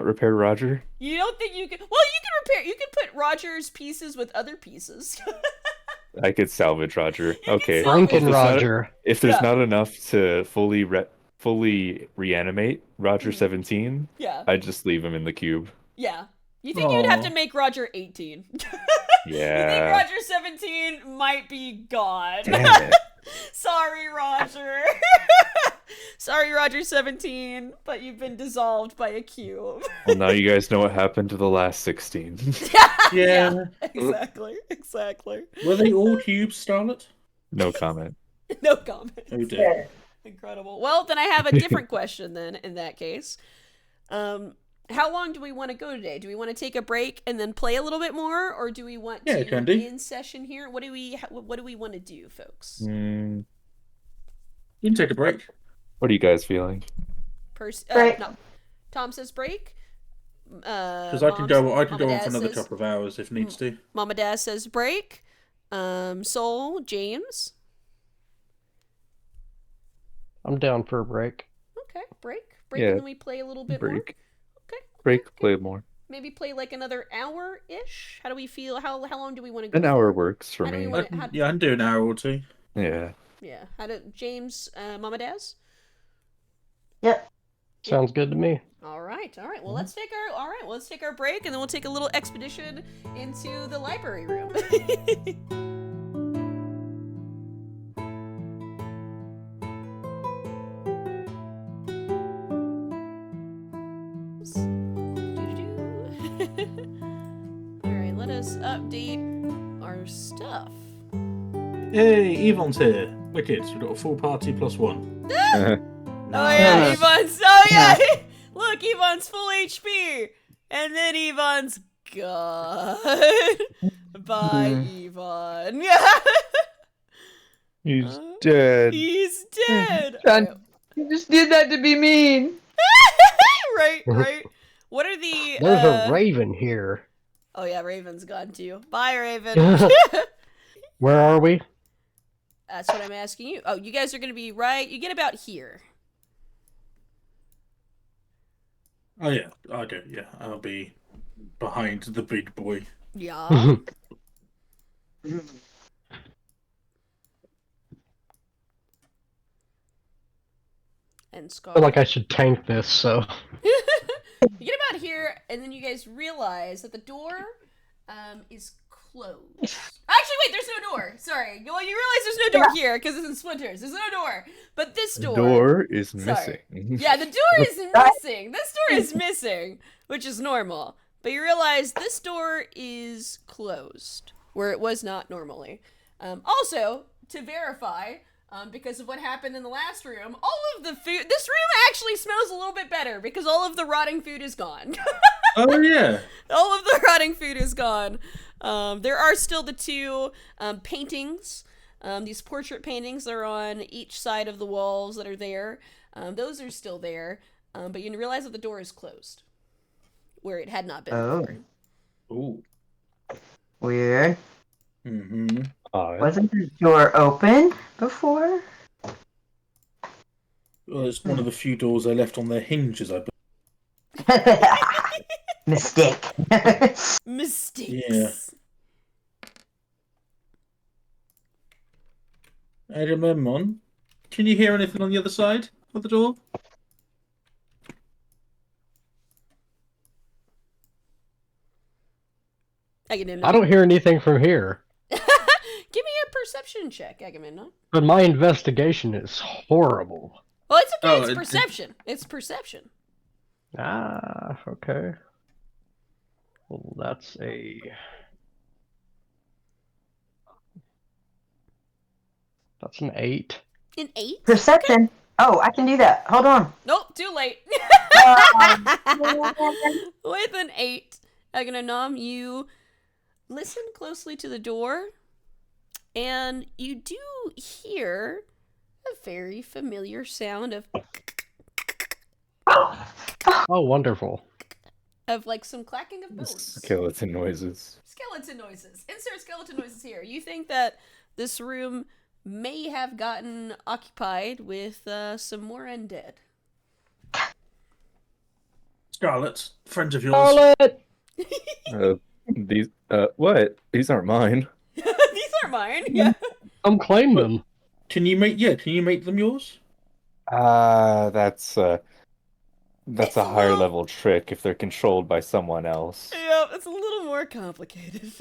Speaker 3: repair Roger?
Speaker 1: You don't think you can? Well, you can repair. You can put Roger's pieces with other pieces.
Speaker 3: I could salvage Roger.
Speaker 1: can
Speaker 3: Okay.
Speaker 1: salvage
Speaker 5: Franken
Speaker 3: If there's not-
Speaker 5: Roger.
Speaker 3: If there's
Speaker 1: Yeah.
Speaker 3: not enough to fully reanimate Roger 17,
Speaker 1: Yeah.
Speaker 3: I just leave him in the cube.
Speaker 1: Yeah. You think you'd have
Speaker 2: Aw.
Speaker 1: to make Roger 18? You think
Speaker 3: Yeah.
Speaker 1: Roger 17 might be gone?
Speaker 3: Damn it.
Speaker 1: Sorry, Roger. Sorry, Roger 17, but you've been dissolved by a cube.
Speaker 3: Well, now you guys know what happened to the last 16.
Speaker 2: Yeah.
Speaker 1: Exactly.
Speaker 2: Were they all cubes, Starlet?
Speaker 3: No comment.
Speaker 1: No comment.
Speaker 2: Oh dear.
Speaker 1: Incredible. Well, then I have a different question then in that case. How long do we want to go today? Do we want to take a break and then play a little bit more, or do we want
Speaker 2: Yeah,
Speaker 1: to
Speaker 2: can do.
Speaker 1: in session here? What do we want to do, folks?
Speaker 3: Mm,
Speaker 2: You can take a break.
Speaker 3: what are you guys feeling?
Speaker 4: Break.
Speaker 1: No. Tom says break.
Speaker 2: Because I can go on for another
Speaker 1: says,
Speaker 2: couple of hours if needs to.
Speaker 1: Mama Dad says break. Soul, James.
Speaker 5: I'm down for a break.
Speaker 1: Okay, break. Break
Speaker 3: Yeah,
Speaker 1: and then we play a little bit more.
Speaker 3: Break. break, play more.
Speaker 1: Maybe play like another hour-ish? How do we feel? How long do we want to go
Speaker 3: An hour
Speaker 1: for?
Speaker 3: works for
Speaker 1: How do we
Speaker 3: me.
Speaker 1: want
Speaker 2: Yeah, I can do an hour or two.
Speaker 3: Yeah.
Speaker 1: Yeah. How do James, Mama Daz?
Speaker 4: Yep.
Speaker 5: Sounds good to me.
Speaker 1: All right. Well, let's take our break, and then we'll take a little expedition into the library room. All right. Let us update our stuff.
Speaker 2: Hey, Yvonne's here. Wicked. We've got a full party +1.
Speaker 1: Oh yeah, Yvonne's. Oh yeah. Look, Yvonne's full HP, and then Yvonne's gone. Bye, Yvonne. Yeah.
Speaker 3: He's dead.
Speaker 1: He's dead.
Speaker 6: Son, you just did that to be mean.
Speaker 1: Right. What are the?
Speaker 5: There's a raven here.
Speaker 1: Oh yeah, Raven's gone too. Bye, Raven.
Speaker 5: Where are we?
Speaker 1: That's what I'm asking you. Oh, you guys are gonna be right. You get about here.
Speaker 2: Oh yeah, okay, yeah. I'll be behind the big boy.
Speaker 1: Yeah. And
Speaker 5: I
Speaker 1: Scar.
Speaker 5: feel like I should tank this, so.
Speaker 1: You get about here, and then you guys realize that the door is closed. Actually, wait, there's no door. Sorry. Well, you realize there's no door here because it's in splinters. There's no door. But this
Speaker 3: The
Speaker 1: door.
Speaker 3: door is
Speaker 1: Sorry.
Speaker 3: missing.
Speaker 1: Yeah, the door is missing. This door is missing, which is normal. But you realize this door is closed, where it was not normally. Also, to verify, because of what happened in the last room, all of the food. This room actually smells a little bit better because all of the rotting food is gone.
Speaker 2: Oh yeah.
Speaker 1: All of the rotting food is gone. There are still the two paintings, these portrait paintings that are on each side of the walls that are there. Those are still there, but you realize that the door is closed, where it had not been before.
Speaker 2: Ooh.
Speaker 4: Weird.
Speaker 2: Mm-hmm.
Speaker 4: Wasn't the door open before?
Speaker 2: Well, it's one of the few doors I left on their hinges, I believe.
Speaker 4: Mistake.
Speaker 1: Mistakes.
Speaker 2: Yeah. Agamemnon, can you hear anything on the other side of the door?
Speaker 1: Agamemnon.
Speaker 5: I don't hear anything from here.
Speaker 1: Give me a perception check, Agamemnon.
Speaker 5: But my investigation is horrible.
Speaker 1: Well, it's okay.
Speaker 2: Oh,
Speaker 1: It's
Speaker 2: it-
Speaker 1: perception. It's perception.
Speaker 5: Ah, okay. Well, that's a... That's an 8.
Speaker 1: An 8?
Speaker 4: Perception. Oh, I can do that. Hold on.
Speaker 1: Nope, too late.
Speaker 4: Uh,
Speaker 1: With an 8, Agamemnon, you listen closely to the door, and you do hear a very familiar sound
Speaker 5: Oh, wonderful.
Speaker 1: of like some clacking of bones.
Speaker 3: Skeleton noises.
Speaker 1: Skeleton noises. Insert skeleton noises here. You think that this room may have gotten occupied with some more undead.
Speaker 2: Scarlet, friends of yours.
Speaker 5: Scarlet!
Speaker 3: What? These aren't mine.
Speaker 1: These are mine. Yeah.
Speaker 5: Come claim them.
Speaker 2: Can you make them yours?
Speaker 3: That's a
Speaker 1: It's a
Speaker 3: higher
Speaker 1: little-
Speaker 3: level trick if they're controlled by someone else.
Speaker 1: Yeah, it's a little more complicated.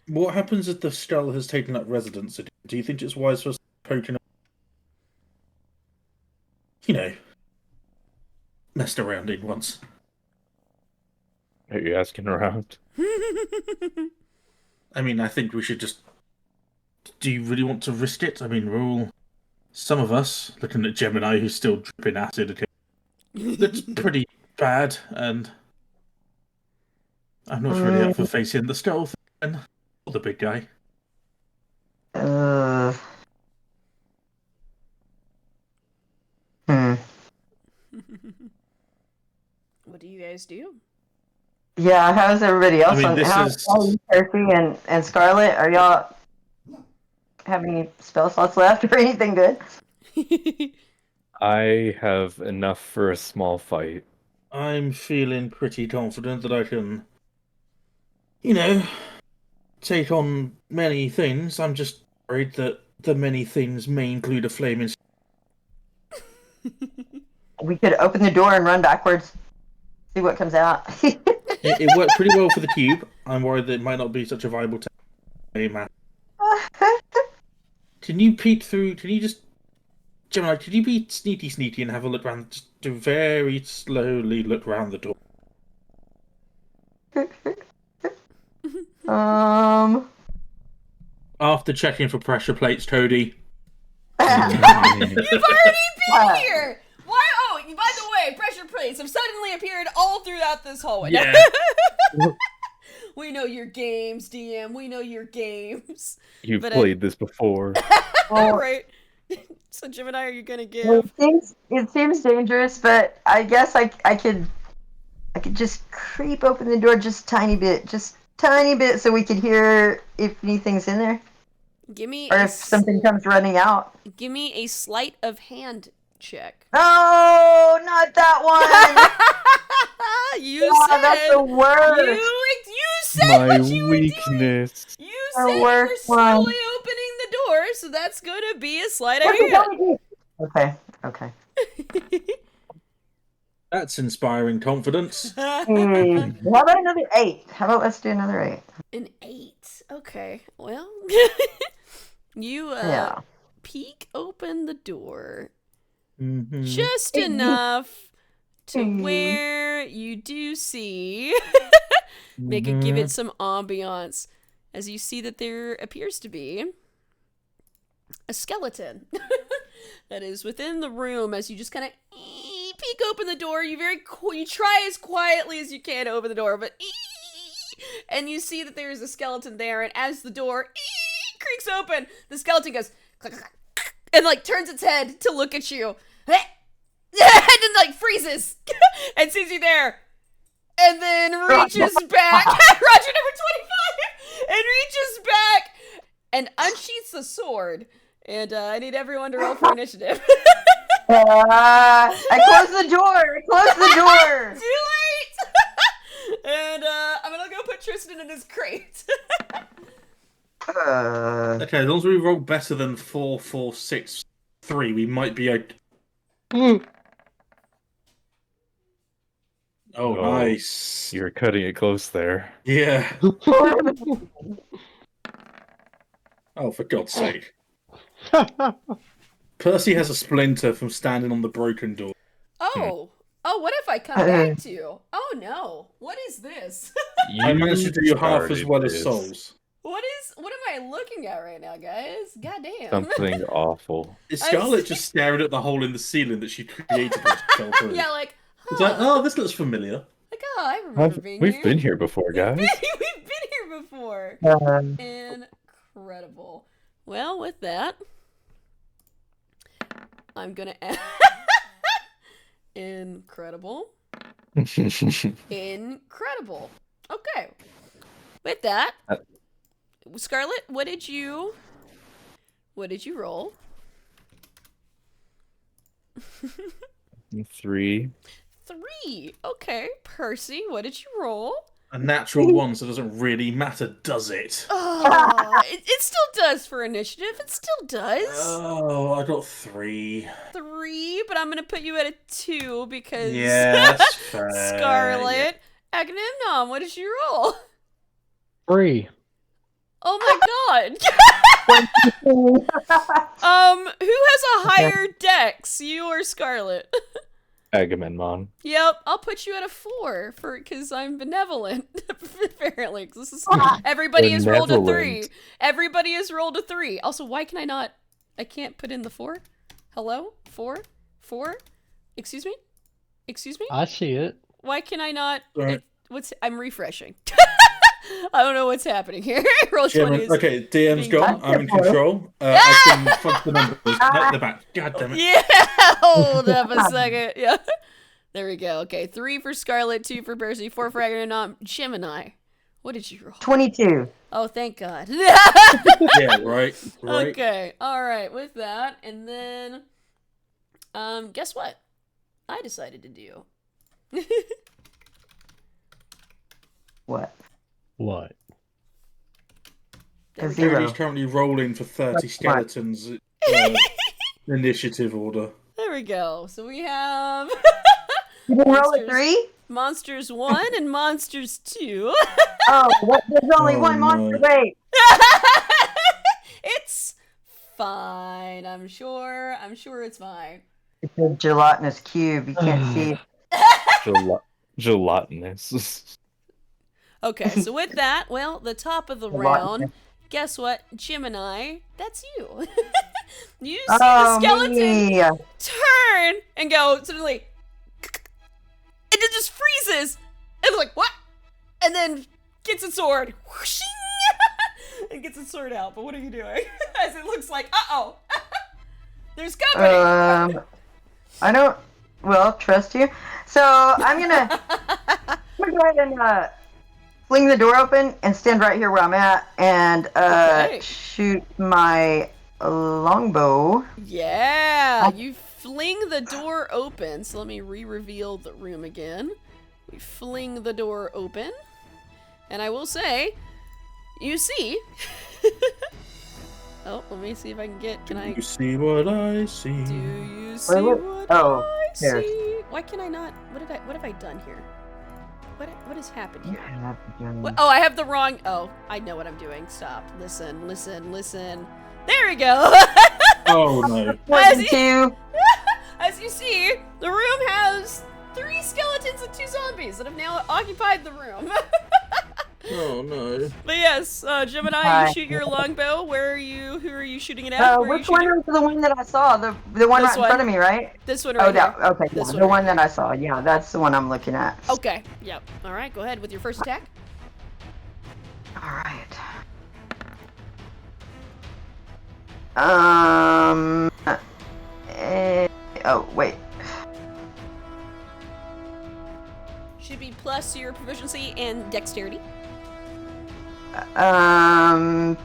Speaker 2: What happens if the skull has taken up residence? Do you think it's wise for us to poke in? You know, messed around in once.
Speaker 3: Are you asking around?
Speaker 2: I mean, I think we should just. Do you really want to risk it? I mean, we're all. Some of us, looking at Gemini, who's still dripping acid, okay, that's pretty bad, and I'm not really up for facing the skull thing, or the big guy.
Speaker 1: What do you guys do?
Speaker 4: Yeah, how's everybody else?
Speaker 2: I mean, this
Speaker 4: how's
Speaker 2: is-
Speaker 4: Percy and Scarlet? Are y'all have any spell slots left or anything good?
Speaker 3: I have enough for a small fight.
Speaker 2: I'm feeling pretty confident that I can, you know, take on many things. I'm just worried that the many things may include a flaming.
Speaker 4: We could open the door and run backwards. See what comes out.
Speaker 2: It worked pretty well for the cube. I'm worried that it might not be such a viable technique. Can you peek through? Can you just, Gemini? Could you be sneaky and have a look around? Just to very slowly look around the door. After checking for pressure plates, Toady.
Speaker 1: You've already been here! Why? Oh, by the way, pressure plates have suddenly appeared all throughout this hallway.
Speaker 2: Yeah.
Speaker 1: We know your games, DM. We know your games.
Speaker 3: You've
Speaker 1: But
Speaker 3: played this before.
Speaker 1: All right. So, Gemini, are you gonna give?
Speaker 4: It seems dangerous, but I guess I could just creep open the door just tiny bit, so we could hear if anything's in there,
Speaker 1: Give me
Speaker 4: or if something comes running out.
Speaker 1: Give me a sleight of hand check.
Speaker 4: Oh, not that one!
Speaker 1: You
Speaker 4: God,
Speaker 1: said
Speaker 4: that's the worst.
Speaker 1: You said
Speaker 3: My
Speaker 1: what you were doing.
Speaker 3: weakness.
Speaker 1: You
Speaker 4: The
Speaker 1: said you were
Speaker 4: worst
Speaker 1: slowly
Speaker 4: one.
Speaker 1: opening the door, so that's gonna be a sleight of
Speaker 4: What did
Speaker 1: hand.
Speaker 4: I do? Okay.
Speaker 2: That's inspiring confidence.
Speaker 4: How about another 8? How about let's do another 8?
Speaker 1: An 8. Okay. Well, you
Speaker 4: Yeah.
Speaker 1: peek open the door
Speaker 2: Mhm.
Speaker 1: just enough to where you do see give it some ambiance as you see that there appears to be a skeleton that is within the room. As you just kind of peek open the door, you try as quietly as you can to open the door, but and you see that there is a skeleton there, and as the door creaks open, the skeleton goes click, click, click, and like turns its head to look at you and then like freezes and sees you there, and then reaches back Roger number 25 and reaches back and unsheaths a sword. And I need everyone to roll for initiative.
Speaker 4: I closed the door.
Speaker 1: Too late. And I'm gonna go put Tristan in his crate.
Speaker 2: Okay, as long as we roll better than 4, 4, 6, 3, we might be a.
Speaker 5: Mm.
Speaker 2: Oh, nice.
Speaker 3: You're cutting it close there.
Speaker 2: Yeah. Oh, for God's sake. Percy has a splinter from standing on the broken door.
Speaker 1: Oh, what if I come back to you? Oh no, what is this?
Speaker 2: I managed to do you half as
Speaker 3: started
Speaker 2: well as
Speaker 3: this.
Speaker 2: Souls.
Speaker 1: What am I looking at right now, guys? Goddamn.
Speaker 3: Something awful.
Speaker 2: Is Scarlet just staring at the hole in the ceiling that she created when she fell through?
Speaker 1: Yeah, like,
Speaker 2: It's like, oh, this looks familiar.
Speaker 1: like, oh, I remember being here.
Speaker 3: We've been here before, guys.
Speaker 1: We've been here before. Incredible. Well, with that, I'm gonna add incredible. Incredible. Okay. With that, Scarlet, what did you roll?
Speaker 3: 3.
Speaker 1: 3. Okay. Percy, what did you roll?
Speaker 2: A natural one, so it doesn't really matter, does it?
Speaker 1: Oh, it still does for initiative. It still does.
Speaker 2: Oh, I got 3.
Speaker 1: 3, but I'm gonna put you at a 2 because
Speaker 2: Yeah, that's fair.
Speaker 1: Scarlet. Agamemnon, what did you roll?
Speaker 5: 3.
Speaker 1: Oh my god. Who has a higher dex, you or Scarlet?
Speaker 3: Agamemnon.
Speaker 1: Yep, I'll put you at a 4 because I'm benevolent. Apparently, 'cause this is, everybody has rolled a 3.
Speaker 3: Benevolent.
Speaker 1: Everybody has rolled a 3. Also, why can I not? I can't put in the 4. Hello, 4, 4. Excuse me.
Speaker 5: I see it.
Speaker 1: Why can I not?
Speaker 2: Sorry.
Speaker 1: I'm refreshing. I don't know what's happening here. Roll
Speaker 2: Yeah,
Speaker 1: 20s.
Speaker 2: okay, DM's gone. I'm in control. I can fudge the numbers. At the back. God damn it.
Speaker 1: Yeah, hold up a second. Yeah. There we go. Okay, 3 for Scarlet, 2 for Percy, 4 for Agamemnon. Gemini, what did you roll?
Speaker 4: 22.
Speaker 1: Oh, thank God.
Speaker 2: Yeah, right.
Speaker 1: Okay, all right. With that, and then, guess what? I decided to do
Speaker 4: What?
Speaker 5: What?
Speaker 1: There we go.
Speaker 4: Zero.
Speaker 2: Cody's currently rolling for 30 skeletons. Initiative order.
Speaker 1: There we go. So we have
Speaker 4: You didn't roll a
Speaker 1: Monsters.
Speaker 4: 3?
Speaker 1: Monsters 1 and Monsters 2.
Speaker 4: Oh, there's only
Speaker 2: Oh,
Speaker 4: one monster.
Speaker 2: no.
Speaker 4: Wait.
Speaker 1: It's fine. I'm sure it's fine.
Speaker 4: It's a gelatinous cube. You can't see.
Speaker 3: Gelatinous.
Speaker 1: Okay, so with that, well, the top of the round, guess what? Gemini, that's you. You see the skeleton
Speaker 4: me.
Speaker 1: turn and go suddenly, and it just freezes. And it's like, what? And then gets its sword. Whooshing, and gets its sword out. But what are you doing? As it looks like, uh-oh. There's company.
Speaker 4: I don't, trust you. So I'm gonna go ahead and fling the door open and stand right here where I'm at and
Speaker 1: Okay.
Speaker 4: shoot my longbow.
Speaker 1: Yeah, you fling the door open. So let me re-reveal the room again. We fling the door open. And I will say, you see... Oh, let me see if I can get... Can I...
Speaker 2: You see what I see?
Speaker 1: Do you see
Speaker 4: what-
Speaker 1: what
Speaker 4: oh,
Speaker 1: I
Speaker 4: there.
Speaker 1: see? Why can I not... What have I done here? What has happened here?
Speaker 4: Mm-hmm.
Speaker 1: What? Oh, I have the wrong... Oh, I know what I'm doing. Stop. Listen. There we go.
Speaker 2: Oh no.
Speaker 1: As you,
Speaker 4: Two.
Speaker 1: as you see, the room has 3 skeletons and 2 zombies that have now occupied the room.
Speaker 2: Oh no.
Speaker 1: But yes, Gemini,
Speaker 4: Hi.
Speaker 1: you shoot your longbow. Who are you shooting it at? Where are you
Speaker 4: Which one
Speaker 1: shooting?
Speaker 4: was the one that I saw? The one
Speaker 1: This
Speaker 4: right in
Speaker 1: one.
Speaker 4: front of me, right?
Speaker 1: This one
Speaker 4: Oh,
Speaker 1: right
Speaker 4: that,
Speaker 1: here.
Speaker 4: okay. Yeah,
Speaker 1: This one
Speaker 4: the
Speaker 1: right
Speaker 4: one
Speaker 1: here.
Speaker 4: that I saw. Yeah, that's the one I'm looking at.
Speaker 1: Okay, yep. Alright, go ahead with your first attack.
Speaker 4: All right. Oh wait.
Speaker 1: Should be plus your proficiency and dexterity.
Speaker 4: Um.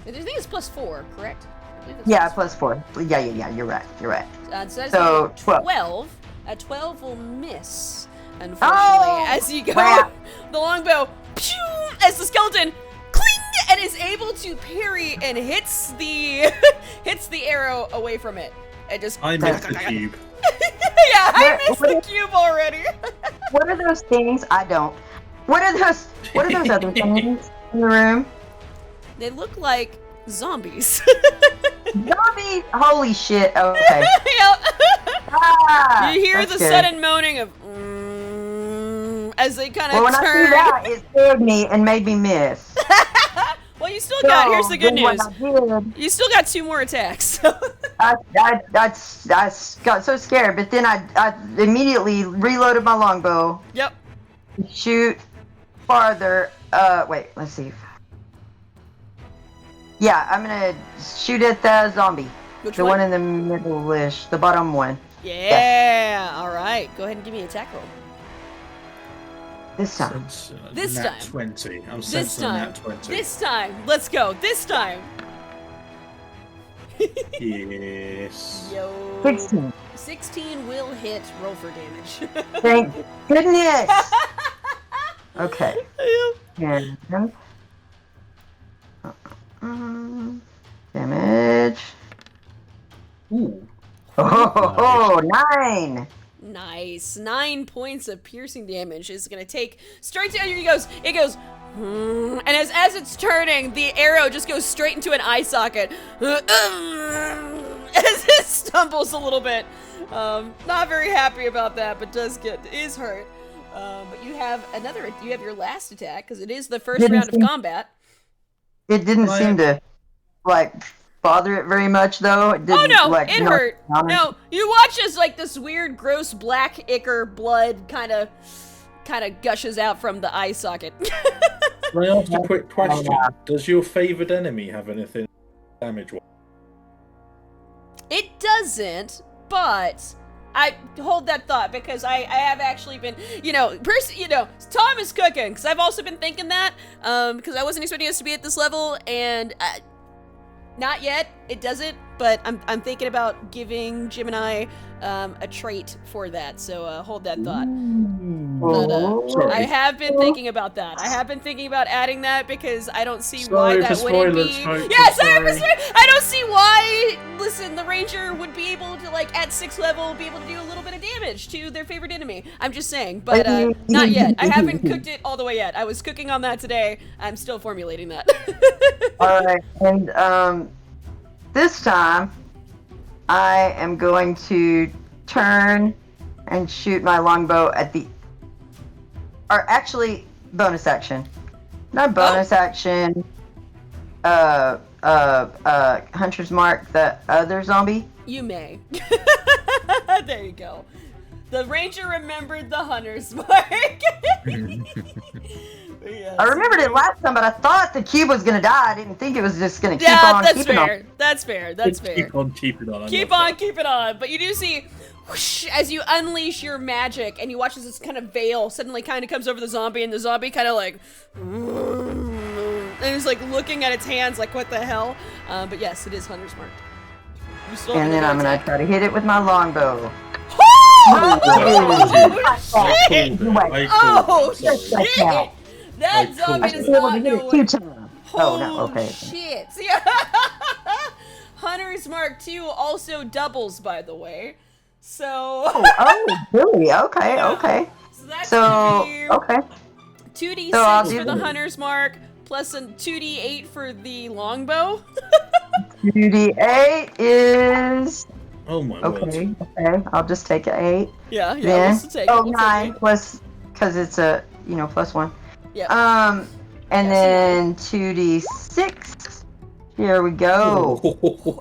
Speaker 1: I think it's plus 4, correct? I believe it's
Speaker 4: Yeah,
Speaker 1: plus
Speaker 4: plus 4. Yeah. You're right.
Speaker 1: So that's
Speaker 4: So, 12.
Speaker 1: 12. A 12 will miss, unfortunately,
Speaker 4: Oh,
Speaker 1: as you go.
Speaker 4: crap.
Speaker 1: The longbow, pew, as the skeleton, cling, and is able to parry and hits the hits the arrow away from it. It just
Speaker 2: I missed the cube.
Speaker 1: yeah, I
Speaker 4: Where-
Speaker 1: missed
Speaker 4: what
Speaker 1: the
Speaker 4: is-
Speaker 1: cube already.
Speaker 4: What are those things? I don't. What are those other things in the room?
Speaker 1: They look like zombies.
Speaker 4: Zombie! Holy shit! Okay.
Speaker 1: Yep.
Speaker 4: Ah,
Speaker 1: You hear
Speaker 4: that's
Speaker 1: the
Speaker 4: scary.
Speaker 1: sudden moaning of as they kind
Speaker 4: Well,
Speaker 1: of
Speaker 4: when I see
Speaker 1: turn.
Speaker 4: that, it scared me and made me miss.
Speaker 1: Well, you still got. Here's the good
Speaker 4: then when
Speaker 1: news.
Speaker 4: I did,
Speaker 1: You still got 2 more attacks.
Speaker 4: I got so scared, but then I immediately reloaded my longbow.
Speaker 1: Yep.
Speaker 4: Shoot farther. Wait, let's see. Yeah, I'm gonna shoot at the zombie.
Speaker 1: Which
Speaker 4: The
Speaker 1: one?
Speaker 4: one in the middle-ish, the bottom one.
Speaker 1: Yeah. All right. Go ahead and give me an attack roll.
Speaker 4: This time.
Speaker 1: This
Speaker 2: nat
Speaker 1: time.
Speaker 2: 20. I'm
Speaker 1: This
Speaker 2: sensing a
Speaker 1: time.
Speaker 2: nat 20.
Speaker 1: This time. Let's go. This time.
Speaker 2: Yes.
Speaker 1: Yo.
Speaker 4: 16.
Speaker 1: 16 will hit. Roll for damage.
Speaker 4: Thank goodness. Okay. And damage.
Speaker 2: Ooh.
Speaker 4: Oh, 9.
Speaker 1: Nice. 9 points of piercing damage is gonna take straight to you. It goes, and as it's turning, the arrow just goes straight into an eye socket. As it stumbles a little bit. Not very happy about that, but is hurt. But you have your last attack, because it is the first
Speaker 4: Didn't
Speaker 1: round of
Speaker 4: seem-
Speaker 1: combat.
Speaker 4: It didn't seem to, bother it very much, though. It didn't,
Speaker 1: Oh no, it
Speaker 4: knock
Speaker 1: hurt.
Speaker 4: down or-
Speaker 1: No, you watch as this weird, gross black ichor blood kind of gushes out from the eye socket.
Speaker 2: Can I ask a quick question? Does your favoured enemy have anything damage-wise?
Speaker 1: It doesn't, but I hold that thought, because I have actually been, Tom is cooking, because I've also been thinking that, because I wasn't expecting us to be at this level, and not yet, it doesn't, but I'm thinking about giving Gemini a trait for that. So hold that thought. But
Speaker 2: Sorry.
Speaker 1: I have been thinking about that. I have been thinking about adding that because I don't see
Speaker 2: Sorry
Speaker 1: why that
Speaker 2: for
Speaker 1: wouldn't
Speaker 2: spoilers,
Speaker 1: be.
Speaker 2: folks,
Speaker 1: Yeah,
Speaker 2: I'm
Speaker 1: sorry for
Speaker 2: sorry.
Speaker 1: spoilers. I don't see why. Listen, the ranger would be able to, like, at 6th level, be able to do a little bit of damage to their favorite enemy. I'm just saying, but not yet. I haven't cooked it all the way yet. I was cooking on that today. I'm still formulating that.
Speaker 4: All right, and this time I am going to turn and shoot my longbow at the. Or actually, bonus action. Not bonus action. Hunter's Mark, the other zombie.
Speaker 1: You may. There you go. The ranger remembered the hunter's mark. Yes.
Speaker 4: I remembered it last time, but I thought the cube was gonna die. I didn't think it was just gonna keep
Speaker 1: Yeah,
Speaker 4: on
Speaker 1: that's
Speaker 4: keeping
Speaker 1: fair.
Speaker 4: on.
Speaker 1: That's fair. That's fair.
Speaker 2: Keep on keeping on. I
Speaker 1: Keep
Speaker 2: love
Speaker 1: on, keep it on. But you do see, whoosh, as you unleash your magic, and you watch as this kind of veil suddenly kind of comes over the zombie, and the zombie kind of like, and is like looking at its hands like, what the hell? But yes, it is Hunter's Mark. You still have
Speaker 4: And then I'm gonna
Speaker 1: attack.
Speaker 4: try to hit it with my longbow.
Speaker 1: Oh, shit!
Speaker 2: that. I
Speaker 1: Oh,
Speaker 2: called it.
Speaker 4: shit.
Speaker 2: Sorry.
Speaker 1: shit! That
Speaker 2: I
Speaker 1: zombie
Speaker 4: I
Speaker 1: does
Speaker 4: should be able
Speaker 1: not
Speaker 4: to hit
Speaker 1: know
Speaker 4: it
Speaker 1: what.
Speaker 4: 2 times. Oh no, okay.
Speaker 1: Shit. Hunter's Mark 2 also doubles, by the way. So.
Speaker 4: Oh, really? Okay,
Speaker 1: Yeah.
Speaker 4: okay.
Speaker 1: So that's
Speaker 4: So,
Speaker 1: gonna be
Speaker 4: okay.
Speaker 1: 2d6
Speaker 4: So I'll
Speaker 1: for
Speaker 4: do
Speaker 1: the
Speaker 4: the-
Speaker 1: Hunter's Mark, plus a 2d8 for the longbow.
Speaker 4: 2d8 is
Speaker 2: Oh my word.
Speaker 4: okay. Okay, I'll just take an 8.
Speaker 1: Yeah, yeah,
Speaker 4: Then
Speaker 1: we'll take it.
Speaker 4: oh
Speaker 1: We'll take
Speaker 4: 9
Speaker 1: it.
Speaker 4: plus because it's a plus 1.
Speaker 1: Yeah.
Speaker 4: And
Speaker 1: Yeah,
Speaker 4: then 2d6. Here we go.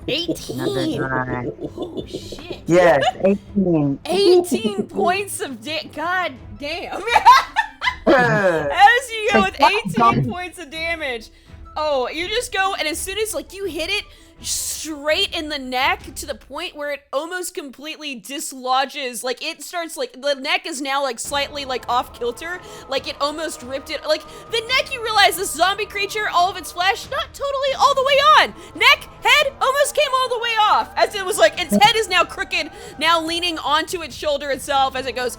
Speaker 1: 18.
Speaker 4: Another 9.
Speaker 1: Oh, shit.
Speaker 4: Yes, 18.
Speaker 1: 18 points of God damn.
Speaker 4: Uh,
Speaker 1: As you go with
Speaker 4: Hey,
Speaker 1: 18 points of damage. Oh, you just go, and as soon as like you hit it straight in the neck to the point where it almost completely dislodges, like it starts like the neck is now like slightly like off kilter, like it almost ripped it. Like the neck, you realize this zombie creature, all of its flesh, not totally all the way on. Neck, head almost came all the way off, as it was like its head is now crooked, now leaning onto its shoulder itself as it goes.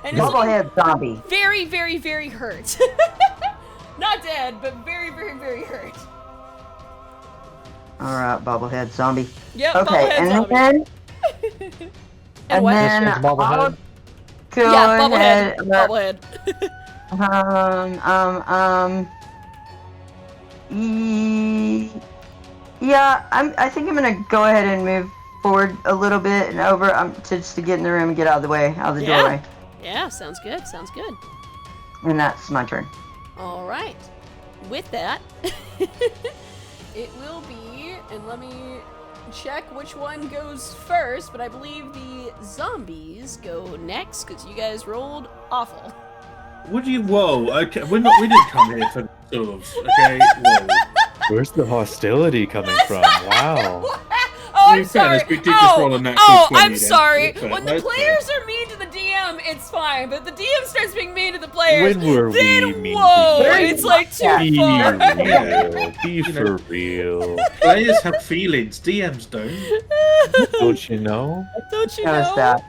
Speaker 1: And it's looking
Speaker 4: Bubblehead zombie.
Speaker 1: very, very, very hurt. Not dead, but very, very, very hurt.
Speaker 4: Alright, bubblehead zombie.
Speaker 1: Yep,
Speaker 4: Okay,
Speaker 1: bobblehead
Speaker 4: and
Speaker 1: zombie.
Speaker 4: then
Speaker 1: And what?
Speaker 4: then
Speaker 5: This one's bobblehead.
Speaker 4: I'll go
Speaker 1: Yeah,
Speaker 4: ahead.
Speaker 1: bobblehead. Bobblehead.
Speaker 4: Yeah, I think I'm gonna go ahead and move forward a little bit and over just to get in the room and get out of the way, out of the
Speaker 1: Yeah.
Speaker 4: doorway.
Speaker 1: Yeah, sounds good. Sounds good.
Speaker 4: And that's my turn.
Speaker 1: All right. With that, it will be, and let me check which one goes first, but I believe the zombies go next because you guys rolled awful.
Speaker 2: Would you? Whoa. Okay. We didn't come here for sort of. Okay. Whoa.
Speaker 3: Where's the hostility coming from? Wow.
Speaker 1: Oh, I'm
Speaker 2: In
Speaker 1: sorry.
Speaker 2: fairness, we did just roll a natural 20
Speaker 1: I'm
Speaker 2: then.
Speaker 1: sorry.
Speaker 2: That's fair,
Speaker 1: When the
Speaker 2: that's
Speaker 1: players are mean to the DM, it's fine. But if the DM starts being mean to the players,
Speaker 3: When were
Speaker 1: then
Speaker 3: we mean
Speaker 1: whoa,
Speaker 3: to you?
Speaker 1: it's like too
Speaker 4: Yeah.
Speaker 3: Be
Speaker 1: far.
Speaker 3: real. Be for real.
Speaker 2: Players have feelings. DMs don't.
Speaker 3: Don't you know?
Speaker 1: Don't you
Speaker 4: Notice
Speaker 1: know?
Speaker 4: that.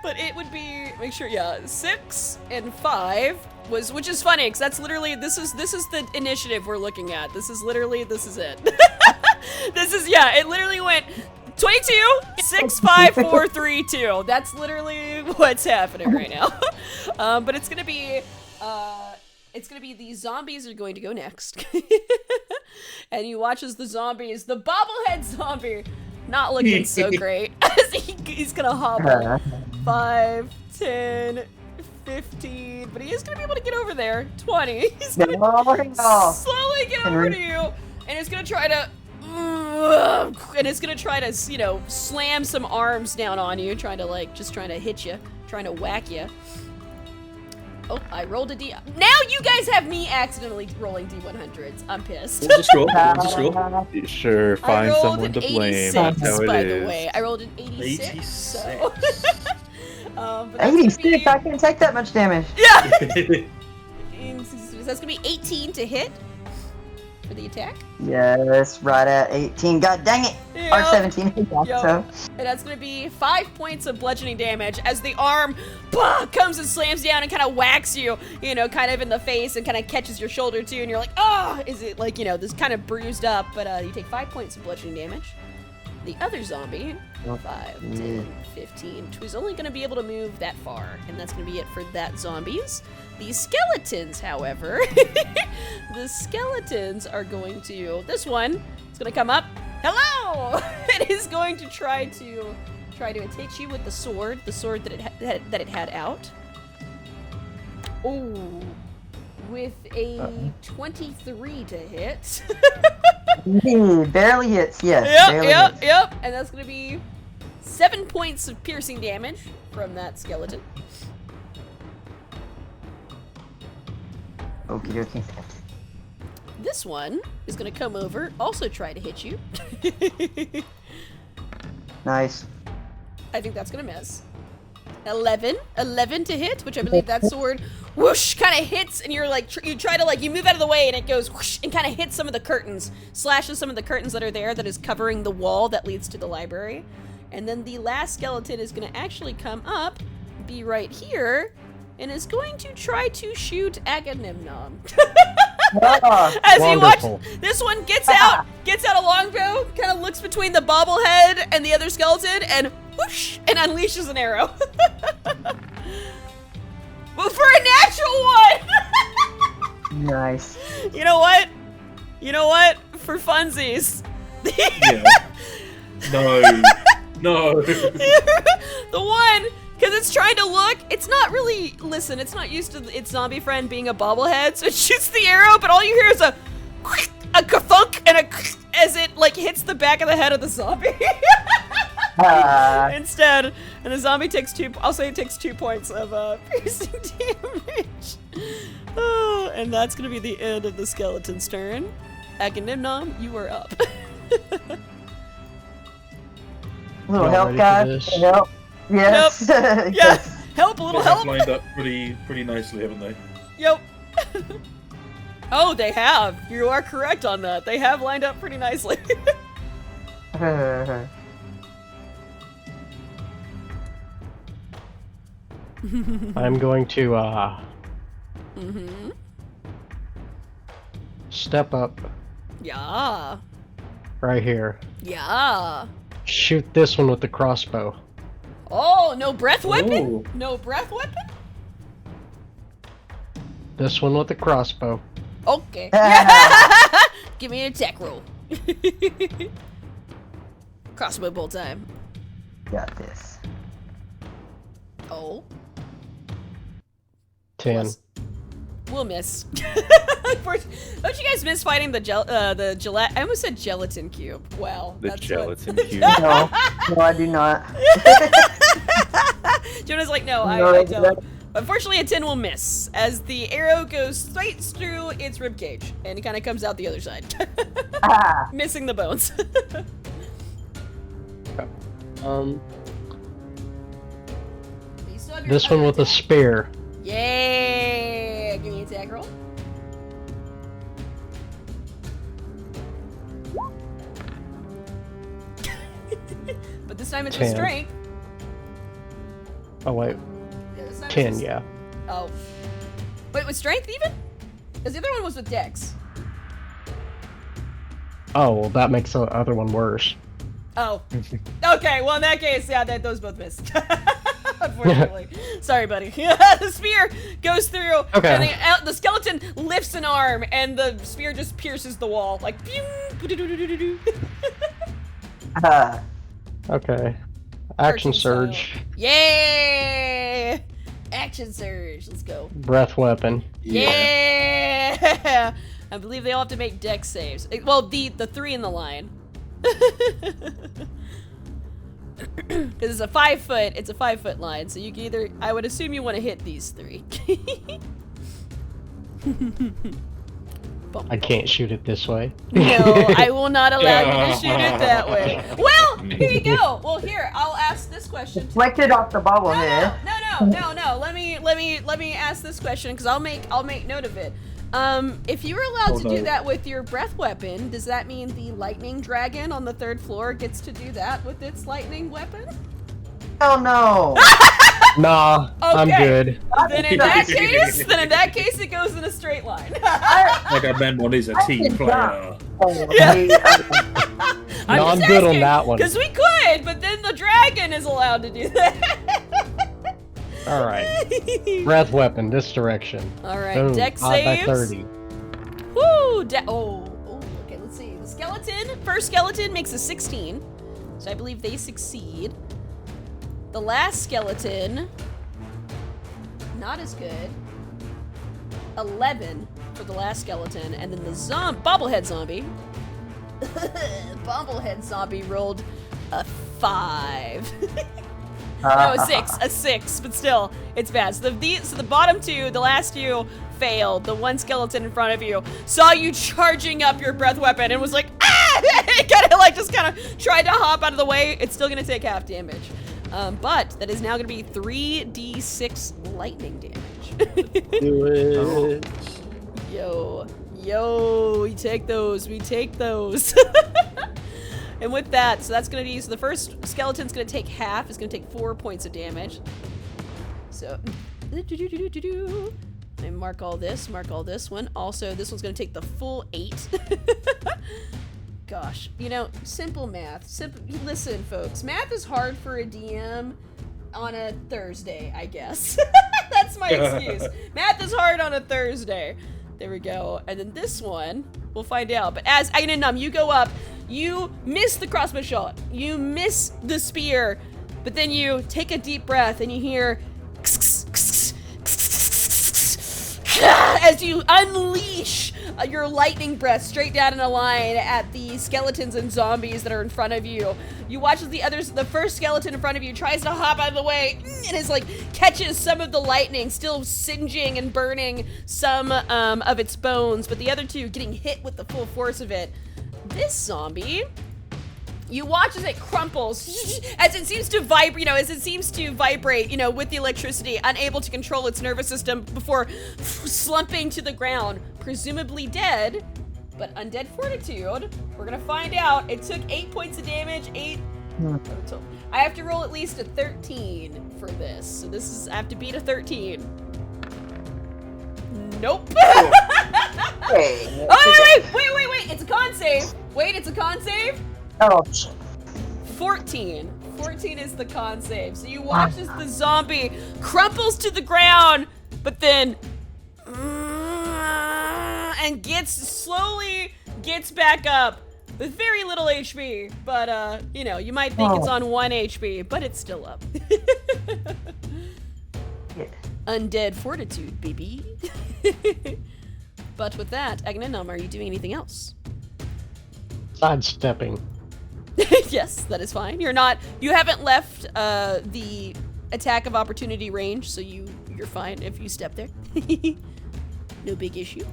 Speaker 1: But it would be, make sure, yeah, 6 and 5 was, which is funny because that's literally, this is the initiative we're looking at. This is it. This is, yeah, it literally went 22, 6, 5, 4, 3, 2. That's literally what's happening right now. But it's gonna be the zombies are going to go next. And you watch as the bobblehead zombie, not looking so great. He's gonna hobble. 5, 10, 15, but he is gonna be able to get over there. 20. He's gonna slowly get over to you, and it's gonna try to, you know, slam some arms down on you, trying to hit you, trying to whack you. Oh, I rolled a D. Now you guys have me accidentally rolling D100s. I'm pissed.
Speaker 2: What's the score? What's the score?
Speaker 3: Sure,
Speaker 1: I
Speaker 3: find
Speaker 1: rolled
Speaker 3: someone
Speaker 1: an
Speaker 3: to blame.
Speaker 1: 86,
Speaker 3: That's how it
Speaker 1: by the
Speaker 3: is.
Speaker 1: way. I rolled an 86.
Speaker 2: 86.
Speaker 1: So. But that's gonna
Speaker 4: 86,
Speaker 1: be-
Speaker 4: I can't take that much damage.
Speaker 1: Yeah. That's gonna be 18 to hit. for the attack.
Speaker 4: Yes, right at 18. God dang it!
Speaker 1: Yep.
Speaker 4: Or 17. Yeah,
Speaker 1: Yep.
Speaker 4: so.
Speaker 1: And that's gonna be 5 points of bludgeoning damage as the arm comes and slams down and kind of whacks you, kind of in the face and kind of catches your shoulder too, and you're like, oh, is it like, this kind of bruised up, but you take 5 points of bludgeoning damage. The other zombie, 5, 10, 15, who's only gonna be able to move that far, and that's gonna be it for that zombies. The skeletons, however, the skeletons are going to, this one is gonna come up. Hello! It is going to try to hit you with the sword that it had out. Oh, with a 23 to hit.
Speaker 4: Barely hits, yes.
Speaker 1: Yep. And that's going to be 7 points of piercing damage from that skeleton.
Speaker 4: Okie dokie.
Speaker 1: This one is going to come over, also try to hit you.
Speaker 4: Nice.
Speaker 1: I think that's going to miss. 11 to hit, which I believe that sword whoosh kind of hits, and you're like, you try to like, you move out of the way, and it goes whoosh and kind of hits some of the curtains, slashes some of the curtains that are there that is covering the wall that leads to the library. And then the last skeleton is going to actually come up, be right here, and is going to try to shoot Agamemnon. As you watch, this one gets out a longbow, kind of looks between the bobblehead and the other skeleton, and whoosh, and unleashes an arrow. Well, for a natural one!
Speaker 4: Nice.
Speaker 1: You know what? For funsies.
Speaker 2: Yeah. No.
Speaker 1: The one, because it's trying to look, it's not really, listen, it's not used to its zombie friend being a bobblehead, so it shoots the arrow, but all you hear is a ka-thunk and as it like hits the back of the head of the zombie. Instead, and the zombie takes 2 points of piercing damage. Oh, and that's gonna be the end of the skeleton's turn. Agamemnon, you are up.
Speaker 4: Little
Speaker 5: Y'all
Speaker 4: help,
Speaker 5: ready for
Speaker 4: guys.
Speaker 5: this?
Speaker 4: Help. Yes.
Speaker 1: Yeah.
Speaker 4: Yes.
Speaker 1: Help, a little
Speaker 2: They have
Speaker 1: help.
Speaker 2: lined up pretty nicely, haven't they?
Speaker 1: Yep. Oh, they have. You are correct on that. They have lined up pretty nicely.
Speaker 5: I'm going to step up
Speaker 1: Yeah.
Speaker 5: right here.
Speaker 1: Yeah.
Speaker 5: Shoot this one with the crossbow.
Speaker 1: Oh, no breath weapon?
Speaker 2: Ooh.
Speaker 1: No breath weapon?
Speaker 5: This one with the crossbow.
Speaker 1: Okay. Give me an attack roll. Crossbow bolt time.
Speaker 4: Got this.
Speaker 1: Oh.
Speaker 5: 10.
Speaker 1: Plus- We'll miss. Don't you guys miss fighting the gelatin? I almost said gelatin cube. Wow.
Speaker 3: The
Speaker 1: that's
Speaker 3: gelatin
Speaker 1: what...
Speaker 3: cube.
Speaker 4: No, I do not.
Speaker 1: Jonah's like, no,
Speaker 4: No,
Speaker 1: I don't. Unfortunately, a 10 will miss, as the arrow goes straight through its ribcage, and it kind of comes out the other side. Missing the bones. You still have your
Speaker 5: This one with a
Speaker 1: attack.
Speaker 5: spear.
Speaker 1: Yeah! Give me an attack roll. But this time it's with
Speaker 5: 10.
Speaker 1: strength.
Speaker 5: Oh wait,
Speaker 1: Yeah, this time
Speaker 5: 10.
Speaker 1: it's with-
Speaker 5: Yeah.
Speaker 1: Oh. Wait, with strength even? Because the other one was with dex.
Speaker 5: Oh, well, that makes the other one worse.
Speaker 1: Oh. Okay, well in that case, yeah, those both missed. Unfortunately. Sorry, buddy. The spear goes through,
Speaker 5: Okay.
Speaker 1: and the skeleton lifts an arm, and the spear just pierces the wall. Like, pew!
Speaker 5: Okay. Action
Speaker 1: Arching style.
Speaker 5: surge.
Speaker 1: Yeah! Action surge. Let's go.
Speaker 5: Breath weapon.
Speaker 1: Yeah! I believe they all have to make dex saves. Well, the 3 in the line. Because it's a 5-foot line, so you can either, I would assume you want to hit these 3.
Speaker 5: I can't shoot it this way.
Speaker 1: No, I will not allow you to shoot it that way. Well, here you go. Well, here, I'll ask this question.
Speaker 4: Deflected off the bobblehead.
Speaker 1: No. Let me ask this question because I'll make note of it. If you were allowed to
Speaker 2: no.
Speaker 1: do that with your breath weapon, does that mean the lightning dragon on the 3rd floor gets to do that with its lightning weapon?
Speaker 4: Oh no!
Speaker 5: Nah, I'm
Speaker 1: Okay.
Speaker 5: good.
Speaker 1: Then in that case, it goes in a straight line.
Speaker 2: Like I meant one is a team
Speaker 4: did
Speaker 2: player.
Speaker 5: No, I'm good on that one.
Speaker 1: Because we could, but then the dragon is allowed to do that.
Speaker 5: All right. Breath weapon, this direction.
Speaker 1: All right,
Speaker 5: Boom.
Speaker 1: dex
Speaker 5: Odd by
Speaker 1: saves.
Speaker 5: 30.
Speaker 1: Woo! Okay, let's see. The skeleton, first skeleton makes a 16, so I believe they succeed. The last skeleton, not as good. 11 for the last skeleton, and then the bobblehead zombie. Bobblehead zombie rolled a 5. No, a 6, but still, it's bad. So the bottom two, the last two, failed. The one skeleton in front of you saw you charging up your breath weapon and was like, ah! It kind of tried to hop out of the way. It's still gonna take half damage. But that is now gonna be 3d6 lightning damage.
Speaker 3: Do it.
Speaker 1: Yo, we take those. And with that, so that's gonna be, so the first skeleton's gonna take half, it's gonna take 4 points of damage. So, and mark all this one. Also, this one's gonna take the full 8. Gosh, simple math. Listen, folks, math is hard for a DM on a Thursday, I guess. That's my excuse. Math is hard on a Thursday. There we go. And then this one, we'll find out. But as Agnanum, you go up, you miss the crossbow shot, you miss the spear, but then you take a deep breath and you hear as you unleash your lightning breath straight down in a line at the skeletons and zombies that are in front of you. You watch as the first skeleton in front of you tries to hop out of the way and is catches some of the lightning, still singeing and burning some of its bones, but the other two getting hit with the full force of it. This zombie, you watch as it crumples, as it seems to vibrate, with the electricity, unable to control its nervous system before slumping to the ground, presumably dead, but undead fortitude. We're gonna find out. It took 8 points of damage, 8 total. I have to roll at least a 13 for this, so I have to beat a 13. Nope.
Speaker 4: Hey,
Speaker 1: Wait, it's a con save. It's a con save.
Speaker 4: Oh,
Speaker 1: 14. 14 is the con save. So you watch as the zombie crumples to the ground, but then and slowly gets back up with very little HP. But you might think it's on 1 HP, but it's still up. Undead fortitude, baby. But with that, Agnanum, are you doing anything else?
Speaker 5: Sidestepping.
Speaker 1: Yes, that is fine. You haven't left the attack of opportunity range, so you're fine if you step there. No big issue.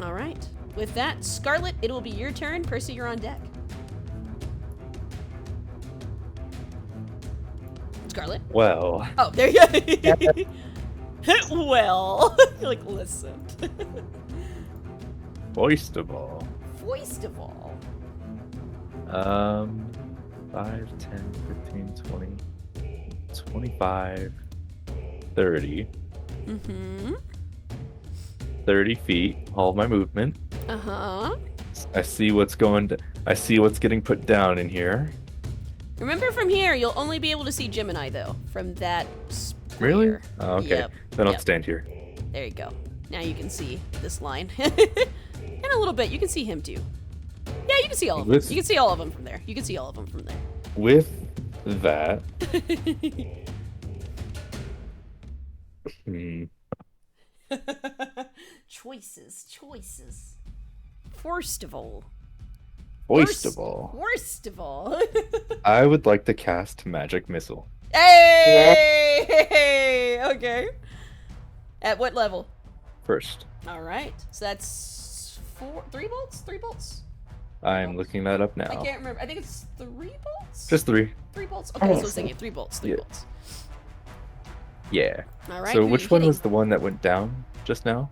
Speaker 1: All right. With that, Scarlet, it will be your turn. Percy, you're on deck. Scarlet?
Speaker 3: Well.
Speaker 1: Oh, there you go. Well, listen.
Speaker 3: Foistable. 5, 10, 15, 20, 25, 30.
Speaker 1: Mm-hmm.
Speaker 3: 30 feet, all of my movement.
Speaker 1: Uh-huh.
Speaker 3: I see what's getting put down in here.
Speaker 1: Remember, from here, you'll only be able to see Gemini, though, from that spear.
Speaker 3: Really? Oh, okay.
Speaker 1: Yep.
Speaker 3: Then I'll stand here.
Speaker 1: There you go. Now you can see this line. And a little bit, you can see him, too. Yeah, you can see all of them. You can see all of them from there.
Speaker 3: With that...
Speaker 1: Choices. Worst of all.
Speaker 3: I would like to cast Magic Missile.
Speaker 1: Hey! Okay. At what level?
Speaker 3: First.
Speaker 1: All right. So that's 3 bolts? 3 bolts?
Speaker 3: I'm looking that up now.
Speaker 1: I can't remember. I think it's 3 bolts?
Speaker 3: Just 3.
Speaker 1: 3 bolts? Okay, so I was thinking 3 bolts. 3 bolts.
Speaker 3: Yeah.
Speaker 1: All right.
Speaker 3: So which one was the one that went down just now?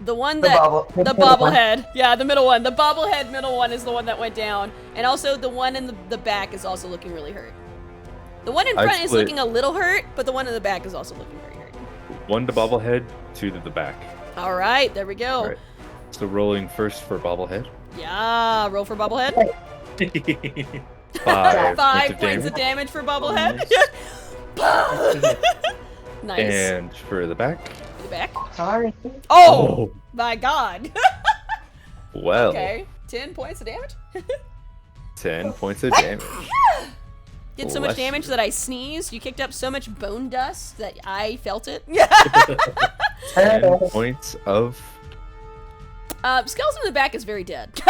Speaker 1: The one
Speaker 4: The
Speaker 1: that
Speaker 4: bobble-
Speaker 1: the
Speaker 4: the middle one.
Speaker 1: bobblehead. Yeah, the middle one. The bobblehead middle one is the one that went down. And also the one in the back is also looking really hurt. The one in
Speaker 3: I'd
Speaker 1: front is
Speaker 3: split-
Speaker 1: looking a little hurt, but the one in the back is also looking very hurt.
Speaker 3: 1 to bobblehead, 2 to the back.
Speaker 1: All right, there we go.
Speaker 3: All right. So rolling first for bobblehead.
Speaker 1: Yeah, roll for bobblehead.
Speaker 3: 5
Speaker 1: 5
Speaker 3: points
Speaker 1: points
Speaker 3: of
Speaker 1: of
Speaker 3: damage.
Speaker 1: damage for bobblehead. Nice.
Speaker 3: And for the back.
Speaker 1: The back.
Speaker 4: Sorry.
Speaker 1: Oh, my God.
Speaker 3: Well,
Speaker 1: Okay, 10 points of damage.
Speaker 3: 10 points of damage.
Speaker 1: Did so much
Speaker 3: Bless
Speaker 1: damage
Speaker 3: you.
Speaker 1: that I sneezed. You kicked up so much bone dust that I felt it.
Speaker 3: 10 points of.
Speaker 1: Skeleton in the back is very dead.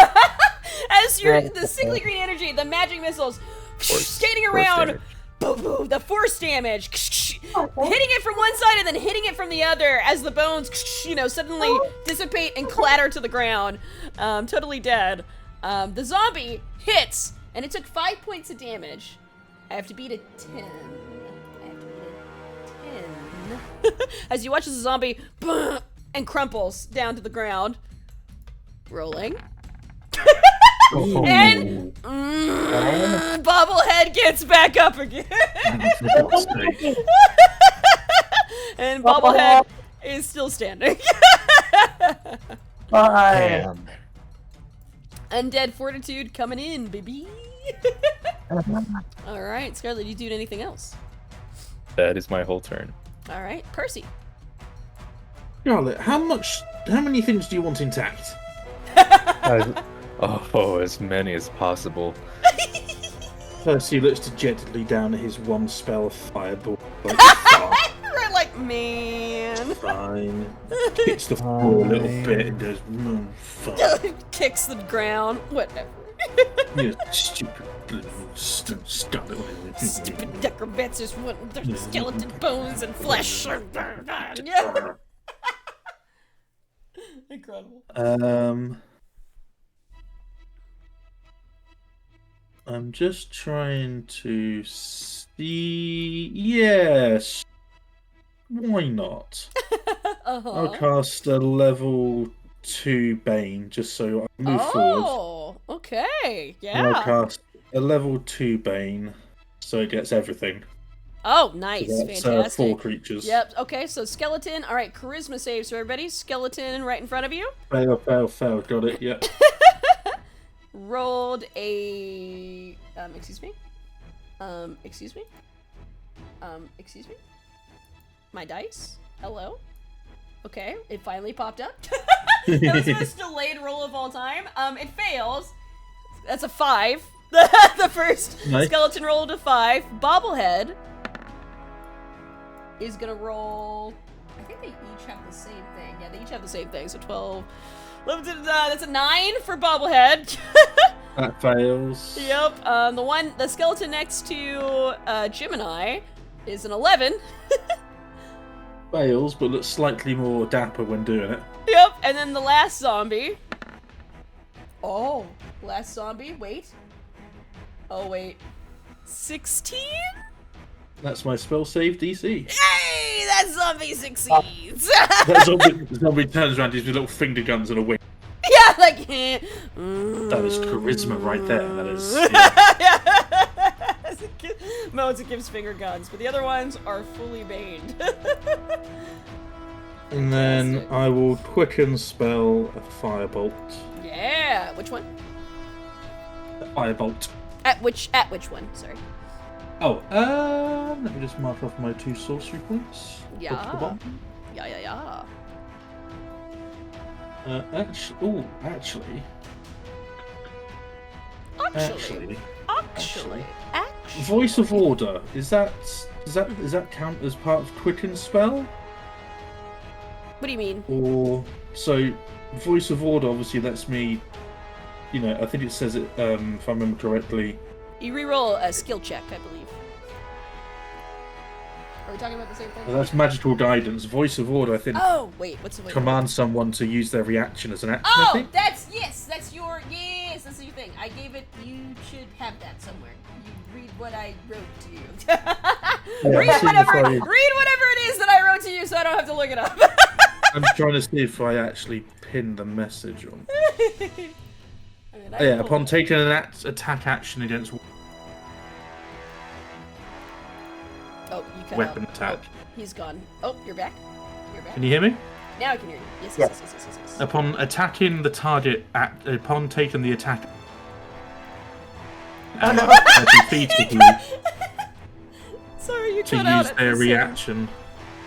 Speaker 1: As the sickly green energy, the magic missiles skating
Speaker 3: force
Speaker 1: around,
Speaker 3: damage.
Speaker 1: boom, boom, the force damage, hitting it from one side and then hitting it from the other as the bones, suddenly dissipate and clatter to the ground. Totally dead. The zombie hits, and it took 5 points of damage. I have to beat a 10. As you watch as the zombie and crumples down to the ground. Rolling. And Bobblehead gets back up again. And Bobblehead is still standing.
Speaker 4: Bye.
Speaker 3: Damn.
Speaker 1: Undead Fortitude coming in, baby. Alright, Scarlet, you doing anything else?
Speaker 3: That is my whole turn.
Speaker 1: Alright, Percy.
Speaker 2: Charlotte, how many things do you want intact?
Speaker 3: As many as possible.
Speaker 2: Percy looks dejectedly down at his one spell fireball. Like, "Fuck,
Speaker 1: We're like, man.
Speaker 2: fine. Kicks the floor a little bit and goes, fuck.
Speaker 1: Kicks the ground. Whatever.
Speaker 2: You stupid little Scarlet.
Speaker 1: Stupid necromancers want their skeleton bones and flesh. Yeah. Incredible.
Speaker 2: I'm just trying to see. Yes. Why not? I'll
Speaker 1: Uh-huh.
Speaker 2: cast a level 2 Bane just so I move forward.
Speaker 1: Oh, okay.
Speaker 2: And I'll
Speaker 1: Yeah.
Speaker 2: cast a level 2 Bane so it gets everything.
Speaker 1: Oh,
Speaker 2: So
Speaker 1: nice.
Speaker 2: that's
Speaker 1: Fantastic.
Speaker 2: 4 creatures.
Speaker 1: Yep. Okay, so skeleton. All right, charisma saves for everybody. Skeleton right in front of you.
Speaker 2: Fail. Got it. Yep.
Speaker 1: Rolled a. Excuse me. Excuse me. Excuse me. My dice. Hello. Okay, it finally popped up. That was the most delayed roll of all time. It fails. That's a 5. The first
Speaker 2: Nice.
Speaker 1: skeleton rolled a 5. Bobblehead is gonna roll. I think they each have the same thing. Yeah, they each have the same thing. So 12. 11, that's a 9 for Bobblehead.
Speaker 2: That fails.
Speaker 1: Yep. The skeleton next to Gemini is an 11.
Speaker 2: Fails, but looks slightly more dapper when doing it.
Speaker 1: Yep. And then the last zombie. Oh, last zombie. Wait. Oh wait. 16?
Speaker 2: That's my spell save DC.
Speaker 1: Hey, that zombie succeeds.
Speaker 2: That zombie turns around, his little finger guns and a wing.
Speaker 1: Yeah, like.
Speaker 2: That is charisma right there. That is. Yeah.
Speaker 1: Modes gives finger guns, but the other ones are fully baned.
Speaker 2: And then I will quicken spell a firebolt.
Speaker 1: Yeah. Which one?
Speaker 2: A firebolt.
Speaker 1: At which one? Sorry.
Speaker 2: Oh, let me just mark off my 2 sorcery points.
Speaker 1: Yeah.
Speaker 2: Up to the bottom.
Speaker 1: Yeah.
Speaker 2: Actually. Voice of Order, does that count as part of quicken spell?
Speaker 1: What do you mean?
Speaker 2: Or so Voice of Order obviously lets me, I think it says it if I remember correctly.
Speaker 1: You reroll a skill check, I believe. Are we talking about the same thing?
Speaker 2: Well, that's magical guidance. Voice of Order, I think,
Speaker 1: Oh, wait, what's the way?
Speaker 2: command someone to use their reaction as an action. I
Speaker 1: Oh,
Speaker 2: think.
Speaker 1: that's your thing. I gave it. You should have that somewhere. You read what I wrote to you.
Speaker 2: Yeah,
Speaker 1: read
Speaker 2: as soon as
Speaker 1: whatever
Speaker 2: I-
Speaker 1: it is that I wrote to you, so I don't have to look it up.
Speaker 2: I'm trying to see if I actually pinned the message on. Yeah, upon taking an attack action against weapon attack.
Speaker 1: Oh, he's gone. Oh, you're back. You're back.
Speaker 2: Can you hear me?
Speaker 1: Now I can hear you. Yes.
Speaker 2: Upon attacking the target, upon taking the attack, 30 feet of you
Speaker 1: Sorry, you
Speaker 2: to
Speaker 1: cut out
Speaker 2: use
Speaker 1: at
Speaker 2: their
Speaker 1: the same-
Speaker 2: reaction.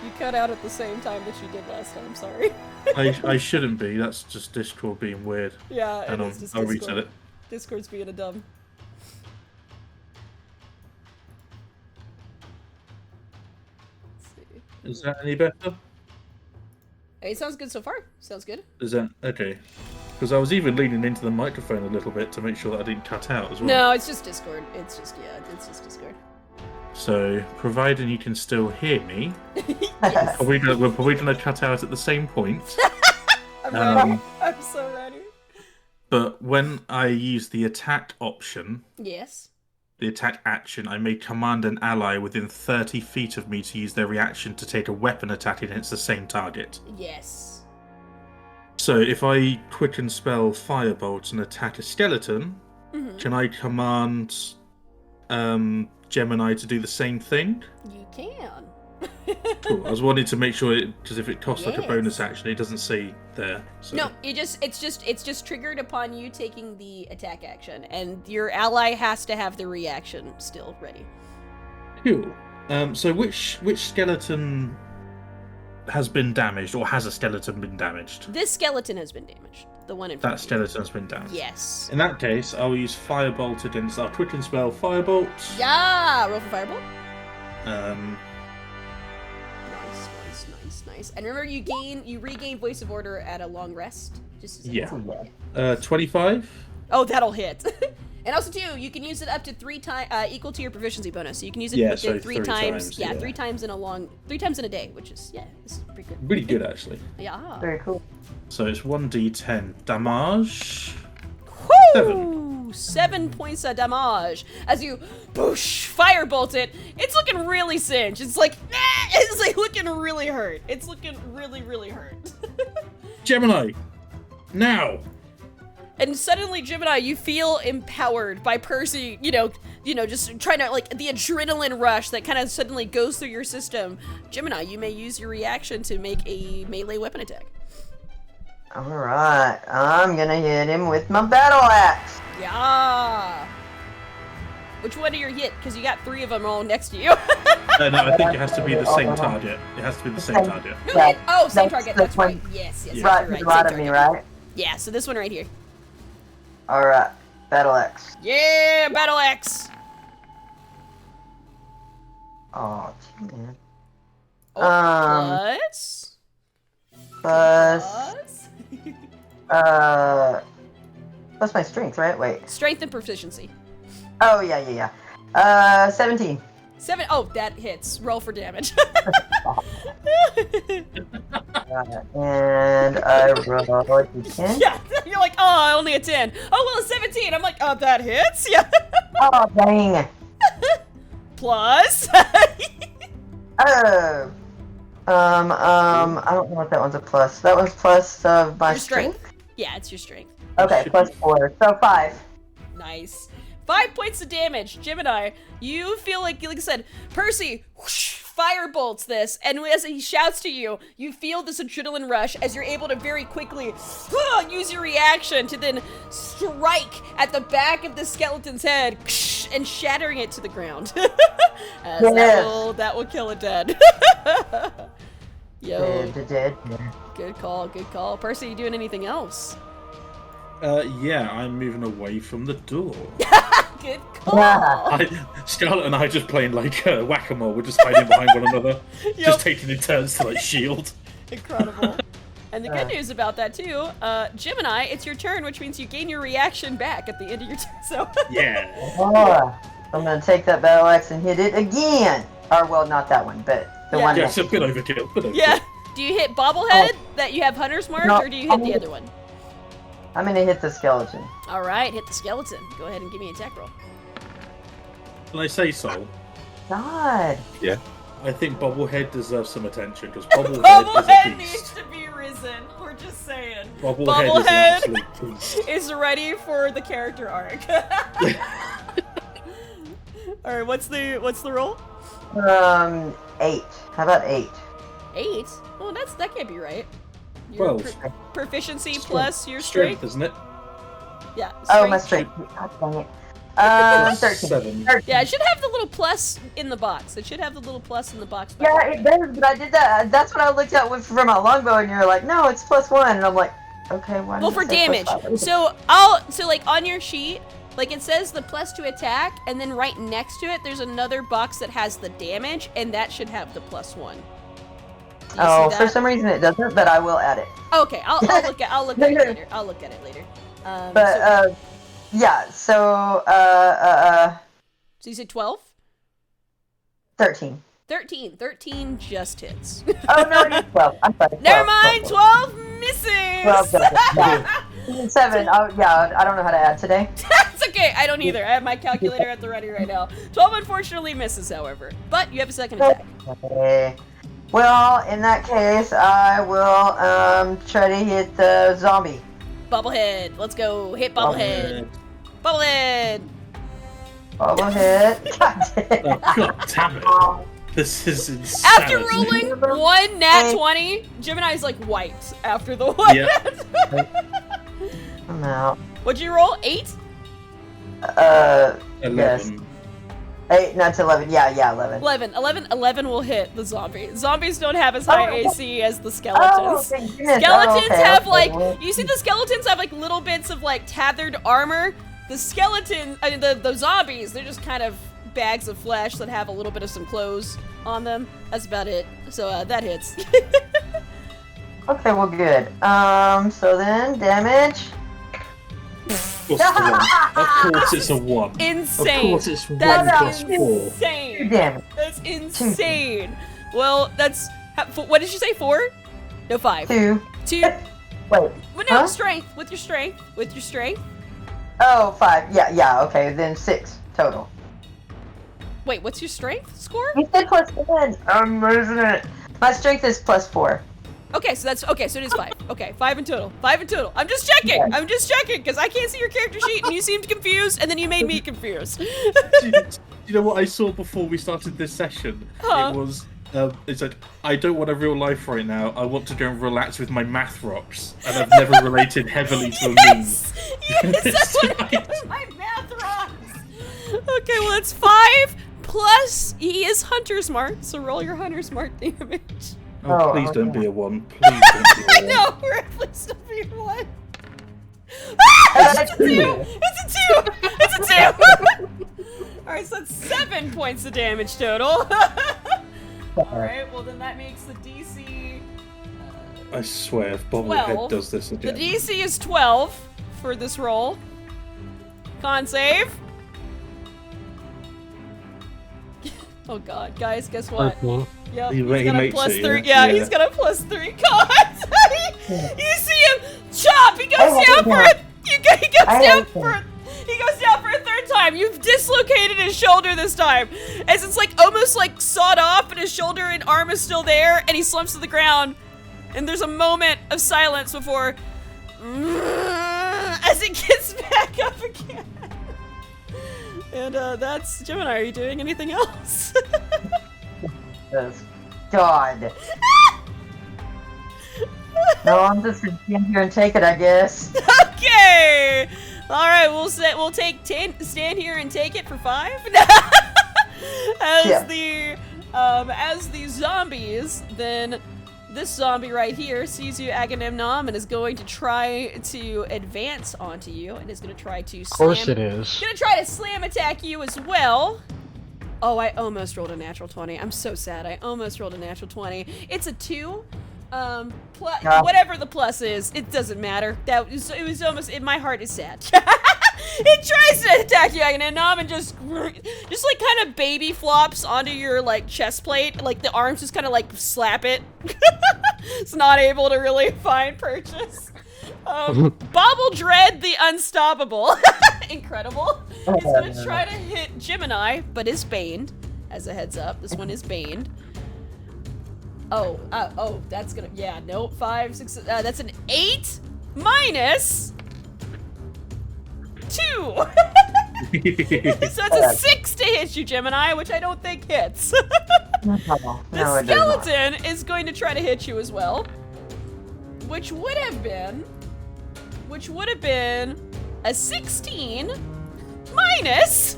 Speaker 1: You cut out at the same time that you did last time. Sorry.
Speaker 2: I shouldn't be. That's just Discord being weird.
Speaker 1: Yeah,
Speaker 2: And
Speaker 1: it is just
Speaker 2: I'll
Speaker 1: Discord.
Speaker 2: reset it.
Speaker 1: Discord's being a dumb. Let's see.
Speaker 2: Is that any better?
Speaker 1: Hey, it sounds good so far. Sounds good.
Speaker 2: Is that okay? Because I was even leaning into the microphone a little bit to make sure that I didn't cut out as well.
Speaker 1: No, it's just Discord. It's just Discord.
Speaker 2: So, providing you can still hear me,
Speaker 1: Yes.
Speaker 2: we're probably gonna cut out at the same point.
Speaker 1: I'm ready. I'm so ready.
Speaker 2: But when I use the attack option,
Speaker 1: Yes.
Speaker 2: the attack action, I may command an ally within 30 feet of me to use their reaction to take a weapon attack against the same target.
Speaker 1: Yes.
Speaker 2: So if I quicken spell Firebolt and attack a skeleton, can I command Gemini to do the same thing?
Speaker 1: You can.
Speaker 2: Cool. I was wanting to make sure because if it costs like a
Speaker 1: Yes.
Speaker 2: bonus action, it doesn't say there. So.
Speaker 1: No, it's just triggered upon you taking the attack action, and your ally has to have the reaction still ready.
Speaker 2: Cool. So which skeleton has been damaged, or has a skeleton been damaged?
Speaker 1: This skeleton has been damaged. The one in front
Speaker 2: That
Speaker 1: of
Speaker 2: skeleton has been damaged.
Speaker 1: you. Yes.
Speaker 2: In that case, I'll use Firebolt against our quicken spell Firebolt.
Speaker 1: Yeah. Roll for fireball. Nice. And remember, you regain voice of order at a long rest. Just as a
Speaker 2: 25.
Speaker 1: Oh, that'll hit. And also, too, you can use it up to 3 times, equal to your proficiency bonus. So you can use it up to 3 times. Yeah, 3 times in a day, which is it's pretty good.
Speaker 2: Really good, actually.
Speaker 1: Yeah.
Speaker 4: Very cool.
Speaker 2: So it's 1d10 damage.
Speaker 1: Woo! 7 points of damage as you boosh firebolt it. It's looking really singed. It's like it's like looking really hurt. It's looking really hurt.
Speaker 2: Gemini, now.
Speaker 1: And suddenly, Gemini, you feel empowered by Percy, just trying to, like, the adrenaline rush that kind of suddenly goes through your system. Gemini, you may use your reaction to make a melee weapon attack.
Speaker 4: Alright, I'm gonna hit him with my battle axe.
Speaker 1: Yeah. Which one do you hit? Because you got 3 of them all next to you.
Speaker 2: No, I think it has to be the same target. It has to be the same target.
Speaker 1: No,
Speaker 4: Yeah,
Speaker 1: same
Speaker 4: that's
Speaker 1: target.
Speaker 4: the
Speaker 1: That's right.
Speaker 4: one.
Speaker 1: Yes,
Speaker 4: Right
Speaker 1: you're
Speaker 4: to the
Speaker 1: right.
Speaker 4: right
Speaker 1: Same
Speaker 4: of me,
Speaker 1: target.
Speaker 4: right?
Speaker 1: Yeah, so this one right here.
Speaker 4: Alright, battle axe.
Speaker 1: Yeah, battle axe.
Speaker 4: Oh, man.
Speaker 1: Oh,
Speaker 4: Plus, plus my strength, right? Wait.
Speaker 1: Strength and proficiency.
Speaker 4: Oh, yeah. 17.
Speaker 1: 7. Oh, that hits. Roll for damage.
Speaker 4: And I roll a 10.
Speaker 1: Yeah, you're like, oh, only a 10. Oh, well, a 17. I'm like, oh, that hits. Yeah.
Speaker 4: Oh, dang.
Speaker 1: Plus.
Speaker 4: Oh. I don't know what that one's a plus. That one's plus of my
Speaker 1: Your strength. Yeah, it's your strength.
Speaker 4: Okay, plus 4. So 5.
Speaker 1: Nice. 5 points of damage. Gemini, you feel like I said, Percy whoosh, firebolts this, and as he shouts to you, you feel this adrenaline rush as you're able to very quickly use your reaction to then strike at the back of the skeleton's head and shattering it to the ground. As
Speaker 4: Yes.
Speaker 1: that will kill it dead. Yo,
Speaker 4: Dead.
Speaker 1: good call. Percy, you doing anything else?
Speaker 2: Yeah, I'm moving away from the door.
Speaker 1: Good call.
Speaker 2: Scarlet and I just playing like whack-a-mole. We're just hiding behind one another, just taking in turns to like shield.
Speaker 1: Incredible. And the good news about that too, Gemini, it's your turn, which means you gain your reaction back at the end of your turn. So
Speaker 2: Yeah.
Speaker 4: Oh, I'm gonna take that battle axe and hit it again. Or well, not that one, but the one.
Speaker 2: Yeah,
Speaker 4: next
Speaker 2: it's a bit overkill.
Speaker 1: yeah. Do you hit Bobblehead that you have Hunter's Mark,
Speaker 4: No,
Speaker 1: or do you hit the other one?
Speaker 4: I'm gonna hit the skeleton.
Speaker 1: All right, hit the skeleton. Go ahead and give me an attack roll.
Speaker 2: Can I say so?
Speaker 4: God.
Speaker 3: Yeah.
Speaker 2: I think Bobblehead deserves some attention because Bobblehead is a
Speaker 1: Bobblehead
Speaker 2: beast.
Speaker 1: needs to be
Speaker 2: Bobblehead is an
Speaker 1: Bobblehead
Speaker 2: absolute beast.
Speaker 1: is ready for the character arc. All right, what's the roll?
Speaker 4: 8. How about 8?
Speaker 1: 8. Oh, that can't be right. Your
Speaker 2: 12.
Speaker 1: proficiency plus your
Speaker 2: Strength,
Speaker 1: strength.
Speaker 2: isn't it?
Speaker 1: Yeah.
Speaker 4: Oh, my strength. God dang it. 13.
Speaker 2: 7.
Speaker 1: Yeah, it should have the little plus in the box. It should have the little plus in the box.
Speaker 4: Yeah, it does, but I did that. That's what I looked at for my longbow, and you're like, no, it's +1. And I'm like, okay, why
Speaker 1: Well,
Speaker 4: does
Speaker 1: for
Speaker 4: it say
Speaker 1: damage.
Speaker 4: +5?
Speaker 1: So like on your sheet, like it says the +2 attack, and then right next to it, there's another box that has the damage, and that should have the +1. Do you
Speaker 4: Oh,
Speaker 1: see
Speaker 4: for
Speaker 1: that?
Speaker 4: some reason it doesn't, but I will add it.
Speaker 1: Okay, I'll look at it later. I'll look at it later.
Speaker 4: But yeah, so
Speaker 1: so you said 12?
Speaker 4: 13.
Speaker 1: 13 just hits.
Speaker 4: Oh no, it's 12. I'm sorry. 12,
Speaker 1: Never mind,
Speaker 4: 12.
Speaker 1: 12 misses.
Speaker 4: 12 doesn't. 7. Oh yeah, I don't know how to add today.
Speaker 1: That's okay, I don't either. I have my calculator at the ready right now. 12 unfortunately misses, however. But you have a second attack.
Speaker 4: Okay. Well, in that case, I will try to hit the zombie.
Speaker 1: Bobblehead, let's go. Hit Bobblehead. Bobblehead.
Speaker 4: Bubble hit. God damn.
Speaker 2: Oh, God damn it. This is insanity.
Speaker 1: After rolling one nat 20, Gemini's like white after the one.
Speaker 2: Yep.
Speaker 4: I'm out.
Speaker 1: What'd you roll? 8?
Speaker 2: 11.
Speaker 4: Yes. 8, not 11. Yeah, 11.
Speaker 1: 11 will hit the zombie. Zombies don't have as high AC as the
Speaker 4: Oh,
Speaker 1: skeletons.
Speaker 4: thank goodness.
Speaker 1: Skeletons
Speaker 4: okay,
Speaker 1: have
Speaker 4: okay.
Speaker 1: like, you see the skeletons have like little bits of like tethered armor. The skeleton, I mean the zombies, they're just kind of bags of flesh that have a little bit of some clothes on them. That's about it. So that hits.
Speaker 4: Okay, well, good. So then, damage.
Speaker 2: Of course, it's a 1. Of course it's a 1.
Speaker 1: Insane.
Speaker 2: Of course it's 1
Speaker 1: That's
Speaker 2: plus 4.
Speaker 4: 2
Speaker 1: insane.
Speaker 4: damage.
Speaker 1: That's insane. Well, that's what did you say? 4? No, 5.
Speaker 4: 2.
Speaker 1: 2.
Speaker 4: Wait.
Speaker 1: Well, no,
Speaker 4: Huh?
Speaker 1: strength. With your strength.
Speaker 4: Oh, 5. Yeah, okay, then 6 total.
Speaker 1: Wait, what's your strength score?
Speaker 4: You said +1. I'm losing it. My strength is +4.
Speaker 1: Okay, so it is 5. Okay, 5 in total. 5 in total. I'm just checking.
Speaker 4: Yeah.
Speaker 1: I'm just checking because I can't see your character sheet and you seemed confused and then you made me confused.
Speaker 2: Do you know what I saw before we started this session?
Speaker 1: Huh?
Speaker 2: It was, it said, I don't want a real life right now. I want to go and relax with my math rocks. And I've never related heavily to a meme.
Speaker 1: Yes, that's what I did with my math rocks. Okay, well it's 5 plus he is Hunter Smart, so roll your Hunter Smart damage.
Speaker 2: Oh,
Speaker 4: Oh,
Speaker 2: please don't
Speaker 4: okay.
Speaker 2: be a 1. Please don't be a 1.
Speaker 1: No, please don't be 1.
Speaker 4: That's
Speaker 1: It's a 2! It's a 2! It's a 2! Alright, so that's 7 points of damage total. Alright, well then that makes the DC...
Speaker 2: I swear, if Bobblehead
Speaker 1: 12.
Speaker 2: does this
Speaker 1: The
Speaker 2: again.
Speaker 1: DC is 12 for this roll. Con save. Oh god, guys, guess what?
Speaker 5: 13.
Speaker 1: Yep,
Speaker 2: He
Speaker 1: he's got a
Speaker 2: makes
Speaker 1: plus
Speaker 2: it,
Speaker 1: 3.
Speaker 2: yeah.
Speaker 1: Yeah, he's got a plus 3 con. You see him chop. He goes
Speaker 4: I
Speaker 1: down for
Speaker 4: hate
Speaker 1: it. He goes
Speaker 4: I
Speaker 1: down
Speaker 4: hate
Speaker 1: for it. He goes down for a 3rd time. You've dislocated his shoulder this time, as it's like almost like sawed off, and his shoulder and arm is still there, and he slumps to the ground. And there's a moment of silence before, as it gets back up again. And that's Gemini. Are you doing anything else?
Speaker 4: God. No, I'm just gonna stand here and take it, I guess.
Speaker 1: Okay. All right, we'll stand here and take it for 5. As the zombies, then this zombie right here sees you, Agamemnon, and is going to try to advance onto you, and is going to try to
Speaker 5: Of course it is.
Speaker 1: Gonna try to slam attack you as well. Oh, I almost rolled a natural 20. I'm so sad. I almost rolled a natural 20. It's a 2. Whatever the plus is, it doesn't matter. It was almost. My heart is sad. It tries to attack you, Agamemnon, and just like kind of baby flops onto your like chest plate. Like the arms just kind of like slap it. It's not able to really find purchase. Bobble Dread the Unstoppable. Incredible. He's gonna try to hit Gemini, but is baned. As a heads up, this one is baned. Oh, that's gonna, yeah, no, 5, 6, that's an 8 minus 2. So it's a 6 to hit you, Gemini, which I don't think hits.
Speaker 4: No,
Speaker 1: The
Speaker 4: it does not.
Speaker 1: skeleton is going to try to hit you as well, which would have been a 16 minus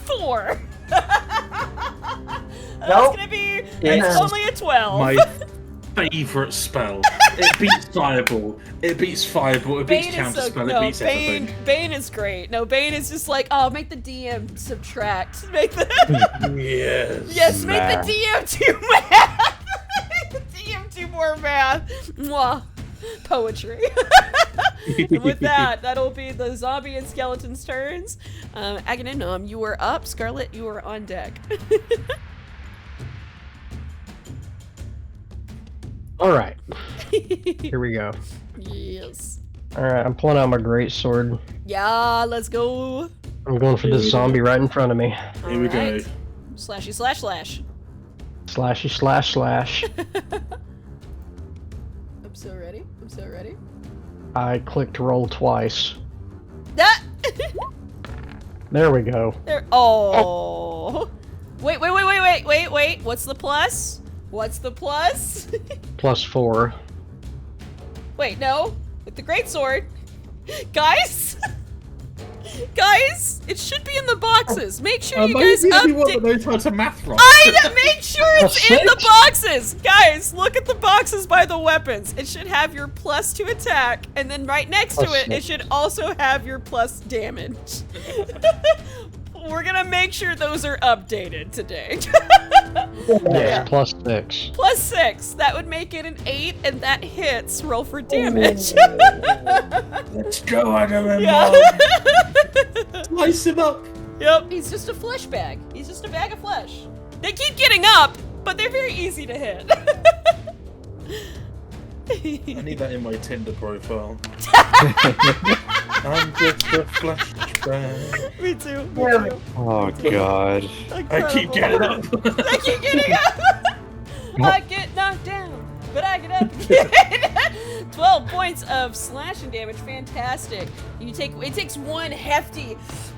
Speaker 1: 4. That's
Speaker 4: Nope.
Speaker 1: gonna be
Speaker 4: It's
Speaker 1: only a 12.
Speaker 2: My favourite spell. It beats Fireball. It beats Fireball. It beats Counterspell. It beats everything.
Speaker 1: Bane is great. No, Bane is just like, oh, make the DM subtract. Make the
Speaker 2: Yes.
Speaker 1: make the DM do math. Make the DM do more math. Mwah. Poetry. And with that, that'll be the zombie and skeleton's turns. Agamemnon, you are up. Scarlet, you are on deck.
Speaker 5: All right. Here we go.
Speaker 1: Yes.
Speaker 5: All right, I'm pulling out my great sword.
Speaker 1: Yeah, let's go.
Speaker 5: I'm going for this zombie right in front of me.
Speaker 2: Here we go.
Speaker 1: Alright. Slashy slash slash.
Speaker 5: Slashy slash slash.
Speaker 1: I'm so ready. I'm so ready.
Speaker 5: I clicked roll twice.
Speaker 1: That.
Speaker 5: There we go.
Speaker 1: There. Oh. Wait. What's the plus? What's the plus?
Speaker 5: +4.
Speaker 1: Wait, no. With the greatsword. Guys? Guys, it should be in the boxes. Make sure you guys
Speaker 2: Maybe anyone that
Speaker 1: update.
Speaker 2: knows how to math right.
Speaker 1: Make sure it's in the boxes. Guys, look at the boxes by the weapons. It should have your +2 attack, and then right next to it, it should also have your plus damage. We're gonna make sure those are updated today.
Speaker 5: Yes, +6.
Speaker 1: +6. That would make it an 8, and that hits. Roll for damage.
Speaker 2: Let's go, Agamemnon.
Speaker 1: Yeah.
Speaker 2: Slice him up.
Speaker 1: Yep. He's just a flesh bag. He's just a bag of flesh. They keep getting up, but they're very easy to hit.
Speaker 2: I need that in my Tinder profile. I'm just a flash bag.
Speaker 1: Me too.
Speaker 3: Oh god.
Speaker 2: I keep getting up.
Speaker 1: I keep getting up. I get knocked down, but I get up again. 12 points of slashing damage. Fantastic. It takes one hefty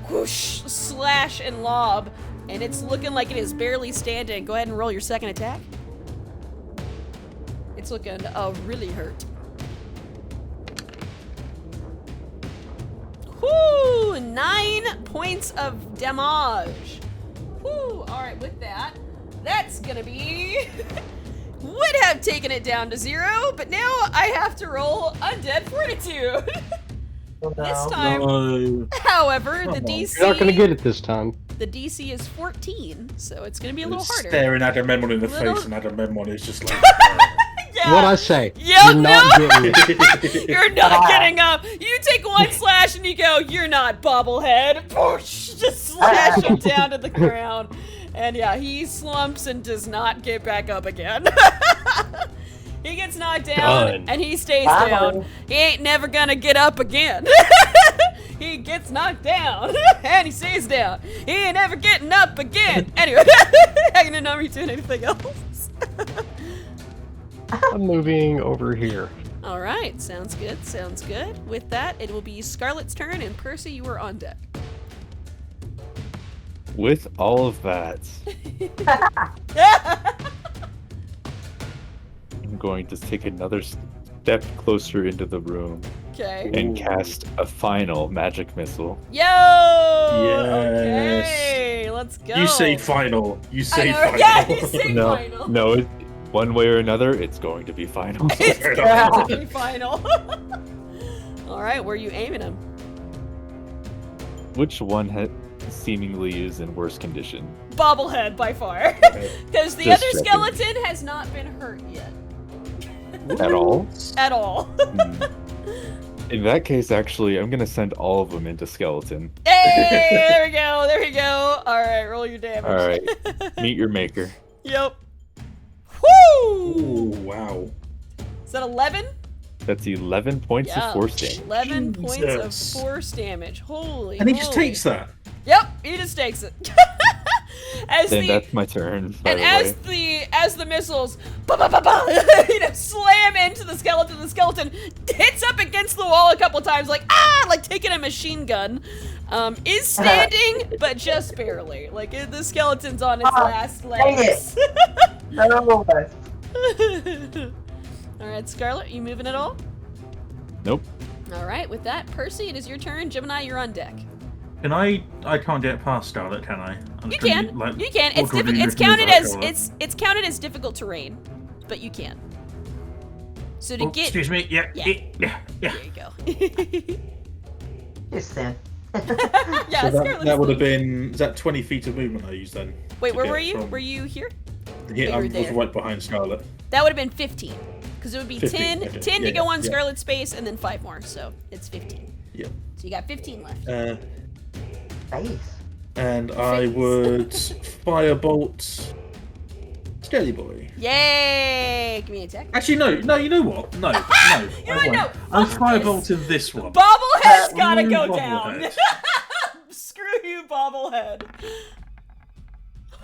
Speaker 1: whoosh slash and lob, and it's looking like it is barely standing. Go ahead and roll your second attack. It's looking really hurt. Whoo! 9 points of damage. Whoo! Alright, with that, that's gonna be... would have taken it down to 0, but now I have to roll Undead Fortitude. This time,
Speaker 2: No.
Speaker 1: however,
Speaker 2: Come
Speaker 1: the
Speaker 2: on.
Speaker 1: DC...
Speaker 5: You're not gonna get it this time.
Speaker 1: The DC is 14, so it's gonna be a little harder.
Speaker 2: Staring Agamemnon in the
Speaker 1: Little-
Speaker 2: face, and Agamemnon is just like.
Speaker 1: Yeah.
Speaker 5: What I say?
Speaker 1: Yeah,
Speaker 5: You're not getting it.
Speaker 1: You're not getting up. You take one slash and you go, you're not bobblehead. Boosh, just slash him down to the ground. And yeah, he slumps and does not get back up again. He gets knocked down
Speaker 5: Done.
Speaker 1: and he stays
Speaker 4: Bye.
Speaker 1: down. He ain't never gonna get up again. He gets knocked down and he stays down. He ain't never getting up again. Anyway, hanging in number, you doing anything else?
Speaker 5: I'm moving over here.
Speaker 1: All right, sounds good, sounds good. With that, it will be Scarlet's turn, and Percy, you are on deck.
Speaker 3: With all of that, I'm going to take another step closer into the room
Speaker 1: Okay.
Speaker 3: and cast a final magic missile.
Speaker 1: Yo!
Speaker 2: Yes.
Speaker 1: Okay, let's go.
Speaker 2: You say final. You say
Speaker 1: I know,
Speaker 2: final.
Speaker 1: yeah, you say
Speaker 3: No,
Speaker 1: final.
Speaker 3: no, one way or another, it's going to be final.
Speaker 1: It's going to be final. All right, where are you aiming him?
Speaker 3: Which one seemingly is in worse condition?
Speaker 1: Bobblehead, by far. Because the
Speaker 3: Just
Speaker 1: other
Speaker 3: checking.
Speaker 1: skeleton has not been hurt yet.
Speaker 3: At all?
Speaker 1: At all.
Speaker 3: Hmm. In that case, actually, I'm gonna send all of them into skeleton.
Speaker 1: Hey, there we go, there we go. All right, roll your damage.
Speaker 3: All right, meet your maker.
Speaker 1: Yep. Woo!
Speaker 2: Ooh, wow.
Speaker 1: Is that 11?
Speaker 3: That's 11 points
Speaker 1: Yeah,
Speaker 3: of force damage.
Speaker 1: 11 points of
Speaker 2: Jesus.
Speaker 1: force damage. Holy
Speaker 2: And he just
Speaker 1: moly.
Speaker 2: takes that.
Speaker 1: Yep, he just takes it.
Speaker 3: Then that's my turn. By
Speaker 1: And
Speaker 3: the way.
Speaker 1: as the missiles slam into the skeleton hits up against the wall a couple times, like taking a machine gun. Is standing, but just barely. Like the skeleton's on its last legs.
Speaker 4: No.
Speaker 1: All right, Scarlet, you moving at all?
Speaker 3: Nope.
Speaker 1: All right, with that, Percy, it is your turn. Gemini, you're on deck.
Speaker 2: Can I can't get past Scarlet, can I?
Speaker 1: You can. You can. It's it's counted as difficult terrain, but you can. So to get.
Speaker 2: Excuse me. Yeah.
Speaker 1: There you go.
Speaker 4: Just then.
Speaker 1: Yeah,
Speaker 2: So
Speaker 1: Scarlet's
Speaker 2: that would have
Speaker 1: leading.
Speaker 2: been. Is that 20 feet of movement I used then?
Speaker 1: Wait,
Speaker 2: to
Speaker 1: where
Speaker 2: get
Speaker 1: were you?
Speaker 2: from-
Speaker 1: Were you here?
Speaker 2: Yeah,
Speaker 1: you
Speaker 2: I
Speaker 1: were
Speaker 2: was
Speaker 1: there.
Speaker 2: right behind Scarlet.
Speaker 1: That would have been 15. Because it would be
Speaker 2: 15,
Speaker 1: 10,
Speaker 2: okay.
Speaker 1: 10 to
Speaker 2: Yeah,
Speaker 1: go on
Speaker 2: yeah.
Speaker 1: Scarlet's space, and then 5 more, so it's 15.
Speaker 2: Yeah.
Speaker 1: So you got 15 left.
Speaker 4: Nice.
Speaker 2: And I would firebolt Skelly Boy.
Speaker 1: Yay! Give me an attack.
Speaker 2: Actually, no. You know what? No.
Speaker 1: You know
Speaker 2: I
Speaker 1: what?
Speaker 2: won't.
Speaker 1: No,
Speaker 2: I'm
Speaker 1: fuck
Speaker 2: firebolting this one.
Speaker 1: Bobblehead's gotta go
Speaker 2: Bobblehead.
Speaker 1: down. Screw you, Bobblehead.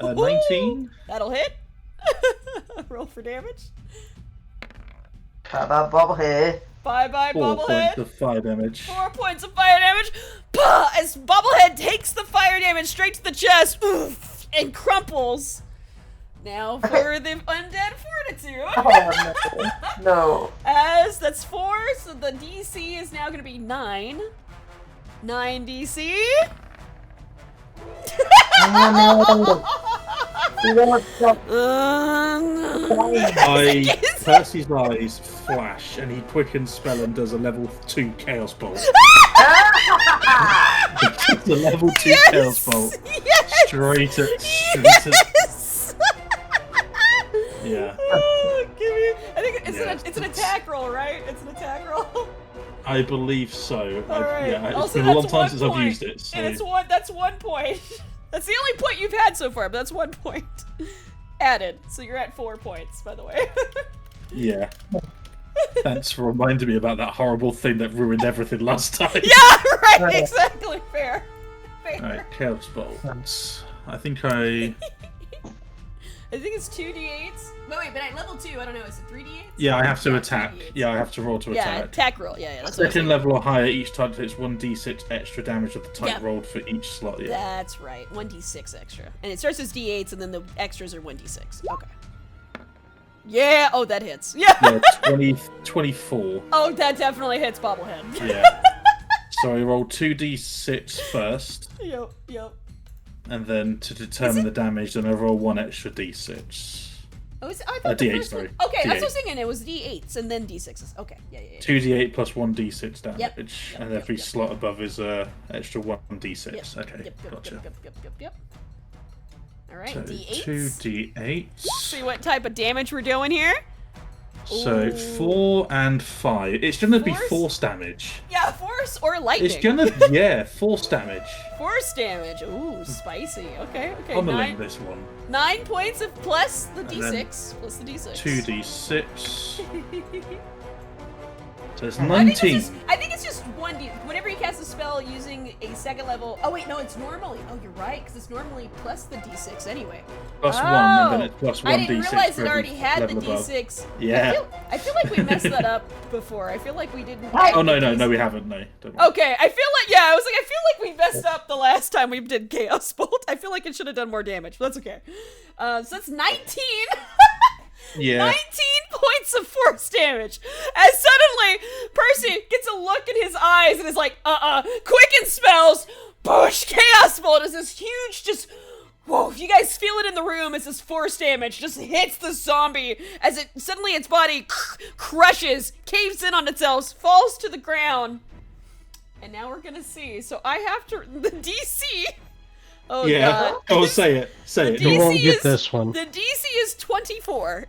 Speaker 2: 19.
Speaker 1: That'll hit. Roll for damage.
Speaker 4: How about Bobblehead?
Speaker 1: Bye bye,
Speaker 2: 4
Speaker 1: Bobblehead.
Speaker 2: points of fire damage.
Speaker 1: 4 points of fire damage. Pah! As Bobblehead takes the fire damage straight to the chest, oof, and crumples. Now for the undead fortitude.
Speaker 4: Oh, no.
Speaker 1: As that's 4, so the DC is now gonna be 9. 9 DC.
Speaker 2: Percy's eyes flash and he quickens spell and does a level 2 chaos bolt. The level 2 chaos bolt.
Speaker 1: Yes!
Speaker 2: Straight at.
Speaker 1: Yes!
Speaker 2: Yeah.
Speaker 1: Oh, give me. I think it's an
Speaker 2: it's-
Speaker 1: attack roll, right? It's an attack roll.
Speaker 2: I believe so.
Speaker 1: Alright.
Speaker 2: Yeah, it's
Speaker 1: Also,
Speaker 2: been a long
Speaker 1: that's
Speaker 2: time
Speaker 1: 1
Speaker 2: since I've
Speaker 1: point.
Speaker 2: used it. So.
Speaker 1: And that's 1 point. That's the only point you've had so far, but that's 1 point added. So you're at 4 points, by the way.
Speaker 2: Yeah. Thanks for reminding me about that horrible thing that ruined everything last time.
Speaker 1: Yeah, right. Exactly. Fair.
Speaker 2: Alright, chaos bolts. I think
Speaker 1: I think it's 2d8s. Wait, but at level 2, I don't know, is it 3d8s?
Speaker 2: Yeah, I have to
Speaker 1: Yeah,
Speaker 2: attack.
Speaker 1: 3d8s.
Speaker 2: Yeah, I have to roll to
Speaker 1: Yeah,
Speaker 2: attack.
Speaker 1: attack roll. Yeah, that's what I was
Speaker 2: Second level or higher, each target takes 1d6 extra damage of the type
Speaker 1: Yeah.
Speaker 2: rolled for each slot. Yeah.
Speaker 1: That's right. 1d6 extra. And it starts as d8s, and then the extras are 1d6. Okay. Yeah! Oh, that hits. Yeah!
Speaker 2: Yeah, 24.
Speaker 1: Oh, that definitely hits Bobblehead.
Speaker 2: Yeah. So I roll 2d6 first,
Speaker 1: Yep.
Speaker 2: and then to determine the damage, then I roll 1 extra d6.
Speaker 1: Oh, I thought the
Speaker 2: D8,
Speaker 1: first
Speaker 2: sorry.
Speaker 1: one... Okay, that's what I
Speaker 2: D8.
Speaker 1: was thinking. It was d8s and then d6s. Okay, yeah.
Speaker 2: 2d8 plus 1d6 damage,
Speaker 1: Yep,
Speaker 2: and
Speaker 1: yep,
Speaker 2: every
Speaker 1: yep.
Speaker 2: slot above is extra 1d6.
Speaker 1: Yep.
Speaker 2: Okay, gotcha.
Speaker 1: Yep. All right,
Speaker 2: So
Speaker 1: d8s.
Speaker 2: 2d8.
Speaker 1: See what type of damage we're doing here?
Speaker 2: So
Speaker 1: Ooh.
Speaker 2: 4 and 5. It's gonna be
Speaker 1: Force?
Speaker 2: force damage.
Speaker 1: Yeah, force or lightning.
Speaker 2: It's gonna force damage.
Speaker 1: Force damage. Ooh, spicy. Okay.
Speaker 2: I'm gonna link
Speaker 1: 9
Speaker 2: this one.
Speaker 1: 9 points of plus the
Speaker 2: then
Speaker 1: d6. Plus the d6.
Speaker 2: 2d6. So it's
Speaker 1: I think
Speaker 2: 19.
Speaker 1: it's just 1d. Whenever you cast a spell using a second level. Oh wait, no, it's normally. Oh, you're right, because it's normally plus the d6 anyway.
Speaker 2: Plus 1, and then it's plus 1d6.
Speaker 1: I didn't realize
Speaker 2: for
Speaker 1: it
Speaker 2: every
Speaker 1: already had the
Speaker 2: level above.
Speaker 1: d6.
Speaker 2: Yeah.
Speaker 1: I feel like we messed that up before. I feel like we didn't.
Speaker 2: Oh, no, we haven't, no. Don't worry.
Speaker 1: Okay, I feel like we messed up the last time we did Chaos Bolt. I feel like it should have done more damage, but that's okay. So that's 19.
Speaker 2: Yeah.
Speaker 1: 19 points of force damage. As suddenly, Percy gets a look in his eyes and is like, quicken spells, push, Chaos Bolt is this huge, just, whoa, you guys feel it in the room as this force damage just hits the zombie as it, suddenly its body crushes, caves in on itself, falls to the ground. And now we're gonna see. So I have to, the DC, oh
Speaker 2: Yeah.
Speaker 1: god.
Speaker 2: Oh, say it. Say it.
Speaker 1: The
Speaker 5: You won't
Speaker 1: DC
Speaker 5: get
Speaker 1: is-
Speaker 5: this one.
Speaker 1: The DC is 24.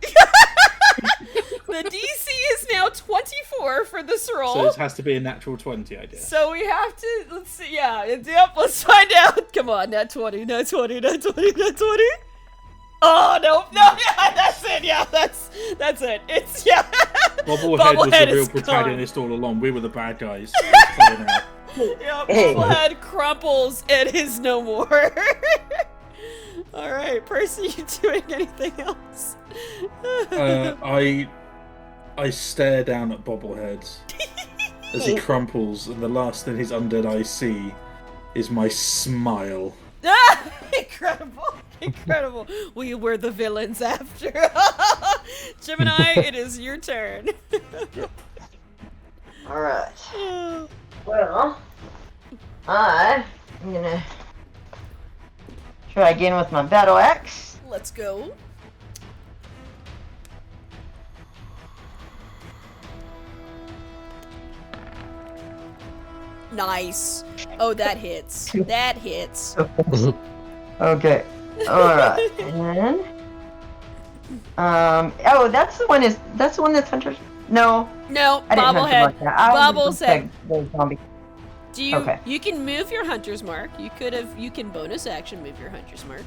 Speaker 1: The DC is now 24 for this
Speaker 2: So
Speaker 1: roll.
Speaker 2: this has to be a natural 20, I guess.
Speaker 1: So we have to, let's see, yep, let's find out. Come on, nat 20. Oh, no, yeah, that's it, that's it. It's,
Speaker 2: Bobblehead was the real
Speaker 1: is gone.
Speaker 2: protagonist all along. We were the bad guys. It's clear now.
Speaker 1: Yep, Bobblehead crumples and is no more. All right, Percy, you doing anything else?
Speaker 2: I stare down at Bobblehead as he crumples, and the last thing his undead eyes see is my smile.
Speaker 1: Ah, incredible, incredible. We were the villains after. Gemini, it is your turn.
Speaker 4: Alright. Well, I'm gonna try again with my battle axe.
Speaker 1: Let's go. Nice. Oh, that hits. That hits.
Speaker 4: Okay. Alright. And then oh, that's the one that's hunters. No,
Speaker 1: No,
Speaker 4: I didn't hunt
Speaker 1: bobblehead.
Speaker 4: like that. I was
Speaker 1: Bobble
Speaker 4: just
Speaker 1: said.
Speaker 4: the zombie.
Speaker 1: Do you?
Speaker 4: Okay.
Speaker 1: You can move your hunter's mark. You can bonus action move your hunter's mark.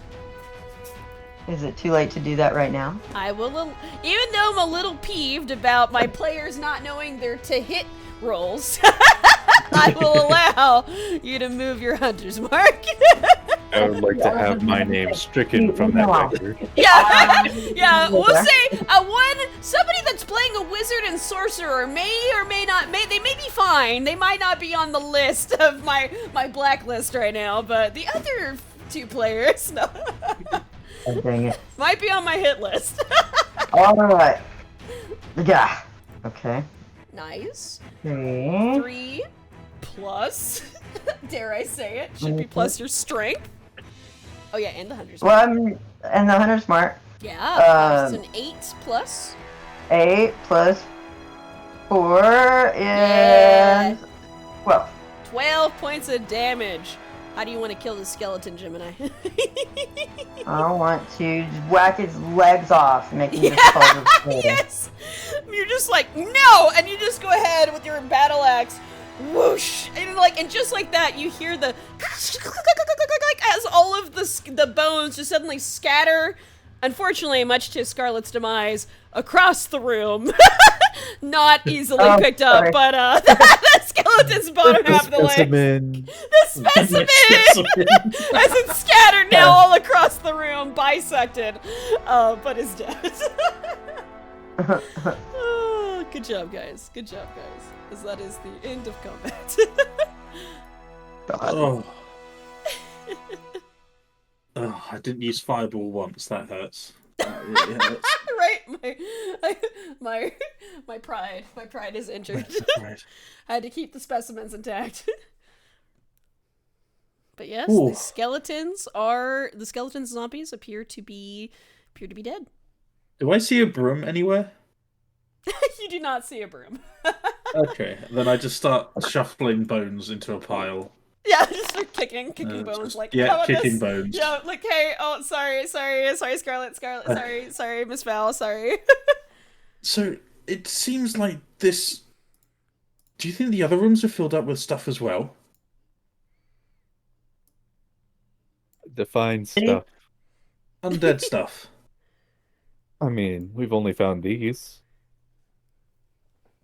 Speaker 4: Is it too late to do that right now?
Speaker 1: I will, even though I'm a little peeved about my players not knowing their to-hit rolls, I will allow you to move your hunter's mark.
Speaker 3: I would like to have my name stricken from that record.
Speaker 1: Yeah, yeah. We'll say somebody that's playing a wizard and sorcerer may or may not, they may be fine. They might not be on the list of my blacklist right now, but the other two players, no.
Speaker 4: Oh, dang it.
Speaker 1: Might be on my hit list.
Speaker 4: Alright. Yeah. Okay.
Speaker 1: Nice.
Speaker 4: 3.
Speaker 1: 3 plus, dare I say it, should be plus your strength. Oh yeah, and the hunter's mark.
Speaker 4: Well, and the hunter's mark.
Speaker 1: Yeah, it's an 8 plus.
Speaker 4: 8 plus 4 is
Speaker 1: Yeah.
Speaker 4: 12.
Speaker 1: 12 points of damage. How do you want to kill the skeleton, Gemini?
Speaker 4: I want to just whack his legs off and make him just fall to the floor.
Speaker 1: Yes! You're just like, no! And you just go ahead with your battle axe. Whoosh! And just like that, you hear the as all of the bones just suddenly scatter. Unfortunately, much to Scarlet's demise, across the room. Not easily picked up,
Speaker 4: sorry.
Speaker 1: but the skeleton's bottom half of the leg. The specimen! As it's scattered now all across the room, bisected, but is dead. Oh, good job, guys. Good job, guys. As that is the end of combat.
Speaker 2: Oh. Oh, I didn't use fireball once. That hurts. That really hurts.
Speaker 1: Right, my pride is injured.
Speaker 2: Right.
Speaker 1: I had to keep the specimens intact. But yes,
Speaker 2: Ooh.
Speaker 1: the skeleton zombies appear to be dead.
Speaker 2: Do I see a broom anywhere?
Speaker 1: You do not see a broom.
Speaker 2: Okay, then I just start shuffling bones into a pile.
Speaker 1: Yeah, just start kicking bones,
Speaker 2: just-
Speaker 1: like,
Speaker 2: yeah,
Speaker 1: how about
Speaker 2: kicking
Speaker 1: this?
Speaker 2: bones.
Speaker 1: Yeah, like, hey, oh, sorry, Scarlet, sorry, Miss Val, sorry.
Speaker 2: So it seems like this. Do you think the other rooms are filled up with stuff as well?
Speaker 3: Define stuff.
Speaker 2: Undead stuff.
Speaker 3: I mean, we've only found these.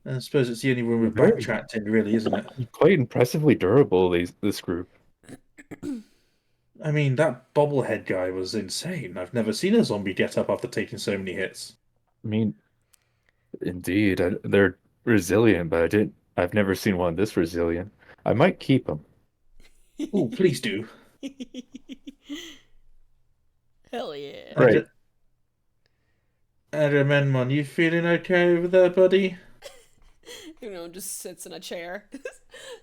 Speaker 2: I suppose it's the only room we've
Speaker 3: Very-
Speaker 2: backtracked in, really, isn't it?
Speaker 3: Quite impressively durable, this group.
Speaker 2: I mean, that bobblehead guy was insane. I've never seen a zombie get up after taking so many hits.
Speaker 3: I mean, indeed, they're resilient, but I've never seen one this resilient. I might keep them.
Speaker 2: Oh, please do.
Speaker 1: Hell yeah.
Speaker 3: Right.
Speaker 2: Agamemnon, you feeling okay over there, buddy?
Speaker 1: Just sits in a chair.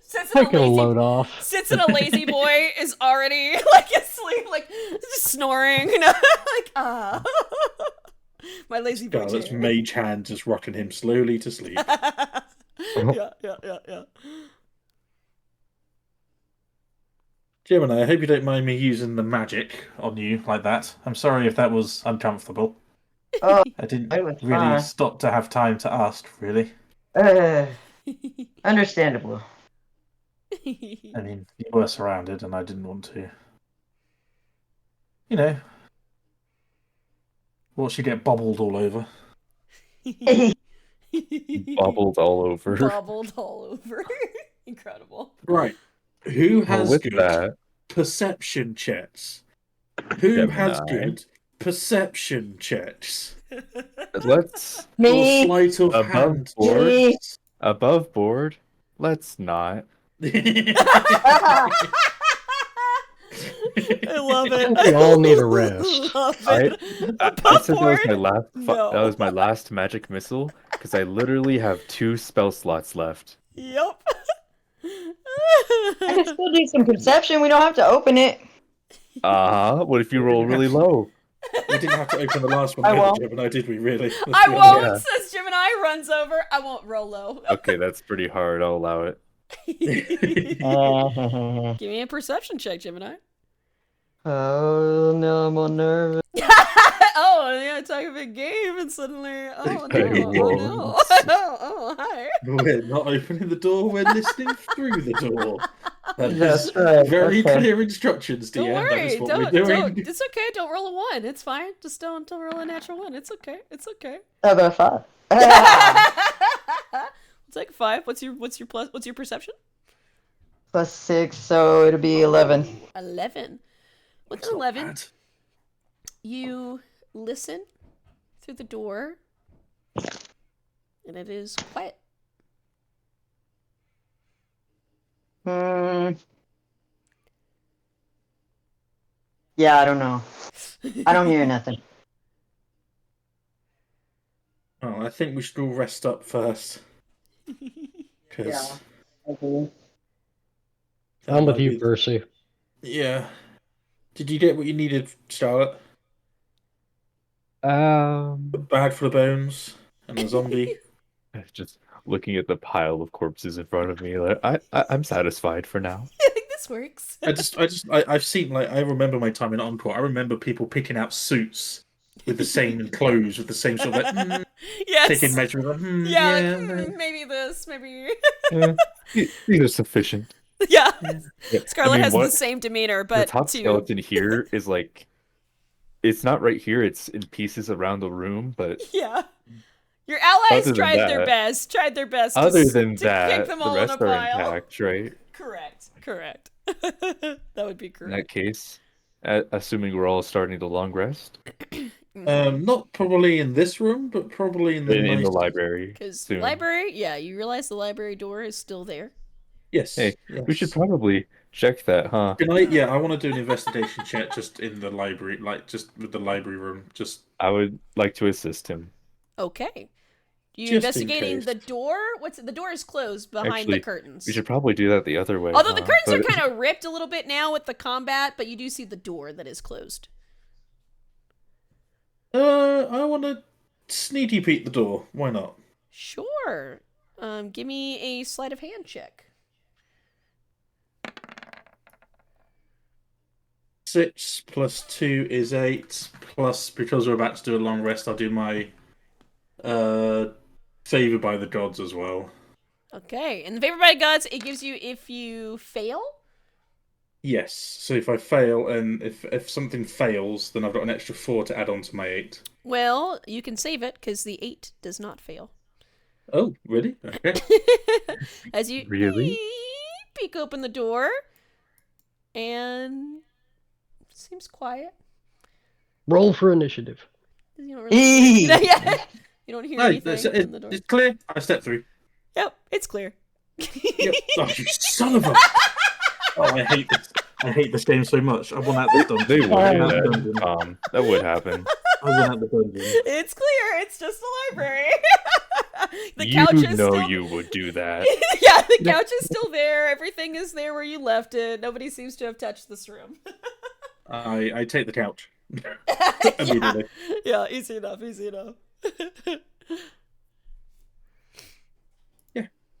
Speaker 1: Sits
Speaker 5: Taking a load off.
Speaker 1: Sits in a lazy boy, is already like asleep, like just snoring, like my lazy boy.
Speaker 2: Scarlet's
Speaker 1: chair.
Speaker 2: mage hand just rocking him slowly to sleep.
Speaker 1: Yeah.
Speaker 2: Gemini, I hope you don't mind me using the magic on you like that. I'm sorry if that was uncomfortable.
Speaker 4: Oh,
Speaker 2: I didn't
Speaker 4: it was
Speaker 2: really
Speaker 4: fine.
Speaker 2: stop to have time to ask, really.
Speaker 4: Understandable.
Speaker 2: I mean, you were surrounded and I didn't want to. You know. Watch you get bobbled all over.
Speaker 3: Bubbled all over.
Speaker 1: Bobbled all over. Incredible.
Speaker 2: Right. Who has
Speaker 3: With
Speaker 2: good
Speaker 3: that,
Speaker 2: perception checks? Who has
Speaker 3: Gemini.
Speaker 2: good perception checks?
Speaker 3: Let's
Speaker 2: Or
Speaker 4: Me.
Speaker 2: sleight of
Speaker 3: above
Speaker 2: hand
Speaker 3: board.
Speaker 2: checks?
Speaker 3: Above board. Let's not.
Speaker 1: I love it.
Speaker 5: We all need a rest.
Speaker 1: Love
Speaker 3: I
Speaker 1: it.
Speaker 3: I said that was my
Speaker 1: Above
Speaker 3: last.
Speaker 1: No.
Speaker 3: That was my last magic missile because I literally have 2 spell slots left.
Speaker 1: Yep.
Speaker 4: I can still do some perception. We don't have to open it.
Speaker 3: What if you roll really low?
Speaker 2: We didn't have to open the last one,
Speaker 4: I
Speaker 2: did
Speaker 4: won't.
Speaker 2: we, Gemini, did we really? Let's
Speaker 1: I
Speaker 2: be
Speaker 1: won't,
Speaker 2: honest.
Speaker 1: says Gemini, runs over. I won't roll low.
Speaker 3: Okay, that's pretty hard. I'll allow it.
Speaker 1: Give me a perception check, Gemini.
Speaker 4: Oh no, I'm on nervous.
Speaker 1: Oh, yeah, talk a big game, and suddenly, oh no,
Speaker 3: Hey,
Speaker 1: oh
Speaker 3: whoa.
Speaker 1: no. Oh, hi.
Speaker 2: We're not opening the door, we're listening through the door. That is
Speaker 4: That's right.
Speaker 2: very
Speaker 4: Okay.
Speaker 2: clear instructions,
Speaker 1: Don't
Speaker 2: DM. That
Speaker 1: worry,
Speaker 2: is what
Speaker 1: don't,
Speaker 2: we're doing.
Speaker 1: don't. It's okay, don't roll a 1. It's fine. Just don't roll a natural 1. It's okay. It's okay.
Speaker 4: How about 5?
Speaker 1: I'll take a 5. What's your perception?
Speaker 4: Plus 6, so it'll be 11.
Speaker 1: 11. With
Speaker 2: That's
Speaker 1: an
Speaker 2: not
Speaker 1: 11,
Speaker 2: bad.
Speaker 1: you listen through the door, and it is quiet.
Speaker 4: Yeah, I don't know. I don't hear nothing.
Speaker 2: Oh, I think we should all rest up first. Because
Speaker 4: Okay.
Speaker 5: I'm with you, Percy.
Speaker 2: Yeah. Did you get what you needed, Charlotte? A bag full of bones and a zombie.
Speaker 3: Just looking at the pile of corpses in front of me, like I'm satisfied for now.
Speaker 1: I think this works.
Speaker 2: I've seen, like, I remember my time in Encore. I remember people picking out suits with the same clothes, with the same sort of, like,
Speaker 1: Yes.
Speaker 2: taking measurements. Like,
Speaker 1: Yeah,
Speaker 2: yeah.
Speaker 1: like, maybe this, maybe.
Speaker 3: These are sufficient.
Speaker 1: Yeah.
Speaker 3: Yeah,
Speaker 1: Scarlet has the
Speaker 3: what-
Speaker 1: same demeanor,
Speaker 3: the
Speaker 1: but
Speaker 3: top
Speaker 1: to
Speaker 3: skeleton here is like, it's not right here. It's in pieces around the room, but
Speaker 1: yeah. Your allies
Speaker 3: Other than
Speaker 1: tried their
Speaker 3: that-
Speaker 1: best. Tried their best.
Speaker 3: other
Speaker 1: to,
Speaker 3: than
Speaker 1: to
Speaker 3: that,
Speaker 1: kick them
Speaker 3: the
Speaker 1: all in
Speaker 3: rest
Speaker 1: a
Speaker 3: are
Speaker 1: pile.
Speaker 3: intact, right?
Speaker 1: Correct. That would be
Speaker 3: In
Speaker 1: correct.
Speaker 3: that case, assuming we're all starting the long rest
Speaker 2: Not probably in this room, but probably in the
Speaker 3: in the
Speaker 2: nice-
Speaker 3: library.
Speaker 1: Because
Speaker 3: soon.
Speaker 1: library, yeah, you realize the library door is still there.
Speaker 2: Yes.
Speaker 3: Hey,
Speaker 2: yes.
Speaker 3: we should probably check that, huh?
Speaker 2: Can I? Yeah, I want to do an investigation check just in the library, like just with the library room. Just
Speaker 3: I would like to assist him.
Speaker 1: Okay. You
Speaker 2: Just in
Speaker 1: investigating
Speaker 2: case.
Speaker 1: the door? The door is closed behind the
Speaker 3: Actually,
Speaker 1: curtains.
Speaker 3: We should probably do that the other way.
Speaker 1: Although the
Speaker 3: huh?
Speaker 1: curtains are
Speaker 3: But-
Speaker 1: kind of ripped a little bit now with the combat, but you do see the door that is closed.
Speaker 2: I want to sneaky peek the door. Why not?
Speaker 1: Sure. Give me a sleight of hand check.
Speaker 2: 6 plus 2 is 8. Plus, because we're about to do a long rest, I'll do my favor by the gods as well.
Speaker 1: Okay. And the favor by gods, it gives you if you fail.
Speaker 2: Yes. So if I fail, and if something fails, then I've got an extra 4 to add on to my 8.
Speaker 1: Well, you can save it because the 8 does not fail.
Speaker 2: Oh, really? Okay.
Speaker 1: As you
Speaker 3: Really?
Speaker 1: peek open the door, and seems quiet.
Speaker 5: Roll for initiative.
Speaker 1: You don't really,
Speaker 4: Eee!
Speaker 1: yeah, you don't hear
Speaker 2: No,
Speaker 1: anything
Speaker 2: it's,
Speaker 1: in the door.
Speaker 2: it's clear. I step through.
Speaker 1: Yep, it's clear.
Speaker 2: Yep. Oh, you son of a! Oh, I hate this. I hate this game so much. I want out this dungeon.
Speaker 3: They would
Speaker 2: I
Speaker 3: do
Speaker 2: want out the
Speaker 3: that.
Speaker 2: dungeon.
Speaker 3: That would happen.
Speaker 2: I want out the dungeon.
Speaker 1: It's clear. It's just the library. The
Speaker 3: you
Speaker 1: couch is
Speaker 3: know
Speaker 1: still...
Speaker 3: you would do that.
Speaker 1: Yeah, the couch is still there. Everything is there where you left it. Nobody seems to have touched this room.
Speaker 2: I take the couch.
Speaker 1: yeah.
Speaker 2: Immediately.
Speaker 1: Yeah, easy enough. Easy enough.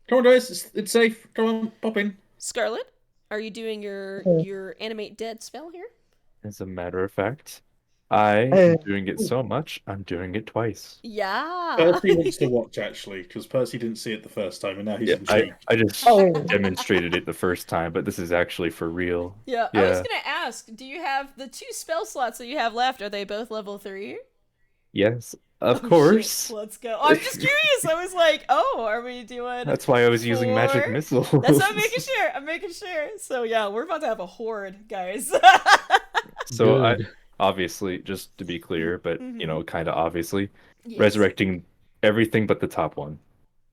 Speaker 2: Come on, guys. It's safe. Come on, pop in.
Speaker 1: Scarlet, are you doing your animate dead spell here?
Speaker 3: As a matter of fact, I am doing it so much, I'm doing it twice.
Speaker 1: Yeah.
Speaker 2: Percy wants to watch, actually, because Percy didn't see it the first time, and now he's
Speaker 3: Yeah,
Speaker 2: intrigued.
Speaker 3: I just
Speaker 4: Oh.
Speaker 3: demonstrated it the first time, but this is actually for real.
Speaker 1: Yeah, I was
Speaker 3: Yeah.
Speaker 1: gonna ask, do you have the 2 spell slots that you have left? Are they both level 3?
Speaker 3: Yes, of
Speaker 1: Oh, shit,
Speaker 3: course.
Speaker 1: let's go. I'm just curious. I was like, oh, are we doing?
Speaker 3: That's why I was using magic
Speaker 1: 4?
Speaker 3: missiles.
Speaker 1: That's what I'm making sure. I'm making sure. So yeah, we're about to have a horde, guys.
Speaker 3: So
Speaker 5: Good.
Speaker 3: obviously, just to be clear, but kind of obviously,
Speaker 1: Yes.
Speaker 3: resurrecting everything but the top one.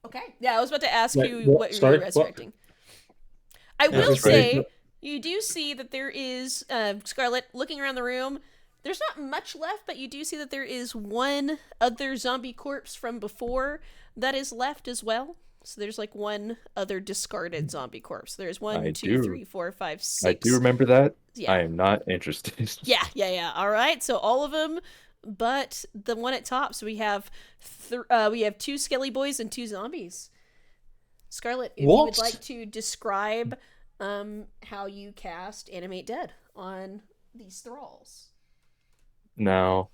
Speaker 1: Okay. Yeah, I was about to ask
Speaker 2: Wait,
Speaker 1: you
Speaker 2: what?
Speaker 1: what
Speaker 2: Sorry,
Speaker 1: you're
Speaker 2: what?
Speaker 1: resurrecting. I will
Speaker 3: That's
Speaker 1: say,
Speaker 3: right.
Speaker 1: you do see that there is, Scarlet, looking around the room, there's not much left, but you do see that there is one other zombie corpse from before that is left as well. So there's like one other discarded zombie corpse. There's one,
Speaker 3: I
Speaker 1: two,
Speaker 3: do.
Speaker 1: three, four, five,
Speaker 3: I
Speaker 1: six.
Speaker 3: do remember that.
Speaker 1: Yeah.
Speaker 3: I am not interested.
Speaker 1: Yeah. All right. So all of them, but the one at top. So we have, we have 2 skelly boys and 2 zombies. Scarlet, if you would
Speaker 2: What?
Speaker 1: like to describe how you cast Animate Dead on these thralls.
Speaker 3: Now,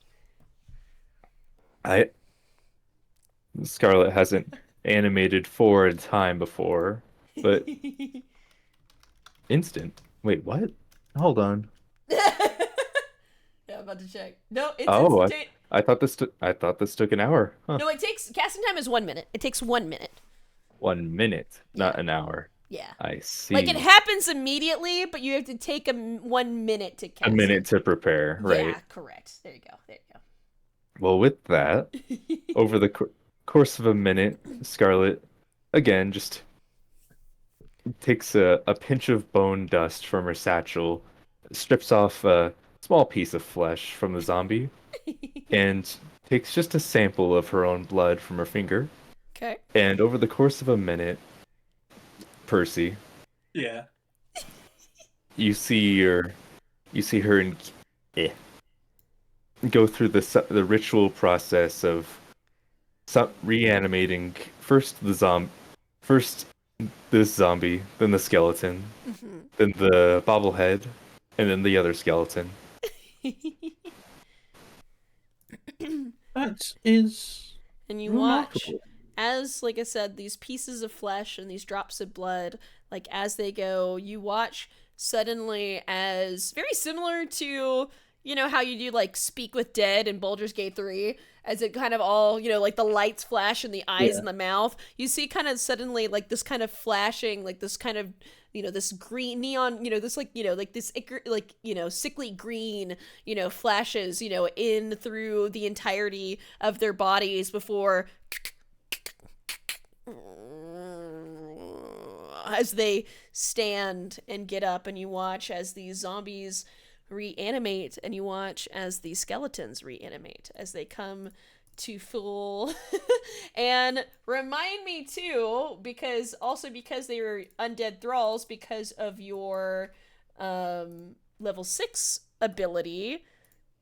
Speaker 3: Scarlet hasn't animated for a time before, but instant. Wait, what? Hold on.
Speaker 1: Yeah, I'm about to check. No, it's
Speaker 3: Oh,
Speaker 1: instant.
Speaker 3: I thought this took an hour. Huh.
Speaker 1: No, it takes casting time is 1 minute. It takes 1 minute.
Speaker 3: 1 minute, not an hour.
Speaker 1: Yeah.
Speaker 3: I see.
Speaker 1: Like it happens immediately, but you have to take 1 minute to cast.
Speaker 3: A minute to prepare, right?
Speaker 1: Yeah, correct. There you go.
Speaker 3: Well, with that, over the course of a minute, Scarlet, again, just takes a pinch of bone dust from her satchel, strips off a small piece of flesh from the zombie, and takes just a sample of her own blood from her finger.
Speaker 1: Okay.
Speaker 3: And over the course of a minute, Percy,
Speaker 2: Yeah.
Speaker 3: you see her go through the ritual process of reanimating first this zombie, then the skeleton, then the bobblehead, and then the other skeleton.
Speaker 2: That is
Speaker 1: And you watch
Speaker 2: remarkable.
Speaker 1: as, like I said, these pieces of flesh and these drops of blood, like as they go, you watch suddenly as very similar to, you know, how you do like Speak with Dead in Baldur's Gate 3, as it kind of all, you know, like the lights flash in the eyes
Speaker 2: Yeah.
Speaker 1: and the mouth. You see kind of suddenly like this kind of flashing, like this kind of, you know, this green neon, you know, this like, you know, like this, like, you know, sickly green, you know, flashes, you know, in through the entirety of their bodies before as they stand and get up, and you watch as these zombies reanimate, and you watch as the skeletons reanimate as they come to full and remind me too, because they were undead thralls, because of your level 6 ability,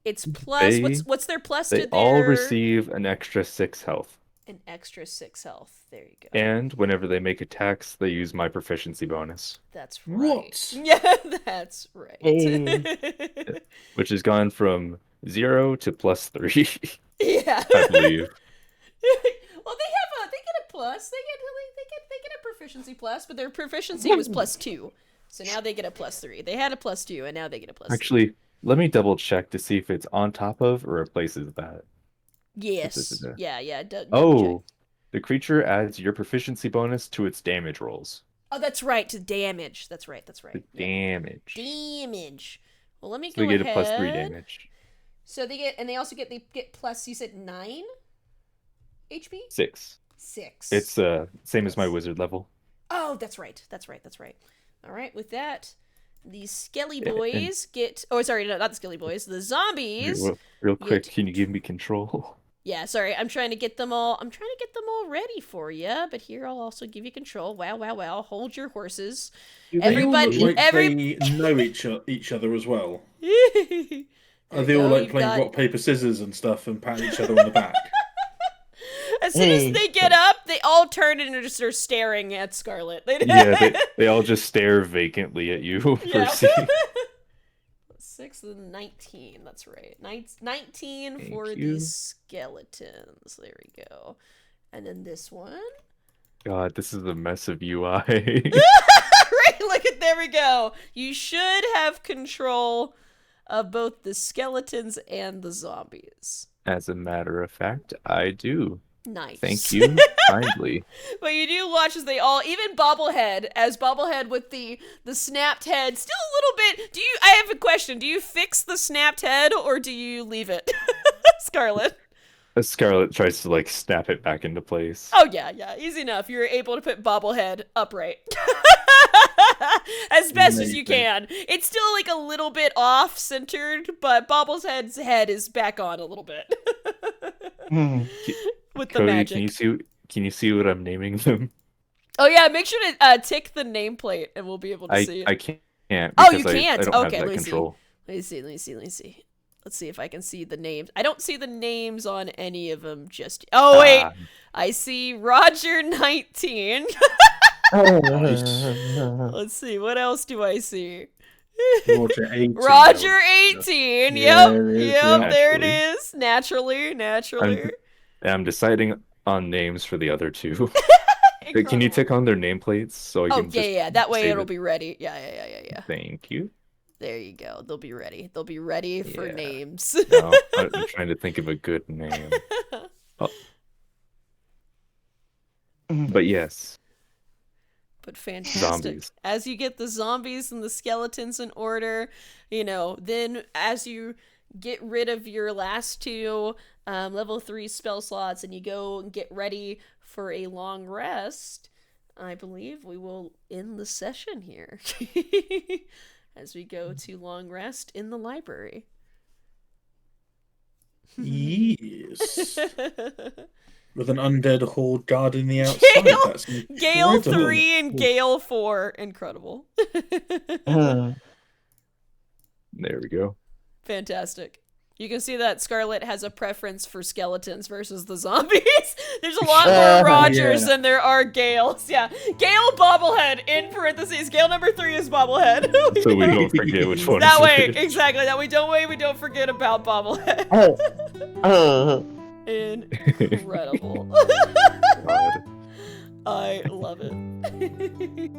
Speaker 1: it's plus what's their plus to
Speaker 3: They
Speaker 1: their
Speaker 3: all receive an extra 6 health.
Speaker 1: an extra 6 health. There you go.
Speaker 3: And whenever they make attacks, they use my proficiency bonus,
Speaker 1: That's right.
Speaker 2: What?
Speaker 1: Yeah, that's right.
Speaker 3: which has gone from 0 to +3,
Speaker 1: Yeah.
Speaker 3: I believe.
Speaker 1: Well, they get a plus. They get a proficiency plus, but their proficiency was +2. So now they get a +3. They had a +2 and now they get a +3.
Speaker 3: Actually, let me double check to see if it's on top of or replaces that.
Speaker 1: Yes. Yeah.
Speaker 3: Oh, the creature adds your proficiency bonus to its damage rolls.
Speaker 1: Oh, that's right. To damage. That's right.
Speaker 3: The
Speaker 1: Yeah.
Speaker 3: damage.
Speaker 1: Damage. Well, let me
Speaker 3: So
Speaker 1: go
Speaker 3: they get
Speaker 1: ahead.
Speaker 3: a +3 damage.
Speaker 1: So they get plus. You said 9 HP.
Speaker 3: 6.
Speaker 1: 6.
Speaker 3: It's same as my wizard level.
Speaker 1: Oh, that's right. All right, with that, the skelly
Speaker 3: Yeah, and-
Speaker 1: boys get. Oh, sorry, no, not the skelly boys. The zombies.
Speaker 3: Real quick,
Speaker 1: get-
Speaker 3: can you give me control?
Speaker 1: Yeah, sorry. I'm trying to get them all ready for you. But here, I'll also give you control. Wow. Hold your horses.
Speaker 2: Do they all
Speaker 1: Everybody-
Speaker 2: look like
Speaker 1: every-
Speaker 2: they know each other as well?
Speaker 1: There
Speaker 2: Are
Speaker 1: you
Speaker 2: they all
Speaker 1: go,
Speaker 2: like
Speaker 1: you've
Speaker 2: playing
Speaker 1: got-
Speaker 2: rock paper scissors and stuff and patting each other on the back?
Speaker 1: As soon as they get up, they all turn and just are staring at Scarlet.
Speaker 3: Yeah, they all just stare vacantly at you,
Speaker 1: Yeah.
Speaker 3: Percy.
Speaker 1: 6 and 19. That's right. 19
Speaker 3: Thank
Speaker 1: for
Speaker 3: you.
Speaker 1: the skeletons. There we go. And then this one.
Speaker 3: God, this is a mess of UI.
Speaker 1: Right, look at, there we go. You should have control of both the skeletons and the zombies.
Speaker 3: As a matter of fact, I do.
Speaker 1: Nice.
Speaker 3: Thank you. kindly.
Speaker 1: But you do watch as they all, even Bobblehead with the snapped head, still a little bit. I have a question. Do you fix the snapped head or do you leave it? Scarlet.
Speaker 3: Scarlet tries to like snap it back into place.
Speaker 1: Oh yeah, easy enough. You're able to put Bobblehead upright. As best as you can. It's still like a little bit off-centered, but Bobblehead's head is back on a little bit. With the
Speaker 3: Cody,
Speaker 1: magic.
Speaker 3: can you see what I'm naming them?
Speaker 1: Oh yeah, make sure to tick the nameplate and we'll be able to see it.
Speaker 3: I can't.
Speaker 1: Oh, you
Speaker 3: because
Speaker 1: can't?
Speaker 3: I don't
Speaker 1: Okay,
Speaker 3: have
Speaker 1: let
Speaker 3: that
Speaker 1: me
Speaker 3: control.
Speaker 1: see. Let me see. Let's see if I can see the names. I don't see the names on any of them just. Oh wait, I see Roger 19. Let's see, what else do I see?
Speaker 2: Roger 18.
Speaker 1: Roger 18.
Speaker 2: Yeah,
Speaker 1: Yep, there it
Speaker 3: naturally.
Speaker 1: is. Naturally.
Speaker 3: I'm deciding on names for the other two. Can you
Speaker 1: Incredible.
Speaker 3: tick on their nameplates so I
Speaker 1: Oh
Speaker 3: can just
Speaker 1: yeah. That way
Speaker 3: save
Speaker 1: it'll
Speaker 3: it?
Speaker 1: be ready. Yeah.
Speaker 3: Thank you.
Speaker 1: There you go. They'll be ready. They'll be ready for
Speaker 3: Yeah.
Speaker 1: names.
Speaker 3: No, I'm trying to think of a good name. Oh. But yes,
Speaker 1: But fantastic.
Speaker 3: Zombies.
Speaker 1: As you get the zombies and the skeletons in order, then as you get rid of your last two level 3 spell slots and you go and get ready for a long rest, I believe we will end the session here. As we go to long rest in the library.
Speaker 2: Yes. With an undead horde guarding the outside. That's
Speaker 1: Gale
Speaker 2: incredible.
Speaker 1: 3 and Gale 4. Incredible.
Speaker 3: There we go.
Speaker 1: Fantastic. You can see that Scarlet has a preference for skeletons versus the zombies. There's a lot more Rogers
Speaker 2: yeah.
Speaker 1: than there are Gales. Yeah. Gale Bobblehead, in parentheses. Gale number 3 is Bobblehead.
Speaker 3: So we don't forget which one.
Speaker 1: That
Speaker 3: is
Speaker 1: way,
Speaker 3: which.
Speaker 1: exactly. That we don't forget about Bobblehead. Incredible.
Speaker 3: God.
Speaker 1: I love it.